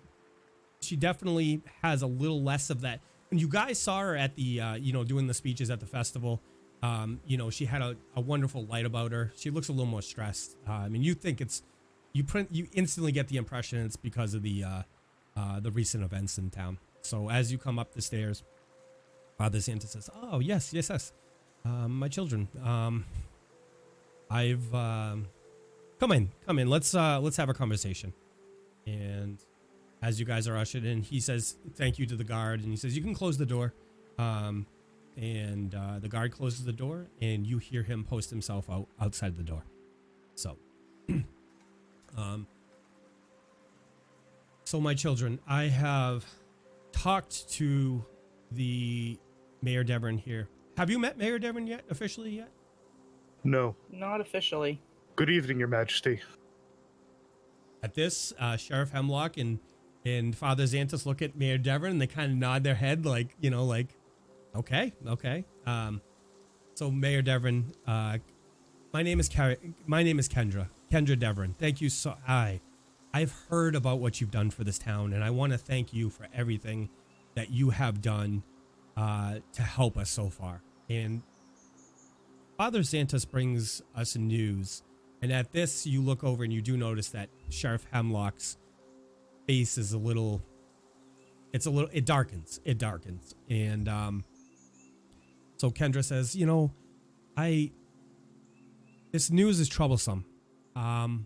definitely has a little less of that. When you guys saw her at the doing the speeches at the festival, she had a wonderful light about her. She looks a little more stressed. You think you instantly get the impression it's because of the recent events in town. So as you come up the stairs, Father Zantus says, "Oh yes, my children. I've Come in. Let's have a conversation. And as you guys are ushered in, he says thank you to the guard, and he says you can close the door. The guard closes the door, and you hear him post himself outside the door. So, so my children, I have talked to the Mayor Devon here. Have you met Mayor Devon yet, officially yet? No. Not officially. Good evening, Your Majesty. At this, Sheriff Hemlok and Father Zantus look at Mayor Devon, and they kind of nod their head, like, you know, like, okay. So Mayor Devon, my name is Kendra Devon. Thank you so. I've heard about what you've done for this town, and I want to thank you for everything that you have done to help us so far. And Father Zantus brings us news, and at this, you look over and you do notice that Sheriff Hemlock's face is it darkens. And so Kendra says, you know, this news is troublesome. Father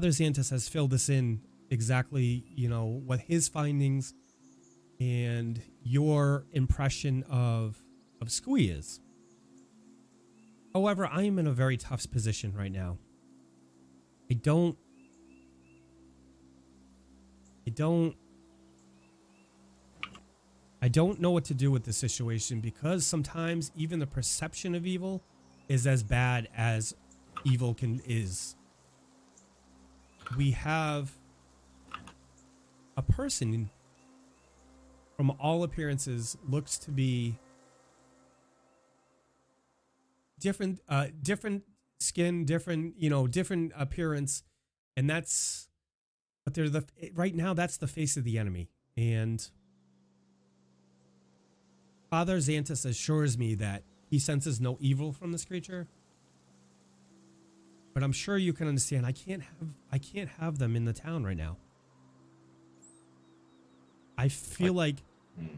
Zantus has filled us in exactly, you know, what his findings and your impression of Squee is. However, I am in a very tough position right now. I don't know what to do with this situation, because sometimes even the perception of evil is as bad as evil is. We have a person, from all appearances, looks to be different skin, different appearance, and but they're right now that's the face of the enemy. And Father Zantus assures me that he senses no evil from this creature, but I'm sure you can understand I can't have them in the town right now. I feel like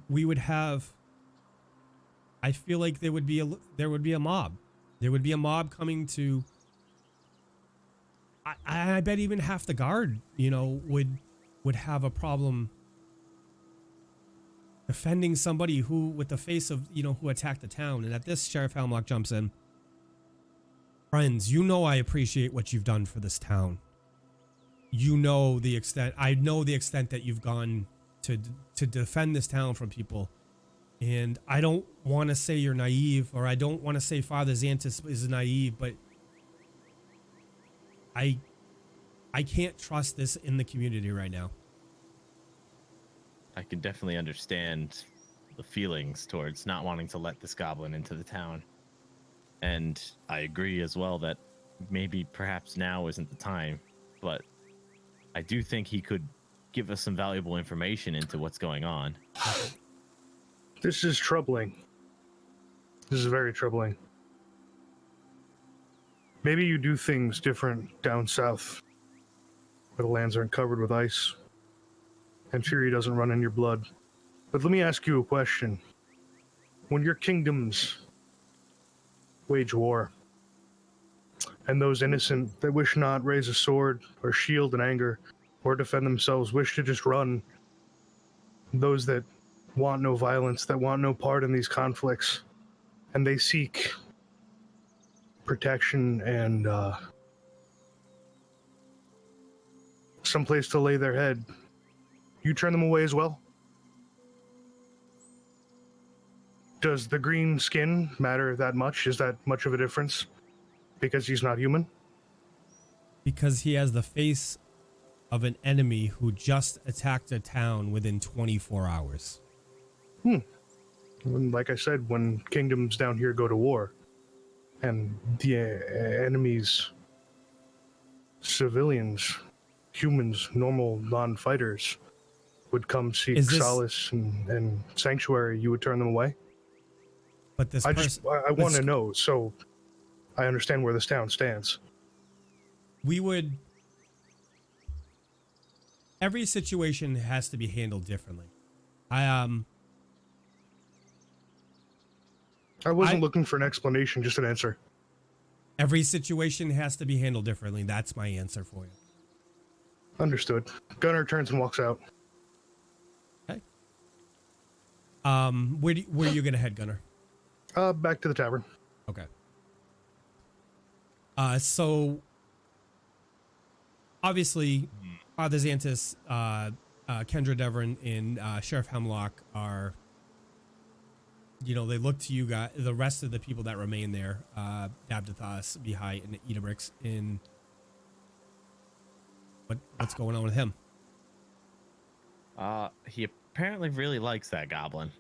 we would have. I feel like there would be a mob. There would be a mob coming to. I bet even half the guard, you know, would have a problem defending somebody who, with the face of, you know, who attacked the town. And at this, Sheriff Hemlock jumps in. Friends, you know I appreciate what you've done for this town. You know the extent. I know the extent that you've gone to defend this town from people. And I don't want to say you're naive, or I don't want to say Father Zantus is naive, but I can't trust this in the community right now. I can definitely understand the feelings towards not wanting to let this goblin into the town. And I agree as well that maybe perhaps now isn't the time, but I do think he could give us some valuable information into what's going on. This is troubling. This is very troubling. Maybe you do things different down south, where the lands aren't covered with ice, and fury doesn't run in your blood. But let me ask you a question. When your kingdoms wage war, and those innocent that wish not raise a sword or shield in anger or defend themselves wish to just run, those that want no violence, that want no part in these conflicts, and they seek protection and someplace to lay their head, you turn them away as well? Does the green skin matter that much? Is that much of a difference? Because he's not human? Because he has the face of an enemy who just attacked a town within 24 hours. Like I said, when kingdoms down here go to war, and the enemies, civilians, humans, normal non-fighters, would come seek solace and sanctuary, you would turn them away? But this I want to know, so I understand where this town stands. We would... Every situation has to be handled differently. I wasn't looking for an explanation, just an answer. Every situation has to be handled differently. That's my answer for you. Understood. Gunnar turns and walks out. Okay. Where are you gonna head, Gunnar? Back to the tavern. Okay. So obviously, Father Zantus, Kendra Devon, and Sheriff Hemlok are, they look to you guys, the rest of the people that remain there, Davdithas, Mihaly, and Idabrix, in what's going on with him? He apparently really likes that goblin.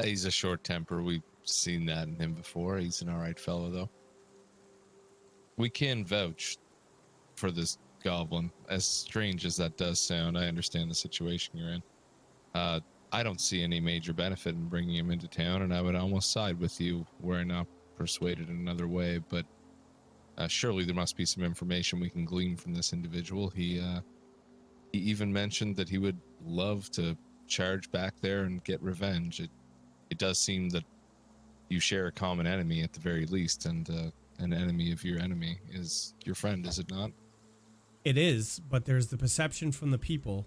He's a short temper. We've seen that in him before. He's an all right fellow, though. We can vouch for this goblin. As strange as that does sound, I understand the situation you're in. I don't see any major benefit in bringing him into town, and I would almost side with you were I not persuaded in another way, but surely there must be some information we can glean from this individual. He even mentioned that he would love to charge back there and get revenge. It does seem that you share a common enemy at the very least, and an enemy of your enemy is your friend, is it not? It is, but there's the perception from the people.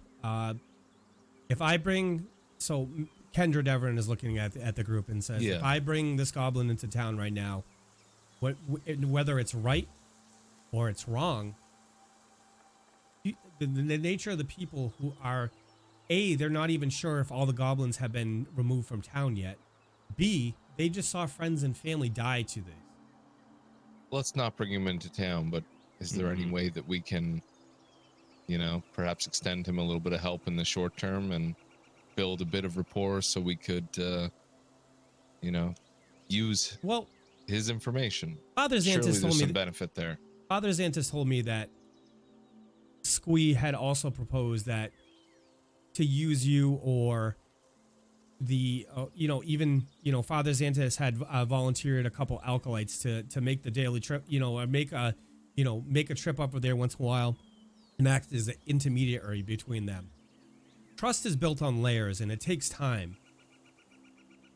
If I bring, so Kendra Devon is looking at the group and says, Yeah. if I bring this goblin into town right now, whether it's right or it's wrong, the nature of the people who are, A, they're not even sure if all the goblins have been removed from town yet. B, they just saw friends and family die to this. Let's not bring him into town, but is there any way that we can, perhaps extend him a little bit of help in the short term and build a bit of rapport so we could, use his information? Father Surely Zantus told there's me some benefit there. Father Zantus told me that Squee had also proposed that to use you, or the Father Zantus had volunteered a couple alkalites to make the daily trip, or make a trip up there once in a while and act as an intermediary between them. Trust is built on layers and it takes time.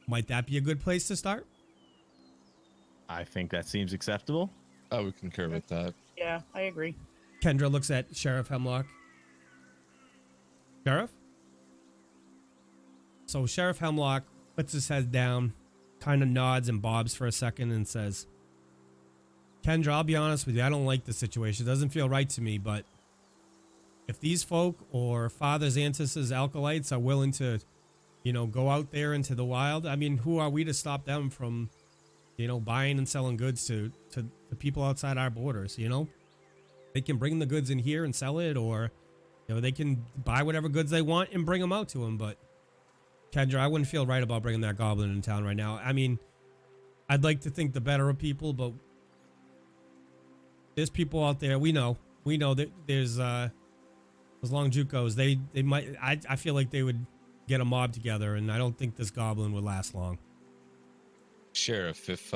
Might that be a good place to start? I think that seems acceptable. I would concur with that. Yeah, I agree. Kendra looks at Sheriff Hemlok. Sheriff? So Sheriff Hemlok puts his head down, kind of nods and bobs for a second and says, Kendra, I'll be honest with you, I don't like the situation. It doesn't feel right to me, but if these folk or Father Zantus's alkalites are willing to, go out there into the wild, I mean, who are we to stop them from, buying and selling goods to the people outside our borders, They can bring the goods in here and sell it, or, they can buy whatever goods they want and bring them out to them, but Kendra, I wouldn't feel right about bringing that goblin in town right now. I mean, I'd like to think the better of people, but there's people out there. We know that there's, as long as Juke goes, they might, I feel like they would get a mob together, and I don't think this goblin would last long. Sheriff, if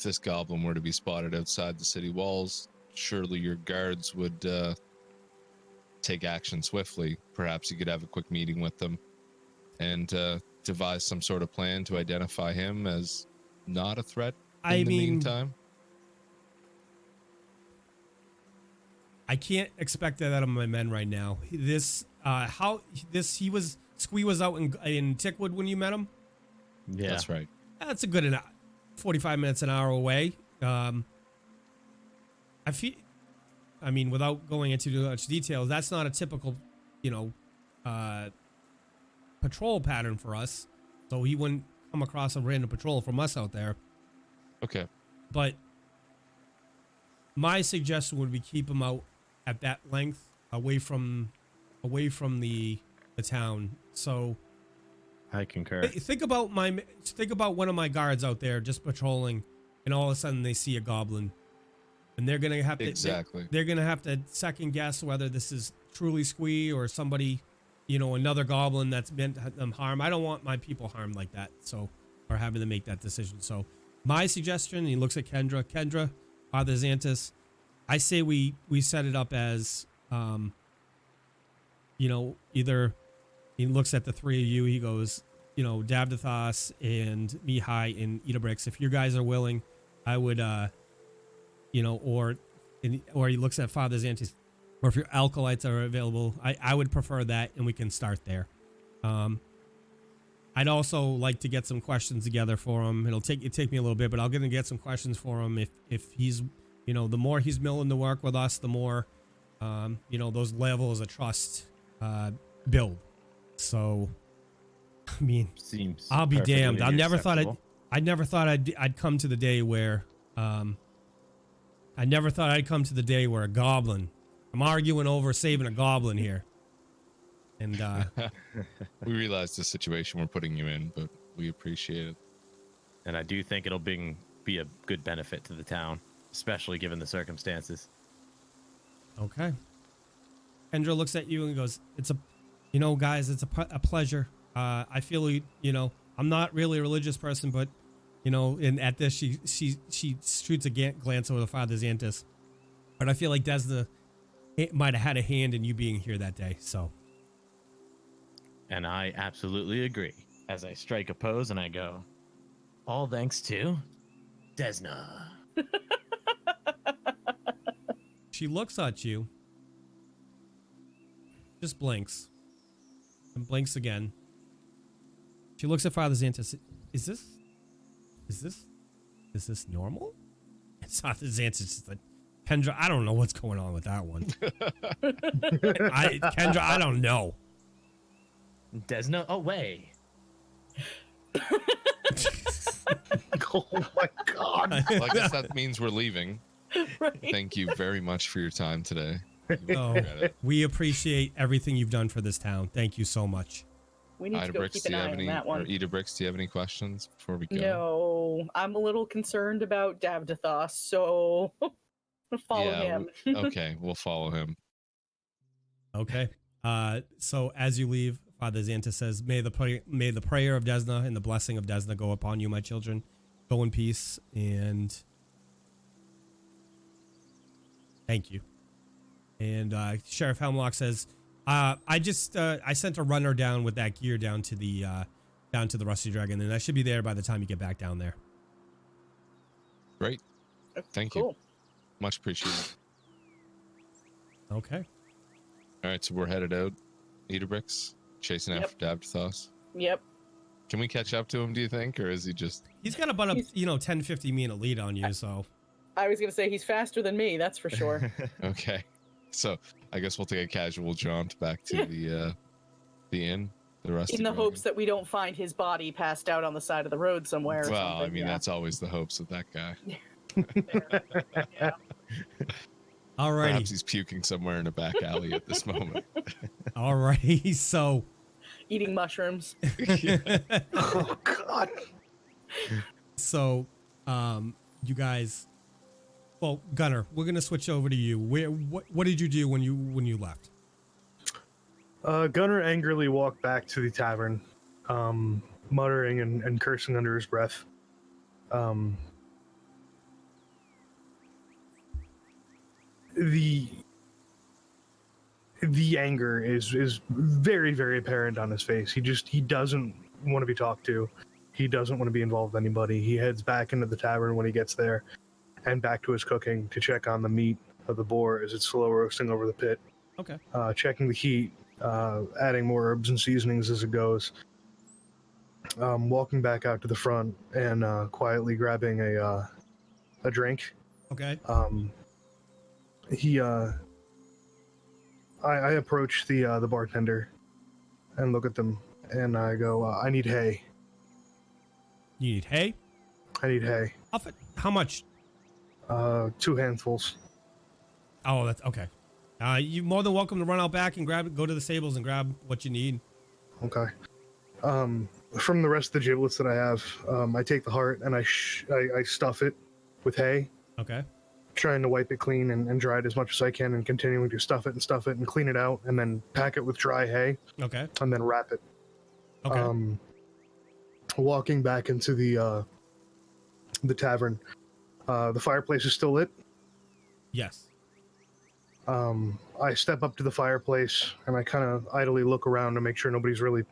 this goblin were to be spotted outside the city walls, surely your guards would, take action swiftly. Perhaps you could have a quick meeting with them and devise some sort of plan to identify him as not a threat in the meantime. I can't expect that out of my men right now. Squee was out in Tickwood when you met him. Yeah, that's right. That's a good 45 minutes, an hour away. Without going into too much detail, that's not a typical, patrol pattern for us. So he wouldn't come across a random patrol from us out there. Okay. But my suggestion would be keep him out at that length, away from the town. So I concur. think about one of my guards out there just patrolling, and all of a sudden they see a goblin. And they're gonna have to They're gonna have to second guess whether this is truly Squee or somebody, another goblin that's meant them harm. I don't want my people harmed like that, or having to make that decision. So my suggestion, he looks at Kendra, Father Zantus, I say we set it up as, either he looks at the three of you, he goes, Davdithas and Mihaly and Idabrix, if you guys are willing I would, or he looks at Father Zantus, or if your alkalites are available, I would prefer that, and we can start there. I'd also like to get some questions together for him. It'll take me a little bit, but I'll get some questions for him. If he's, the more he's willing to work with us, the more, those levels of trust build. So, I mean, Seems I'll be damned. I never thought acceptable. I'd never thought I'd come to the day where, a goblin. I'm arguing over saving a goblin here, and We realize the situation we're putting you in, but we appreciate it. And I do think it'll be a good benefit to the town, especially given the circumstances. okay. Kendra looks at you and goes, guys, it's a pleasure. I feel, I'm not really a religious person, but, and at this, she shoots a glance over the Father Zantus. But I feel like Desna might have had a hand in you being here that day, so. And I absolutely agree. As I strike a pose and I go, all thanks to Desna. She looks at you, just blinks, and blinks again. She looks at Father Zantus. Is this normal? It's Father Zantus is like, Kendra, I don't know what's going on with that one. Kendra, I don't know. Desna away. Oh my god. Well, I guess that means we're leaving. Right. Thank you very much for your time today. You Oh, regret it. we appreciate everything you've done for this town. Thank you so much. We need to go Idabrix, keep do an you eye have on any, that or one. Idabrix, do you have any questions before we go? No, I'm a little concerned about Davdithas, so follow him. Okay, we'll follow him. Okay. So as you leave, Father Zantus says, may the prayer of Desna and the blessing of Desna go upon you, my children. Go in peace, and thank you. And Sheriff Hemlok says, I sent a runner down with that gear down to the Rusty Dragon, and I should be there by the time you get back down there. Great. Thank Cool. you. Much appreciated. Okay. All right, so we're headed out. Idabrix, chasing Yep. after Davdithas. Yep. Can we catch up to him, do you think? Or is he just... He's got about 10, 15 minute lead on you, so. I was gonna say he's faster than me, that's for sure. Okay. So I guess we'll take a casual jaunt back to the inn. The Rusty In the Dragon. hopes that we don't find his body passed out on the side of the road somewhere. Or Well, something. I mean, yeah. that's always the hopes of that guy. Yeah. Alrighty. Perhaps he's puking somewhere in a back alley at this moment. Alrighty. So. Eating mushrooms. Oh god. So, you guys. Well, Gunnar, we're gonna switch over to you. What did you do when you left? Gunnar angrily walked back to the tavern, muttering and cursing under his breath. The anger is very, very apparent on his face. He doesn't want to be talked to. He doesn't want to be involved with anybody. He heads back into the tavern when he gets there, and back to his cooking to check on the meat of the boar as it's slow roasting over the pit. Okay. Checking the heat, adding more herbs and seasonings as it goes. Walking back out to the front and quietly grabbing a drink. Okay. I approach the bartender and look at them, and I go, I need hay. You need hay? I need hay. How much? 2 handfuls. Oh, that's okay. You're more than welcome to run out back and go to the stables and grab what you need. Okay. From the rest of the giblets that I have, I take the heart and I stuff it with hay, Okay. trying to wipe it clean and dry it as much as I can, and continuing to stuff it and clean it out, and then pack it with dry hay, Okay. and then wrap it. Okay. Walking back into the tavern, the fireplace is still lit. Yes. I step up to the fireplace and I kind of idly look around to make sure nobody's really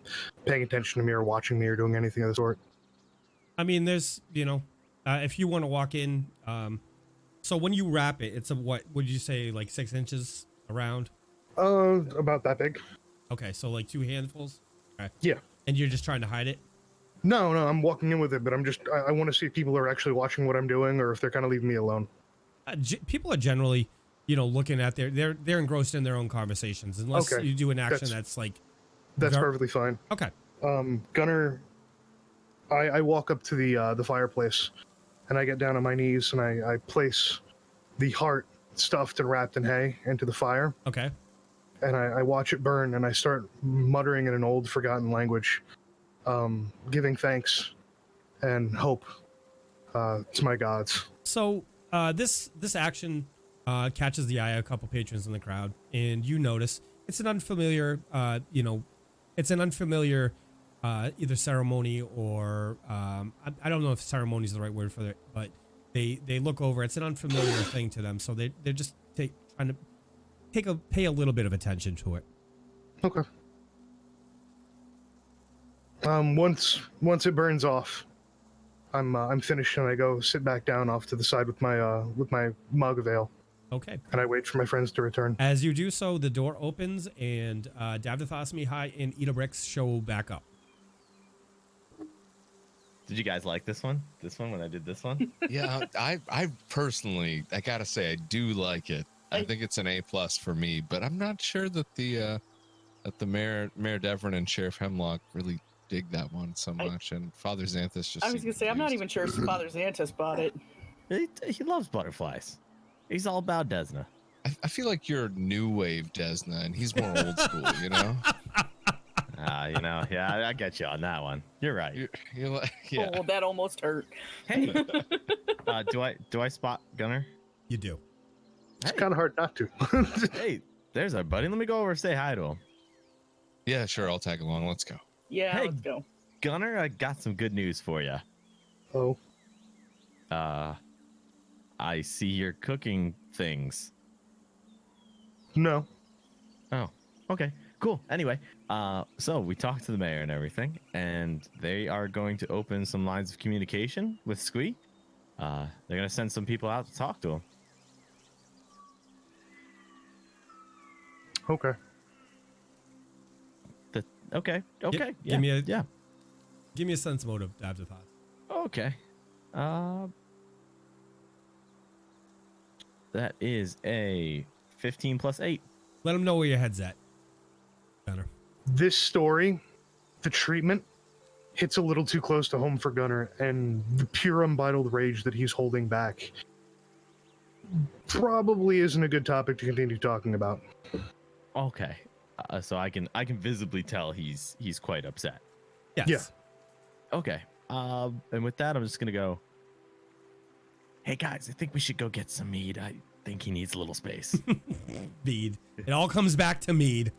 paying attention to me or watching me or doing anything of the sort. I mean, there's If you want to walk in, so when you wrap it, it's a what would you say, like 6 inches around? About that big. Okay, so like 2 handfuls. Okay. Yeah. And you're just trying to hide it. No, I'm walking in with it, but I want to see if people are actually watching what I'm doing or if they're kind of leaving me alone. People are generally, looking at they're engrossed in their own conversations unless Okay. you do an action that's like. That's perfectly fine. Okay. Gunnar, I walk up to the fireplace, and I get down on my knees and I place the heart stuffed and wrapped in hay into the fire. Okay. And I watch it burn, and I start muttering in an old forgotten language, giving thanks and hope to my gods. So this action catches the eye of a couple patrons in the crowd, and you notice it's an unfamiliar, either ceremony or I don't know if ceremony is the right word for it, but they look over. It's an unfamiliar thing to them, so they're just trying to pay a little bit of attention to it. Okay. Once it burns off, I'm finished, and I go sit back down off to the side with my mug of ale. Okay. And I wait for my friends to return. As you do so, the door opens, and Davdithas, Mihaly, and Idabrix show back up. Did you guys like this one? This one when I did this one? Yeah, I personally, I gotta say, I do like it. I think it's an A+ for me, but I'm not sure that the Mayor Devrin and Sheriff Hemlok really dig that one so much, and Father Zantus just. I was gonna say, I'm not even sure if Father Zantus bought it. He loves butterflies. He's all about Desna. I feel like you're new wave Desna, and he's more old school, you know? Yeah, I get you on that one. You're right. You're like, yeah. Oh, that almost hurt. Hey, do I spot Gunnar? You do. It's kind of hard not to. Hey, there's our buddy. Let me go over and say hi to him. Yeah, sure. I'll tag along. Let's go. Yeah, Hey. let's go. Gunnar, I got some good news for you. Oh, I see you're cooking things. no. Oh, okay, cool. Anyway, so we talked to the mayor and everything, and they are going to open some lines of communication with Squee. They're gonna send some people out to talk to him. Okay. Okay. Give me yeah. Give me a sense motive, Davdithas. Okay. That is a 15 plus 8. Let them know where your head's at, Gunnar. This story, the treatment, hits a little too close to home for Gunnar, and the pure unbridled rage that he's holding back probably isn't a good topic to continue talking about. Okay. So I can visibly tell he's quite upset. Yes. Yeah. Okay. And with that, I'm just gonna go. Hey guys, I think we should go get some mead. I think he needs a little space. Mead. It all comes back to mead.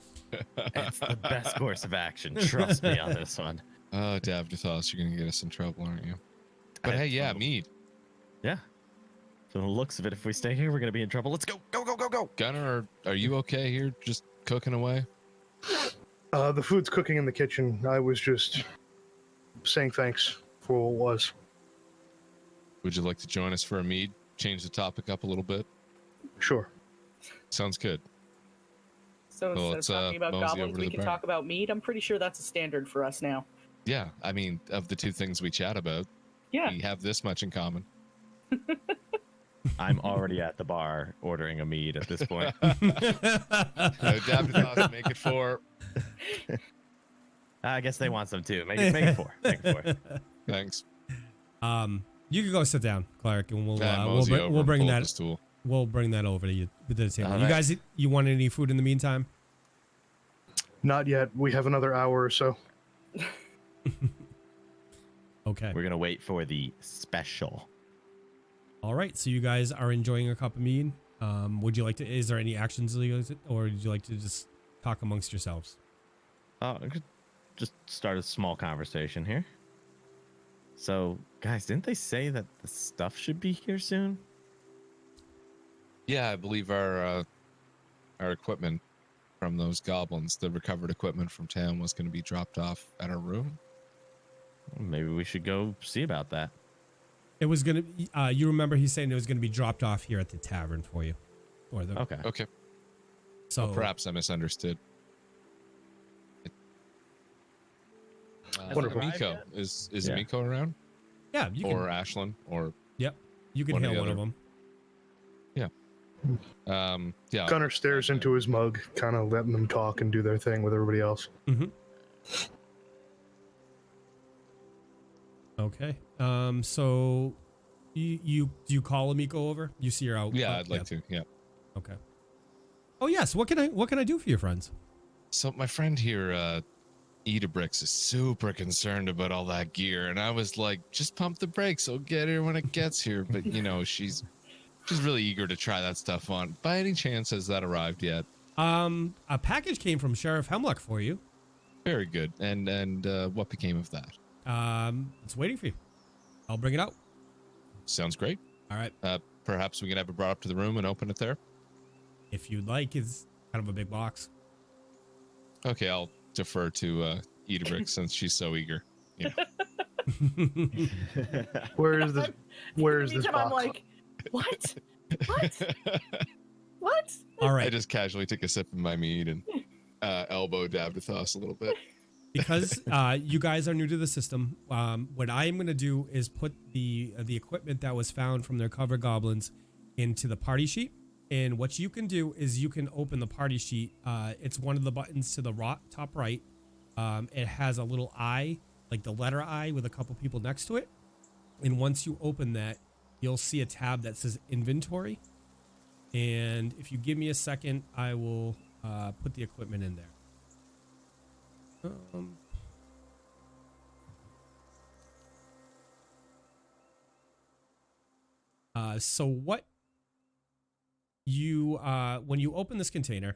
That's the best course of action. Trust me on this one. Oh, Davdithas, you're gonna get us in trouble, aren't you? But hey, yeah, mead. Yeah. From the looks of it, if we stay here, we're gonna be in trouble. Let's go. Go. Gunnar, are you okay here? Just cooking away? The food's cooking in the kitchen. I was just saying thanks for what was. Would you like to join us for a mead? Change the topic up a little bit? Sure. Sounds good. So Well, instead of talking about mosey over goblins, to we the can bar. talk about meat. I'm pretty sure that's a standard for us now. Yeah, I mean, of the two things we chat about, Yeah. we have this much in common. I'm already at the bar ordering a mead at this point. Davdithas, make it 4. I guess they want some too. Make it 4. Make it 4. Thanks. You can go sit down, Cleric, and we'll Mosey over we'll and bring pull up that the stool. we'll bring that over to you to the table. All You right. guys, you want any food in the meantime? Not yet. We have another hour or so. Okay. We're gonna wait for the special. All right. So you guys are enjoying a cup of mead. Would you like to? Is there any actions, or would you like to just talk amongst yourselves? I could just start a small conversation here. So, guys, didn't they say that the stuff should be here soon? Yeah, I believe our equipment from those goblins, the recovered equipment from town, was going to be dropped off at our room. Maybe we should go see about that. It was gonna. You remember he's saying it was gonna be dropped off here at the tavern for you, or the. Okay. Okay. So Perhaps I misunderstood. Wonderful. Miko is Yeah. Miko around, yeah, you or can. Ashlyn, or Yep, you can one or hail the one of other. them. yeah. Gunnar stares into his mug, kind of letting them talk and do their thing with everybody else. Mm-hmm. Okay. So you call Amiko over? You see her out? Yeah, I'd like to. Yeah. Okay. Oh yes. What can I do for your friends? So my friend here, Idabrix, is super concerned about all that gear, and I was like, just pump the brakes. I'll get her when it gets here. But you know, she's really eager to try that stuff on. By any chance, has that arrived yet? A package came from Sheriff Hemlok for you. Very good. And what became of that? It's waiting for you. I'll bring it out. Sounds great. All right. Perhaps we can have it brought up to the room and open it there. If you'd like, it's kind of a big box. Okay, I'll defer to Idabrix since she's so eager. Yeah. Where is this? Where is this Meantime, box? I'm like, what? What? What? All I right. just casually took a sip of my mead and elbowed Davdithas a little bit. Because you guys are new to the system, what I am going to do is put the equipment that was found from their cover goblins into the party sheet. And what you can do is you can open the party sheet. It's one of the buttons to the top right. It has a little eye, like the letter I, with a couple people next to it. And once you open that, you'll see a tab that says inventory. And if you give me a second, I will put the equipment in there. So what you when you open this container,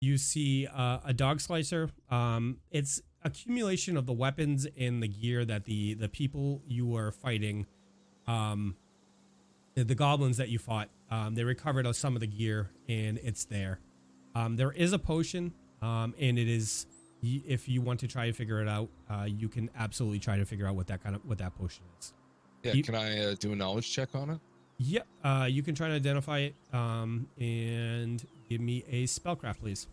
you see a dog slicer. It's accumulation of the weapons and the gear that the people you are fighting, the goblins that you fought, they recovered some of the gear and it's there. There is a potion, and it is. If you want to try to figure it out, you can absolutely try to figure out what that potion is. Yeah, can I do a knowledge check on it? Yep. You can try to identify it. And give me a spellcraft, please.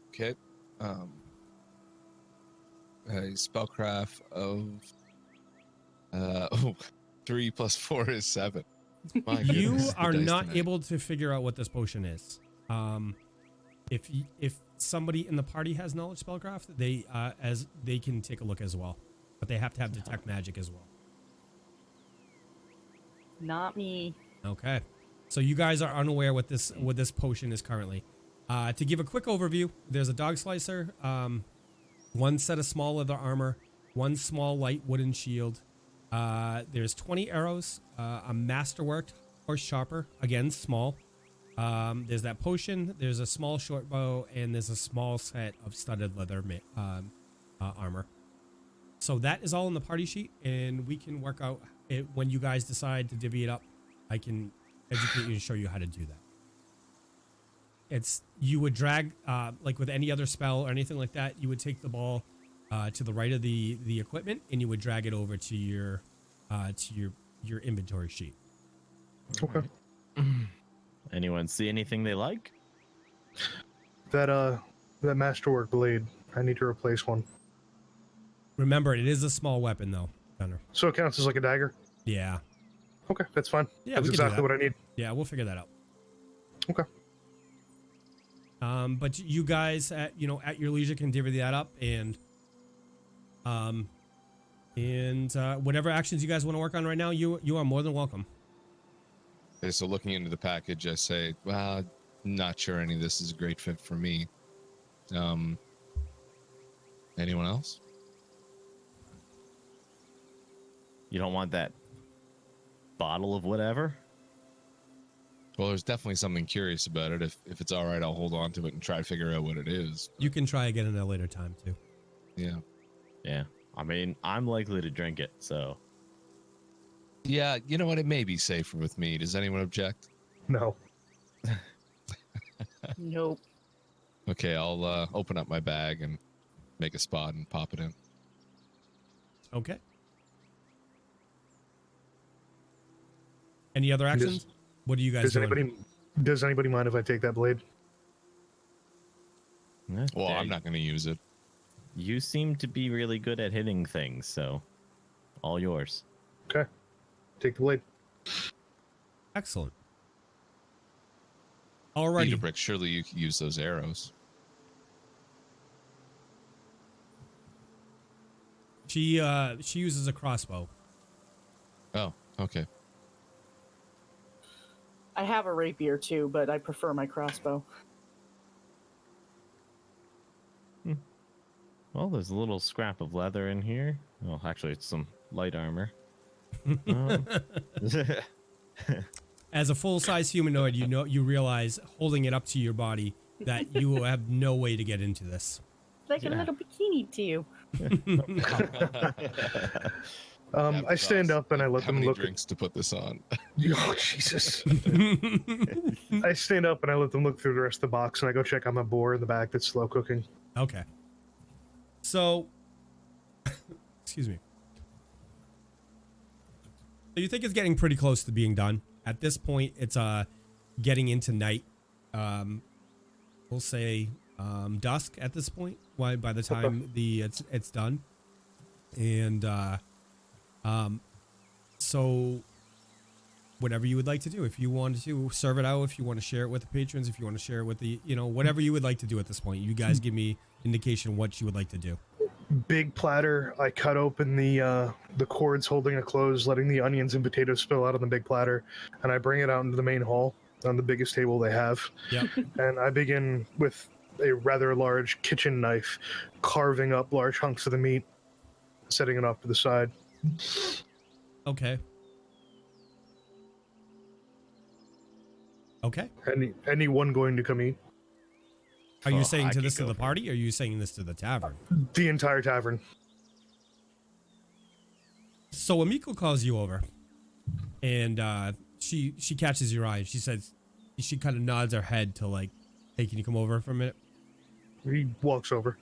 Okay. A spellcraft of 3 + 4 is 7. My You goodness, the are dice not tonight. able to figure out what this potion is. If somebody in the party has knowledge spellcraft, they can take a look as well, but they have to have detect magic as well. Not me. Okay, so you guys are unaware what this potion is currently. To give a quick overview, there's a dog slicer, one set of small leather armor, one small light wooden shield. There's 20 arrows, a masterworked horse chopper, again small. There's that potion, there's a small short bow, and there's a small set of studded leather armor. So that is all in the party sheet, and we can work out it when you guys decide to divvy it up. I can educate you and show you how to do that. You would drag, like with any other spell or anything like that, you would take the ball to the right of the equipment, and you would drag it over to your inventory sheet. Okay. Anyone see anything they like? That masterwork blade. I need to replace one. Remember, it is a small weapon, though, Gunnar. So it counts as like a dagger. Yeah. Okay, that's fine. Yeah, That's we can do exactly that. what I need. Yeah, we'll figure that out. Okay. But you guys, at your leisure, can divvy that up, and whatever actions you guys want to work on right now, you are more than welcome. Okay, so looking into the package, I say, well, not sure any of this is a great fit for me. Anyone else? You don't want that bottle of whatever? Well, there's definitely something curious about it. If it's all right, I'll hold on to it and try to figure out what it is. You can try again at a later time too. Yeah. Yeah. I mean, I'm likely to drink it, so. Yeah, you know what? It may be safer with me. Does anyone object? No. Nope. Okay, I'll open up my bag and make a spot and pop it in. Okay. Any other actions? What are you guys doing? Does anybody mind if I take that blade? Well, I'm not going to use it. You seem to be really good at hitting things, so all yours. Okay. Take the blade. Excellent. Alrighty. Idabrix, surely you could use those arrows. She uses a crossbow. Oh, okay. I have a rapier too, but I prefer my crossbow. Well, there's a little scrap of leather in here. Well, actually, it's some light armor. As a full-size humanoid, you realize holding it up to your body that you have no way to get into this. Like a little bikini to you. I stand up and I let How them many look. drinks to put this on? Oh, Jesus. I stand up and I let them look through the rest of the box, and I go check on my boar in the back that's slow cooking. Okay. So, excuse me. So you think it's getting pretty close to being done. At this point, it's getting into night. We'll say dusk at this point. Why by the time it's done, and so whatever you would like to do, if you want to serve it out, if you want to share it with the patrons, if you want to share it with the whatever you would like to do at this point, you guys give me indication what you would like to do. Big platter. I cut open the cords holding it closed, letting the onions and potatoes spill out on the big platter, and I bring it out into the main hall on the biggest table they have. Yep. And I begin with a rather large kitchen knife, carving up large hunks of the meat, setting it off to the side. Okay. Okay. Anyone going to come eat? Are you Oh, saying I to could this to go the for party, or are you saying this to the tavern? The entire tavern. So Amiko calls you over, and she catches your eye. She says, she kind of nods her head to like, hey, can you come over for a minute? He walks over.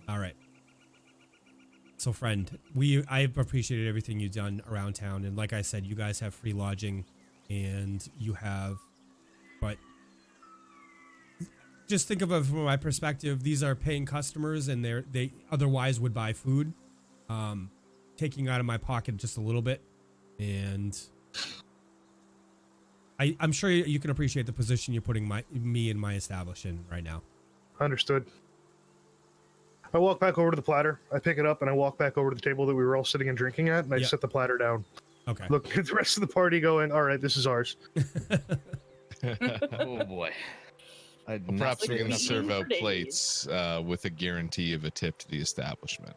All right. So friend, I've appreciated everything you've done around town, and like I said, you guys have free lodging, and you have, but just think of it from my perspective. These are paying customers, and they otherwise would buy food. Taking out of my pocket just a little bit, and I'm sure you can appreciate the position you're putting me and my establishment right now. Understood. I walk back over to the platter. I pick it up and I walk back over to the table that we were all sitting and drinking at, and I set the platter down. Okay. Look at the rest of the party going, all right, this is ours. Oh boy. Well, perhaps we're going to Like serve out days. plates with a guarantee of a tip to the establishment.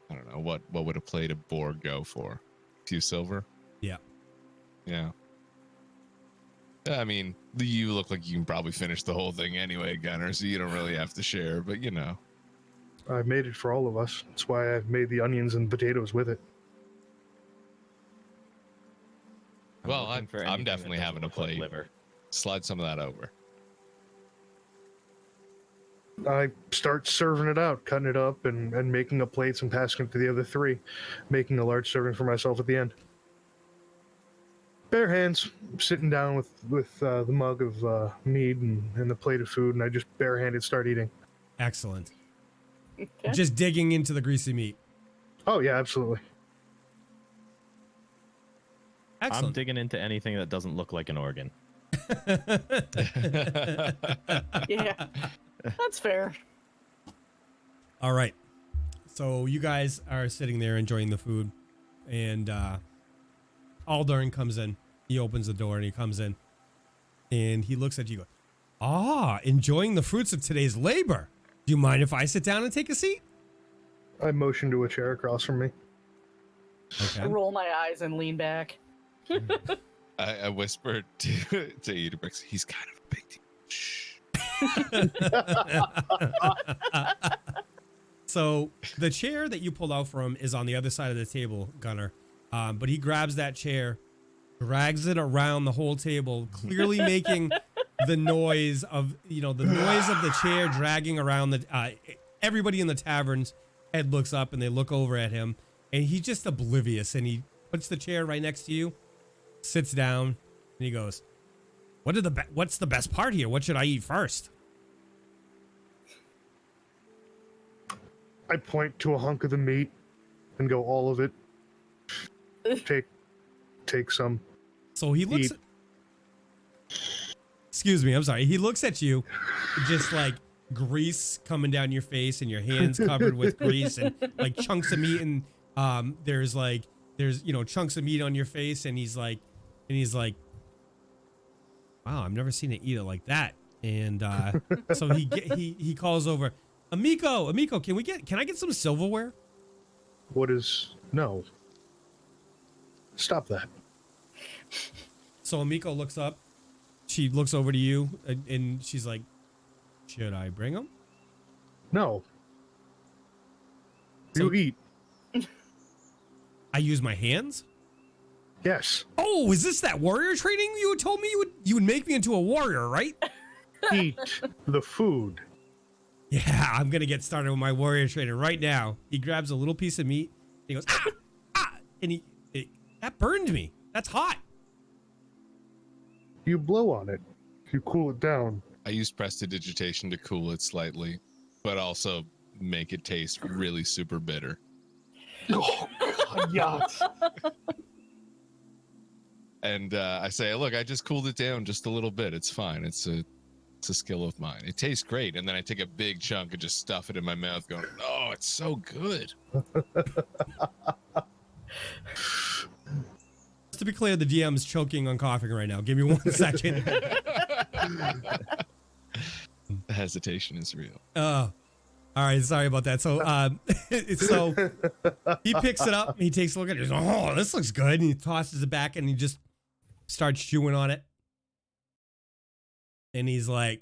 I don't know, what would a plate of boar go for? A few silver? Yeah. Yeah. I mean, you look like you can probably finish the whole thing anyway, Gunnar, so you don't really have to share, but you know. I made it for all of us. That's why I've made the onions and potatoes with it. Well, looking for I'm anything that definitely doesn't having a look like plate. liver. Slide some of that over. I start serving it out, cutting it up and making up plates and passing it to the other three, making a large serving for myself at the end. Bare hands, sitting down with the mug of mead and the plate of food, and I just barehanded start eating. Excellent. Okay. Just digging into the greasy meat. Oh, yeah, absolutely. I'm Excellent. digging into anything that doesn't look like an organ. Yeah, that's fair. All right. So you guys are sitting there enjoying the food, and Aldern comes in. He opens the door and he comes in, and he looks at you. Enjoying the fruits of today's labor. Do you mind if I sit down and take a seat? I motion to a chair across from me. I Okay. roll my eyes and lean back. I whispered to Idabrix, he's kind of a big deal. Shh. So the chair that you pulled out for him is on the other side of the table, Gunnar. But he grabs that chair, drags it around the whole table, clearly making the noise of the chair dragging around the. Everybody in the tavern's head looks up and they look over at him, and he's just oblivious. And he puts the chair right next to you, sits down, and he goes, "What's the best part here? What should I eat first?" I point to a hunk of the meat and go, all of it. Take some. So he looks. Eat. Excuse me, I'm sorry. He looks at you, just like grease coming down your face, and your hands covered with grease, and like chunks of meat, and there's chunks of meat on your face, and he's like, wow, I've never seen it eat it like that. And so he calls over, Amico, can I get some silverware? No. Stop that. So Amico looks up. She looks over to you, and she's like, should I bring him? No. So- You eat. I use my hands? Yes. Oh, is this that warrior training you told me you would make me into a warrior, right? Eat the food. Yeah, I'm gonna get started with my warrior training right now. He grabs a little piece of meat. And he goes, and that burned me. That's hot. You blow on it. You cool it down. I use prestidigitation to cool it slightly, but also make it taste really super bitter. Oh, God, yachts. And I say, look, I just cooled it down just a little bit. It's fine. It's a skill of mine. It tastes great. And then I take a big chunk and just stuff it in my mouth going, oh, it's so good. To be clear, the DM is choking on coughing right now. Give me 1 second. The hesitation is real. All right, sorry about that. So, so he picks it up, he takes a look at it, he goes, oh, this looks good, and he tosses it back, and he just starts chewing on it. And he's like,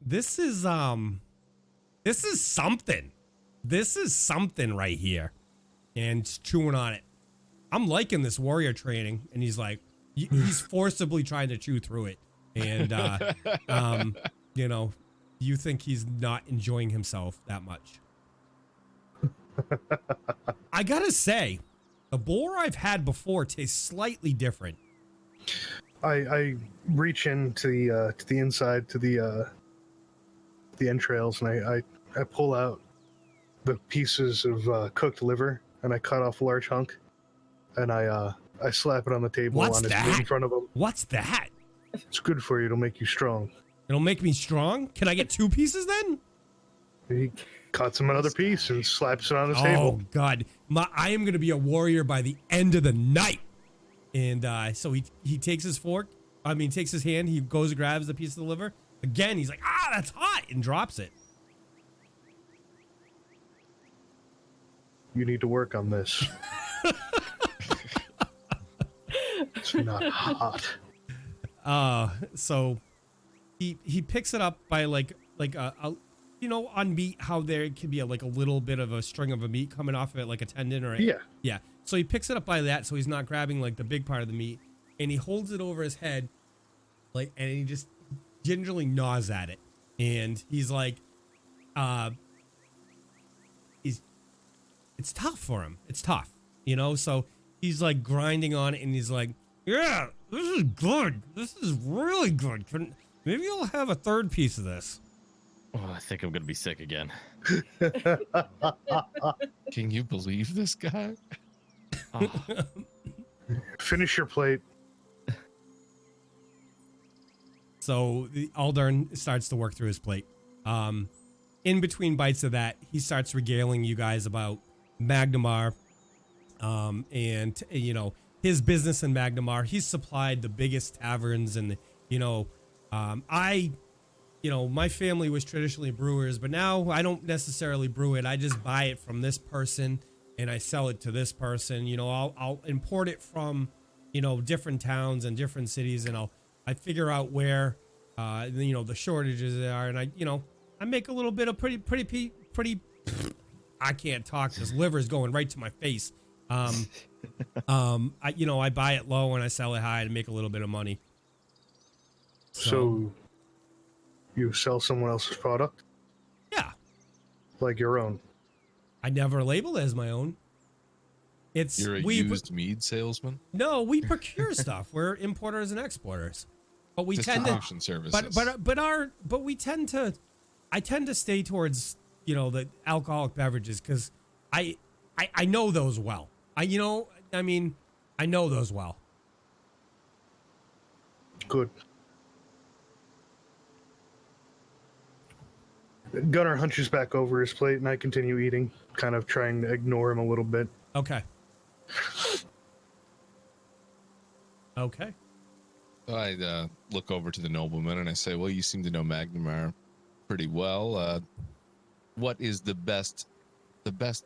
this is something. This is something right here. And chewing on it. I'm liking this warrior training. And he's like, he's forcibly trying to chew through it. And, you think he's not enjoying himself that much. I gotta say, the boar I've had before tastes slightly different. I reach into the inside to the entrails, and I pull out the pieces of cooked liver, and I cut off a large hunk, and I slap it on the table What's on his that? in front of him. What's that? It's good for you. It'll make you strong. It'll make me strong? Can I get 2 pieces then? He cuts him another piece and slaps it on his Oh, table. God. I am going to be a warrior by the end of the night. And so he takes his takes his hand, he goes and grabs the piece of the liver. Again, he's like, that's hot, and drops it. You need to work on this. It's not hot. So he picks it up by like on meat, how there can be a little bit of a string of a meat coming off of it, like a tendon or yeah. So he picks it up by that, so he's not grabbing like the big part of the meat, and he holds it over his head, and he just gingerly gnaws at it, and he's like, it's tough for him. It's tough, So he's like grinding on it, and he's like, yeah, this is good. This is really good. Maybe you'll have a 3rd piece of this. Oh, I think I'm gonna be sick again. Can you believe this guy? Oh, Finish your plate. So the Aldern starts to work through his plate. In between bites of that, he starts regaling you guys about Magnamar, and his business in Magnamar. He's supplied the biggest taverns, and my family was traditionally brewers, but now I don't necessarily brew it. I just buy it from this person and I sell it to this person. I'll import it from different towns and different cities, and I figure out where the shortages are, and I make a little bit of pretty I can't talk. This liver's going right to my face. I buy it low and I sell it high to make a little bit of money. So you sell someone else's product? Yeah. Like your own? I never label it as my own. You're a used mead salesman? No, we procure stuff. We're importers and exporters. But we tend to distribution services. but we tend to I tend to stay towards, the alcoholic beverages cuz I know those well. I know those well. Good. Gunnar hunches back over his plate, and I continue eating, kind of trying to ignore him a little bit. Okay. Okay. I look over to the nobleman and I say, well, you seem to know Magnamar pretty well. What is the best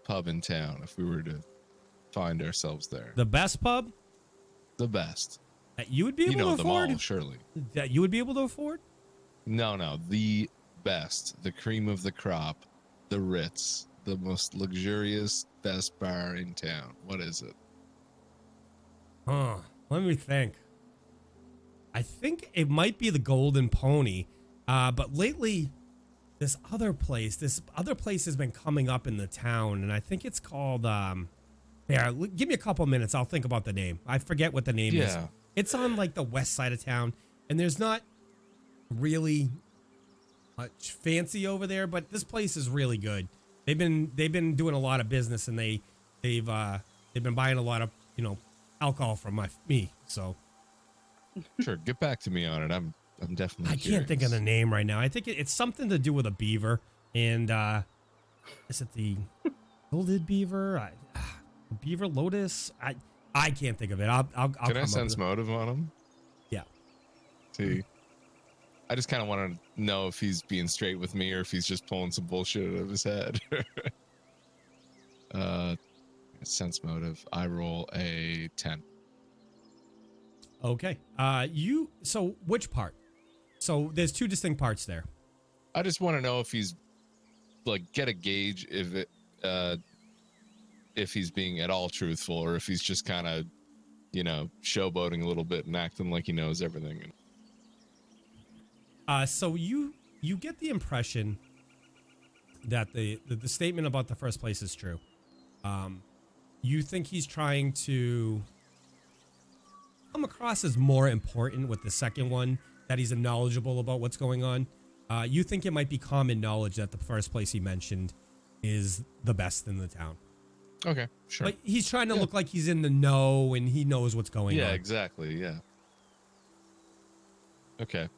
pub in town if we were to find ourselves there? The best pub? The best. That you would be able You know to them afford? all, surely. That you would be able to afford? No. The best. The cream of the crop. The Ritz. The most luxurious, best bar in town. What is it? Let me think. I think it might be the Golden Pony. But lately, this other place has been coming up in the town, and I think it's called, give me a couple minutes. I'll think about the name. I forget what the name is. Yeah. It's on like the west side of town, and there's not really much fancy over there, but this place is really good. They've been doing a lot of business, and they've been buying a lot of alcohol from me. So Sure, get back to me on it. I'm definitely. I can't think of the name right now. I think it's something to do with a beaver, and is it the gilded beaver? Beaver Lotus? I can't think of it. I'll Can I sense motive on him? Yeah. See, I just kind of want to know if he's being straight with me or if he's just pulling some bullshit out of his head. Sense motive. I roll a 10. Okay. So which part? So there's two distinct parts there. I just want to know if he's get a gauge if he's being at all truthful or if he's just kind of, showboating a little bit and acting like he knows everything. So you get the impression that the statement about the first place is true. You think he's trying to come across as more important with the second one, that he's knowledgeable about what's going on. You think it might be common knowledge that the first place he mentioned is the best in the town. Okay, sure. But he's trying to look like he's in the know and he knows what's going on. Yeah, exactly. Yeah. Okay.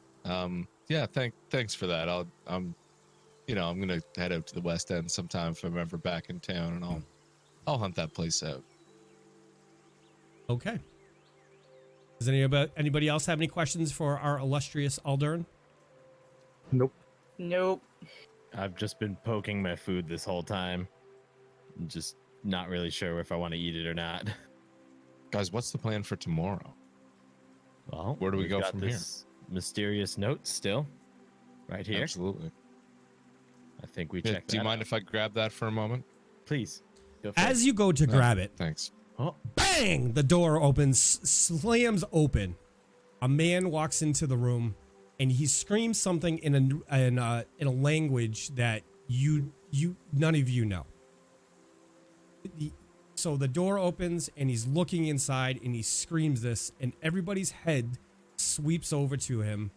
Yeah. Thanks for that. I'm gonna head out to the West End sometime if I'm ever back in town, and I'll hunt that place out. Okay. Does anybody else have any questions for our illustrious Aldern? Nope. I've just been poking my food this whole time. I'm just not really sure if I want to eat it or not. Guys, what's the plan for tomorrow? Well, Where do we we've go got from this mysterious note still right here. Absolutely. I think we Yeah, check. do you mind if I grab that for a moment? Please. Go for As it. you go to grab it, Thanks. Oh, bang! The door opens, slams open. A man walks into the room, and he screams something in a language that none of you know. So the door opens, and he's looking inside, and he screams this, and everybody's head sweeps over to him,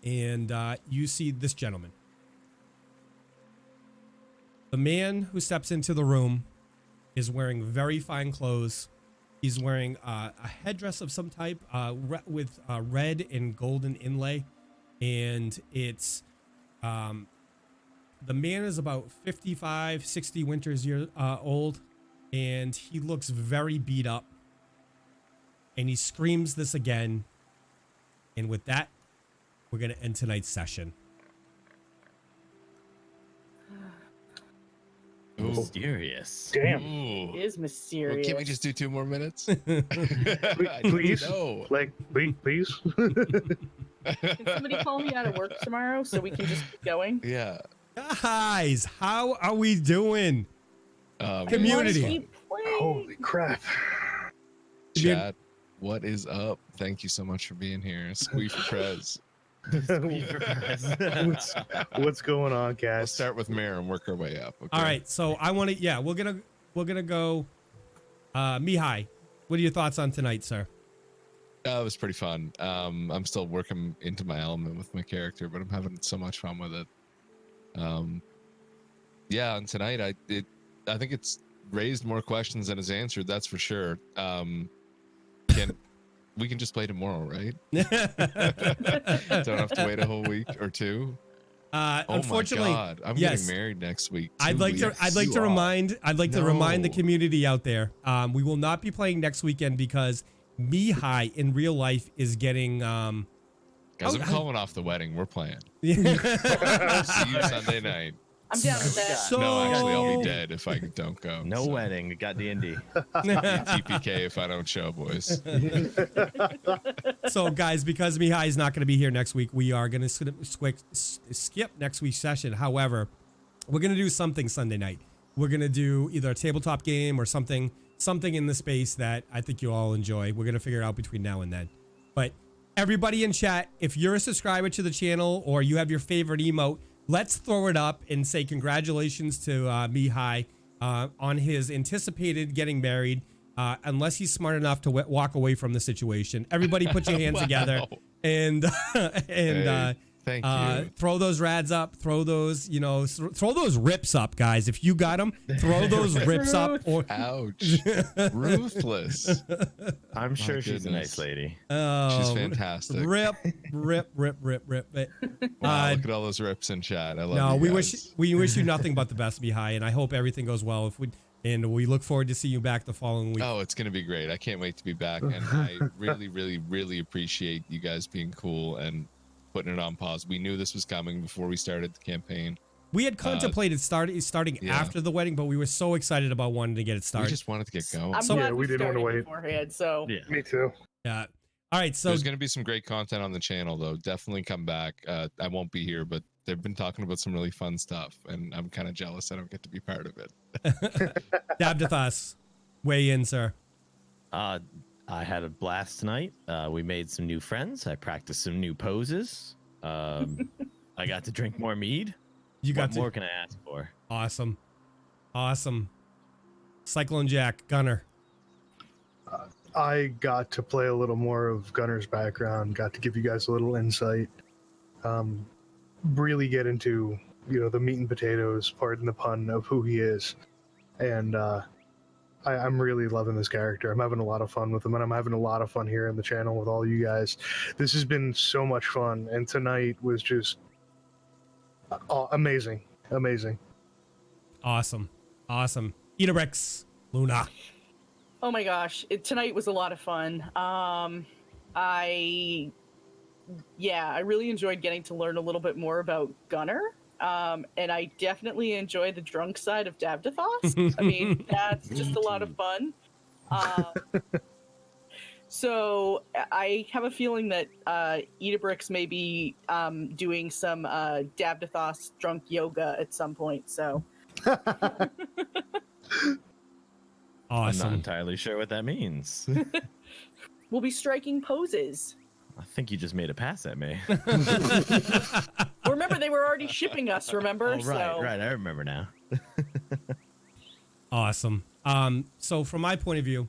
and you see this gentleman. The man who steps into the room is wearing very fine clothes. He's wearing a headdress of some type with red and golden inlay. And it's the man is about 55, 60 winters old. And he looks very beat up. And he screams this again. And with that, we're going to end tonight's session. mysterious. Damn. Ooh. It is Well, mysterious. can't we just do 2 more minutes? Please? No. Please? Can somebody call me out of work tomorrow so we can just keep going? Yeah. Guys, how are we doing? Community. Keep playing. Holy crap. Chat, what is up? Thank you so much for being here. Squeef Prez. What's going on, Let's guys? start with Mayor and work our way up. Okay? All right, so I want to. Yeah, we're gonna go. Mihaly, what are your thoughts on tonight, sir? It was pretty fun. I'm still working into my element with my character, but I'm having so much fun with it. Yeah, and tonight I think it's raised more questions than it's answered. That's for sure. We can just play tomorrow, right? Don't have to wait a whole week or two. Unfortunately, my God. I'm yes. getting married next week. I'd like to remind the community out there. We will not be playing next weekend because Mihaly in real life is getting. Guys, I'm calling off the wedding. We're playing. Yeah. See you Sunday night. I'm down with that. So, No, actually, I'll be dead if I don't go. No wedding. Got D&D. TPK if I don't show, boys. So, guys, because Mihaly is not going to be here next week, we are going to skip next week's session. However, we're going to do something Sunday night. We're going to do either a tabletop game or something in the space that I think you all enjoy. We're going to figure it out between now and then. But everybody in chat, if you're a subscriber to the channel or you have your favorite emote, let's throw it up and say congratulations to Mihaly on his anticipated getting married, unless he's smart enough to walk away from the situation. Everybody put your hands together and Thank you. throw those rads up, throw those, throw those rips up, guys. If you got them, throw those rips up. Or Ouch. Ruthless. I'm sure My she's a goodness. nice lady. She's fantastic. Rip. But, Wow, look at all those rips in chat. I love no, you we guys. wish you nothing but the best, Mihaly, and I hope everything goes well. And we look forward to seeing you back the following week. Oh, it's going to be great. I can't wait to be back. And I really, really, really appreciate you guys being cool and putting it on pause. We knew this was coming before we started the campaign. We had contemplated starting after the wedding, but we were so excited about wanting to get it started. We just wanted to get going. I'm glad we didn't want to started wait. beforehand. So Yeah. Me too. Yeah. All right. So There's going to be some great content on the channel, though. Definitely come back. I won't be here, but they've been talking about some really fun stuff, and I'm kind of jealous I don't get to be part of it. Davdithas, weigh in, sir. I had a blast tonight. We made some new friends. I practiced some new poses. I got to drink more mead. What more can I ask for? Awesome. Cyclone Jack, Gunnar. I got to play a little more of Gunnar's background, got to give you guys a little insight, really get into, the meat and potatoes, pardon the pun, of who he is. And I'm really loving this character. I'm having a lot of fun with him, and I'm having a lot of fun here in the channel with all you guys. This has been so much fun, and tonight was just amazing. Awesome. Idabrix, Luna. Oh my gosh, tonight was a lot of fun. I really enjoyed getting to learn a little bit more about Gunnar. And I definitely enjoy the drunk side of Davdithas. I mean, that's just a lot of fun. So I have a feeling that Idabrix may be doing some Davdithas drunk yoga at some point. So I'm not Awesome. entirely sure what that means. we'll be striking poses. I think you just made a pass at me. Remember, they were already shipping us, remember? Oh, right. I remember now. Awesome. So from my point of view,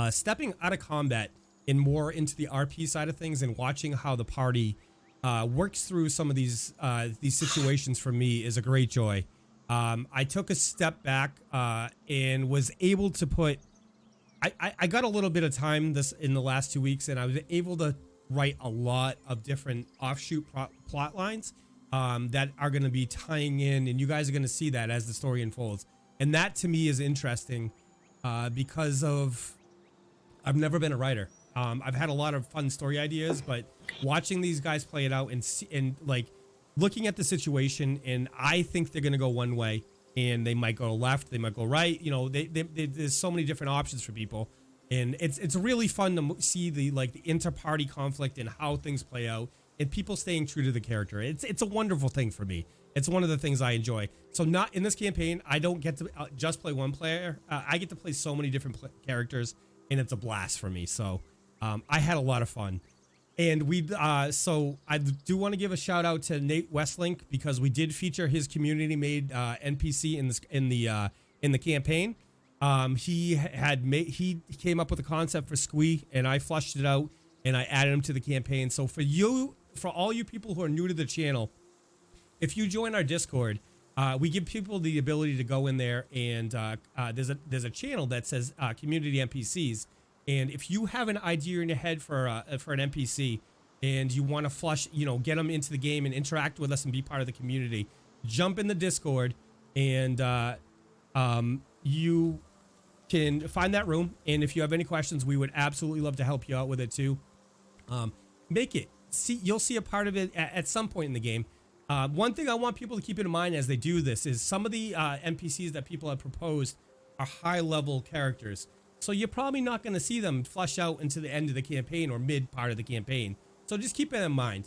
stepping out of combat and more into the RP side of things and watching how the party works through some of these situations for me is a great joy. I took a step back and was able to put. I got a little bit of time in the last 2 weeks, and I was able to write a lot of different offshoot plot lines that are going to be tying in, and you guys are going to see that as the story unfolds. And that to me is interesting because I've never been a writer. I've had a lot of fun story ideas, but watching these guys play it out and like looking at the situation, and I think they're going to go one way. And they might go left, they might go right. There's so many different options for people, and it's really fun to see the inter-party conflict and how things play out, and people staying true to the character. It's a wonderful thing for me. It's one of the things I enjoy. So not in this campaign, I don't get to just play one player. I get to play so many different characters, and it's a blast for me. So I had a lot of fun. And so I do want to give a shout out to Nate Westlink because we did feature his community-made NPC in the campaign. he came up with a concept for Squee, and I flushed it out and I added him to the campaign. So for all you people who are new to the channel, if you join our Discord, we give people the ability to go in there, and there's a channel that says community NPCs, and if you have an idea in your head for an NPC and you want to flush, get them into the game and interact with us and be part of the community, jump in the Discord, and you can find that room. And if you have any questions, we would absolutely love to help you out with it too. You'll see a part of it at some point in the game. One thing I want people to keep in mind as they do this is some of the NPCs that people have proposed are high level characters. So you're probably not going to see them flush out into the end of the campaign or mid part of the campaign. So just keep it in mind,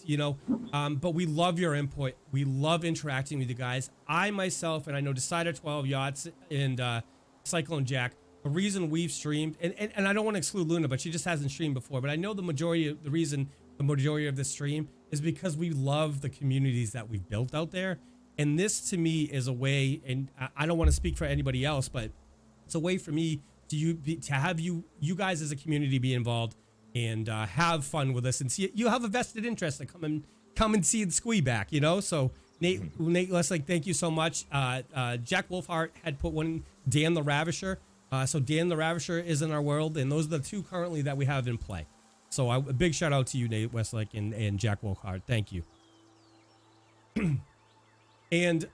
but we love your input. We love interacting with you guys. I myself, and I know Decider 12, Yachts, and Cyclone Jack, the reason we've streamed, and I don't want to exclude Luna, but she just hasn't streamed before, but I know the majority of this stream is because we love the communities that we've built out there. And this to me is a way, and I don't want to speak for anybody else, but it's a way for me to have you guys as a community be involved and have fun with us, and see you have a vested interest to come and see the Squee back, So Nate Leslie, thank you so much. Jack Wolfheart had put one, Dan the Ravisher. So Dan the Ravisher is in our world, and those are the two currently that we have in play. So a big shout out to you, Nate Westlake and Jack Wolfheart. Thank you. And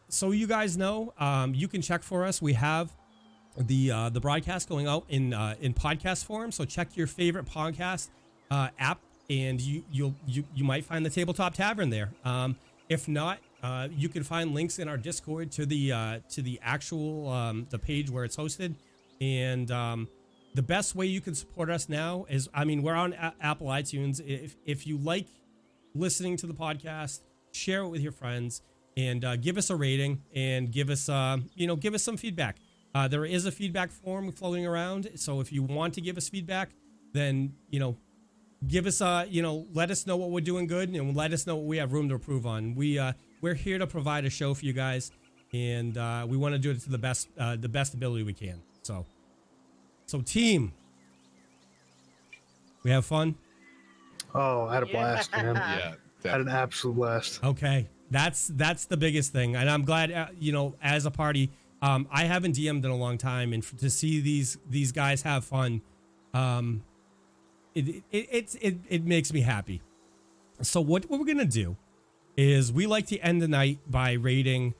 so you guys know, you can check for us. We have the broadcast going out in podcast form. So check your favorite podcast app, and you might find the Tabletop Tavern there. If not, you can find links in our Discord to the actual the page where it's hosted. And the best way you can support us now is, we're on Apple iTunes. If you like listening to the podcast, share it with your friends, and give us a rating, and give us some feedback. There is a feedback form floating around. So if you want to give us feedback, then, give us, let us know what we're doing good, and let us know what we have room to improve on. We're here to provide a show for you guys, and we want to do it to the best ability we can. So team, we have fun. Oh, I had a blast, man. Yeah, I had an absolute blast. Okay, that's the biggest thing, and I'm glad as a party. I haven't DM'd in a long time, and to see these guys have fun, it makes me happy. So what we're gonna do is we like to end the night by rating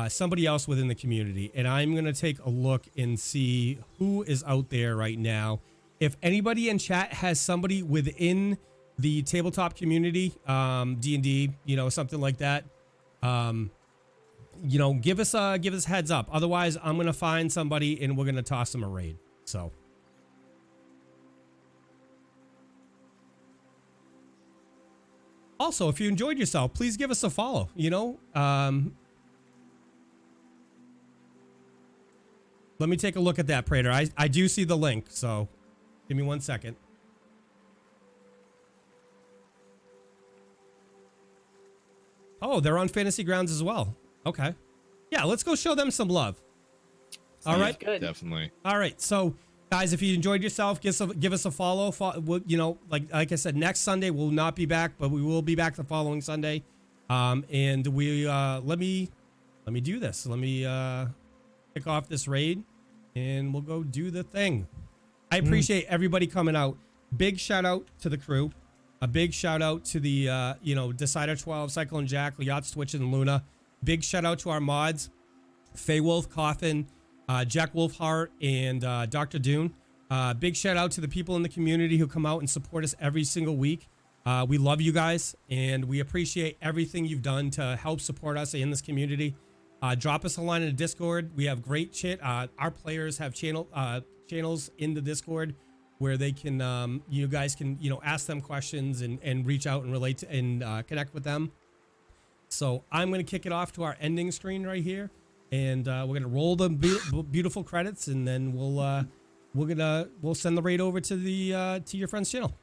somebody else within the community, and I'm gonna take a look and see who is out there right now. If anybody in chat has somebody within the tabletop community, D&D, something like that, give us heads up. Otherwise, I'm gonna find somebody and we're gonna toss them a raid. So. Also, if you enjoyed yourself, please give us a follow. Let me take a look at that, Prater. I do see the link, so give me 1 second. Oh, they're on Fantasy Grounds as well. Okay. Yeah, let's go show them some love. All right. Good. definitely. All right. So, guys, if you enjoyed yourself, give us a follow. Like I said, next Sunday we'll not be back, but we will be back the following Sunday. And we let me do this. Let me kick off this raid, and we'll go do the thing. I appreciate everybody coming out. Big shout out to the crew. A big shout out to the Decider 12, Cyclone Jack, YottsTwitch, and Luna. Big shout out to our mods, Feywolf, Coffin, Jack Wolfheart, and Dr. Dune. Big shout out to the people in the community who come out and support us every single week. We love you guys, and we appreciate everything you've done to help support us in this community. Drop us a line in the Discord. We have great chat. Our players have channels in the Discord where they can, you guys can, ask them questions and reach out and relate to, and connect with them. So I'm going to kick it off to our ending screen right here, and we're going to roll the beautiful credits, and then we'll send the raid over to to your friend's channel.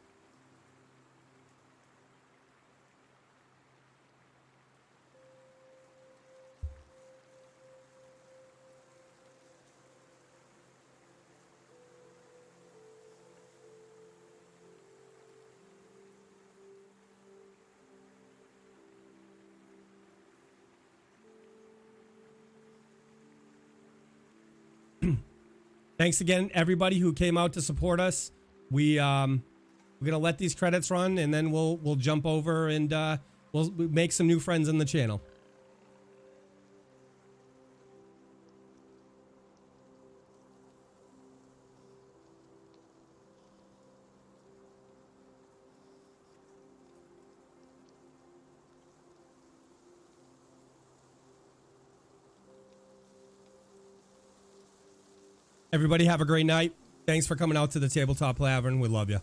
Thanks again, everybody who came out to support us. We're gonna let these credits run, and then we'll jump over and we'll make some new friends in the channel. Everybody have a great night. Thanks for coming out to the Tabletop Tavern. We love you.